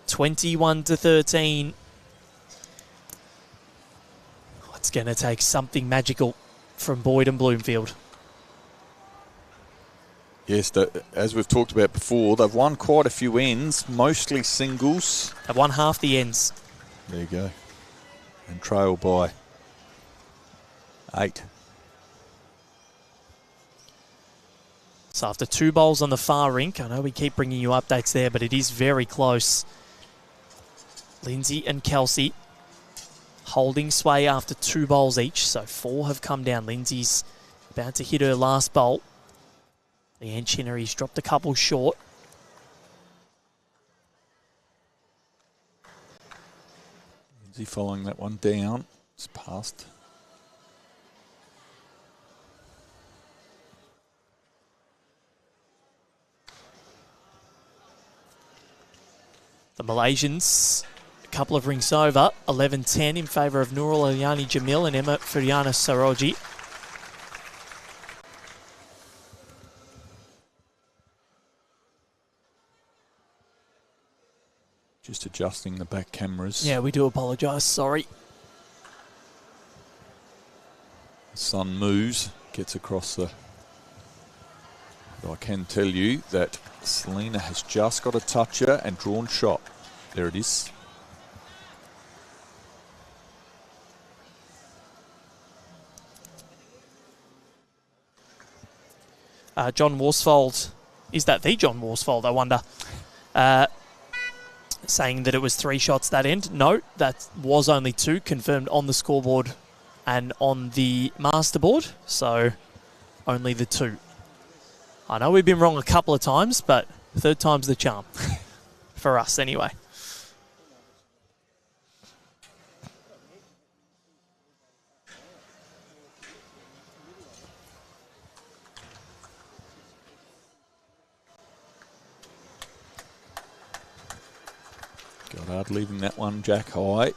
21-13. It's going to take something magical from Boyd and Bloomfield. Yes, as we've talked about before, they've won quite a few ends, mostly singles. They've won half the ends. There you go. And trail by 8. So after 2 bowls on the far rink, I know we keep bringing you updates there, but it is very close. Lindsay and Kelsey holding sway after 2 bowls each, so 4 have come down. Lindsay's about to hit her last bowl. Leanne Chinnery's dropped a couple short. Lindsay following that one down. It's past. The Malaysians, a couple of rings over, 11-10 in favour of Nurul Eliani Jamil and Emma Furiana Saroji. Just adjusting the back cameras. Yeah, we do apologise, sorry. The sun moves, gets across the... But I can tell you that Selena has just got a toucher and drawn shot. There it is. John Worsfold, is that the John Worsfold, I wonder? Saying that it was 3 shots that end. No, that was only 2, confirmed on the scoreboard and on the masterboard. So only the 2. I know we've been wrong a couple of times, but 3rd time's the charm. For us, anyway. Goddard leaving that one jack high.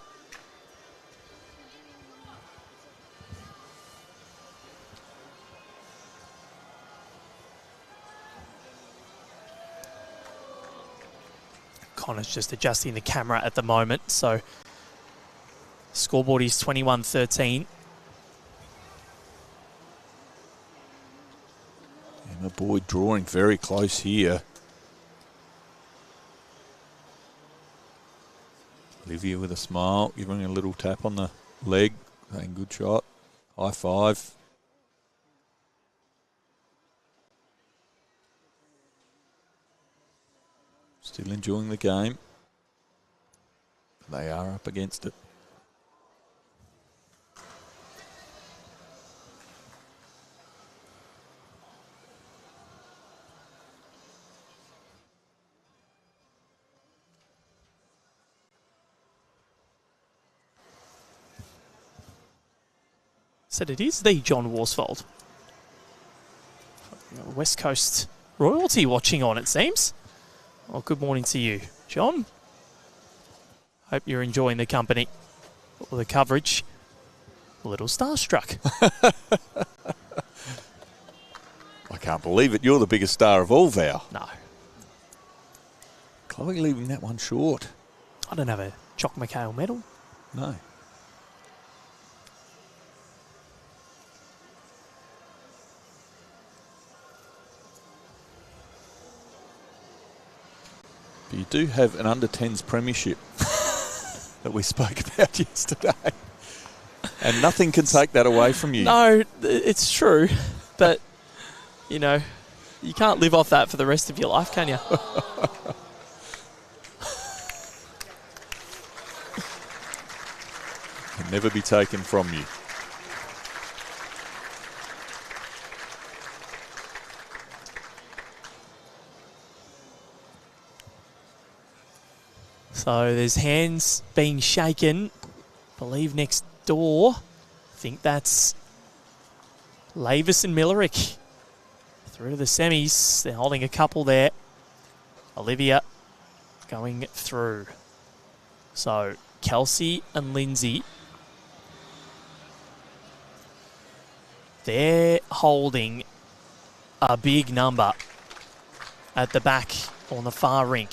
Connor's just adjusting the camera at the moment, so scoreboard is 21-13. Emma Boyd drawing very close here. Olivia with a smile, giving a little tap on the leg, saying good shot, high five. Still enjoying the game. They are up against it. Said it is the John Worsfold. West Coast royalty watching on, it seems. Well, good morning to you, John. Hope you're enjoying the company or the coverage. A little starstruck. I can't believe it. You're the biggest star of all, Val. No, Chloe leaving that one short. I don't have a Choc McHale medal. No. But you do have an under-10s premiership that we spoke about yesterday. And nothing can take that away from you. No, it's true. But, you know, you can't live off that for the rest of your life, can you? Can never be taken from you. So there's hands being shaken. Believe next door. I think that's Lavis and Millerick through to the semis. They're holding a couple there. Olivia going through. So Kelsey and Lindsay, they're holding a big number at the back on the far rink.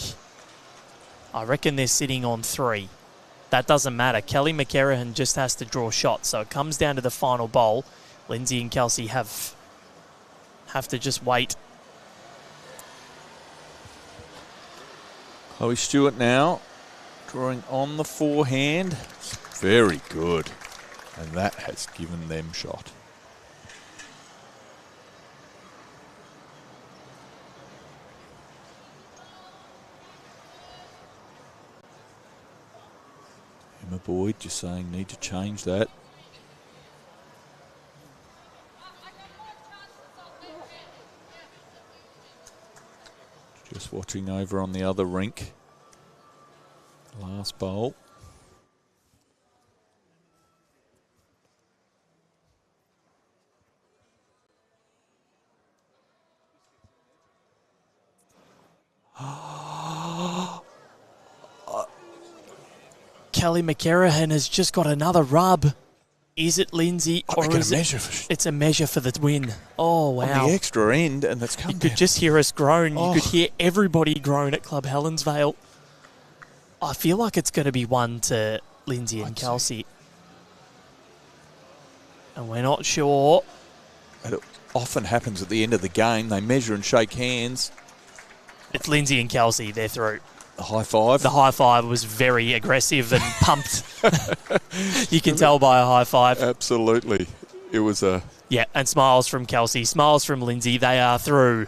I reckon they're sitting on 3. That doesn't matter. Kelly McCarrahan just has to draw shots. So it comes down to the final bowl. Lindsay and Kelsey have to just wait. Chloe Stewart now drawing on the forehand. Very good. And that has given them shot. Emma Boyd just saying need to change that. Just watching over on the other rink. Last bowl. Kelly McCarrahan has just got another rub. Is it Lindsay or is it? It's a measure for the win. Oh, wow. On the extra end, and that's come You down. could just hear us groan. You could hear everybody groan at Club Helensvale. I feel like it's going to be one to Lindsay and Kelsey. And we're not sure. And it often happens at the end of the game. They measure and shake hands. It's Lindsay and Kelsey. They're through. The high five. The high five was very aggressive and pumped. You can tell by a high five. Absolutely. It was a... Yeah, and smiles from Kelsey, smiles from Lindsay. They are through.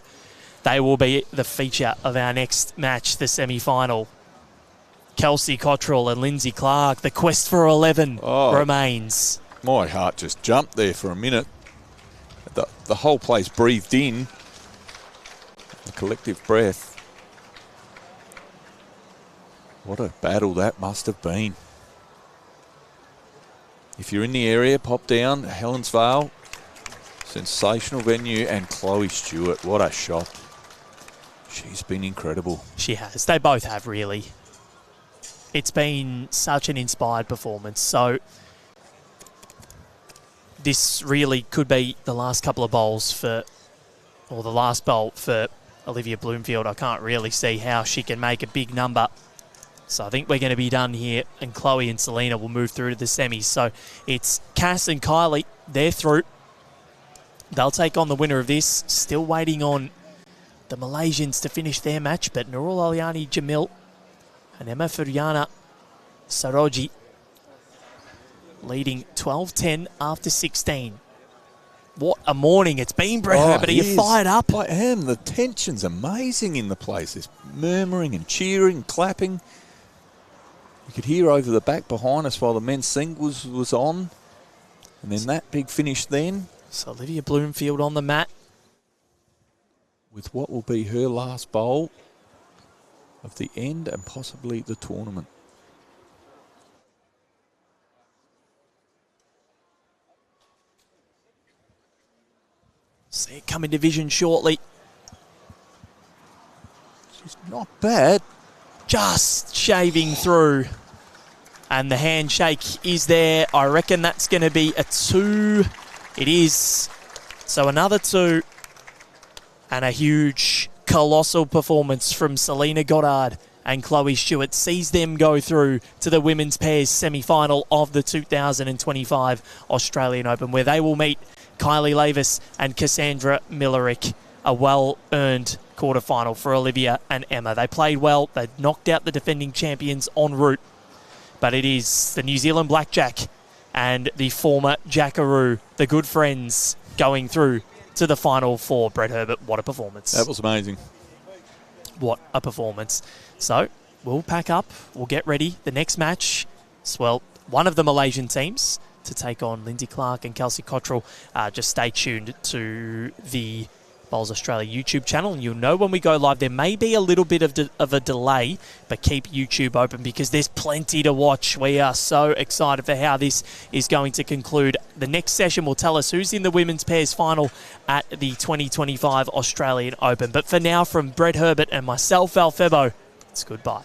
They will be the feature of our next match, the semi-final. Kelsey Cottrell and Lindsay Clark. The quest for 11 remains. My heart just jumped there for a minute. The whole place breathed in. A collective breath. What a battle that must have been. If you're in the area, pop down. Helensvale. Sensational venue. And Chloe Stewart. What a shot. She's been incredible. She has. They both have, really. it's been such an inspired performance. So this really could be the last couple of bowls for, or the last bowl for Olivia Bloomfield. I can't really see how she can make a big number. So I think we're going to be done here, and Chloe and Selena will move through to the semis. So it's Cass and Kylie. They're through. They'll take on the winner of this. Still waiting on the Malaysians to finish their match, but Nurul Aliani Jamil and Emma Furiana Saroji leading 12-10 after 16. What a morning it's been, Brett Herbert. Are you fired up? I am. The tension's amazing in the place. There's murmuring and cheering, clapping. You could hear over the back behind us while the men's singles was on. And then that big finish then. So Olivia Bloomfield on the mat. With what will be her last bowl of the end and possibly the tournament. See it come in division shortly. She's not bad. Just shaving through. And the handshake is there. I reckon that's going to be a 2. It is. So another 2. And a huge, colossal performance from Selena Goddard and Chloe Stewart sees them go through to the women's pairs semi-final of the 2025 Australian Open, where they will meet Kylie Lavis and Cassandra Millerick. A well-earned quarterfinal for Olivia and Emma. They played well. They knocked out the defending champions en route. But it is the New Zealand Blackjack and the former Jackaroo, the good friends, going through to the final four. Brett Herbert, what a performance. That was amazing. What a performance. So we'll pack up. We'll get ready. The next match is, well, one of the Malaysian teams to take on Lindsay Clark and Kelsey Cottrell. Just stay tuned to the Bowls Australia YouTube channel, and you'll know when we go live. There may be a little bit of a delay, but keep YouTube open because there's plenty to watch. We are so excited for how this is going to conclude. The next session will tell us who's in the women's pairs final at the 2025 Australian Open. But for now, from Brett Herbert and myself, Al Febo, it's goodbye.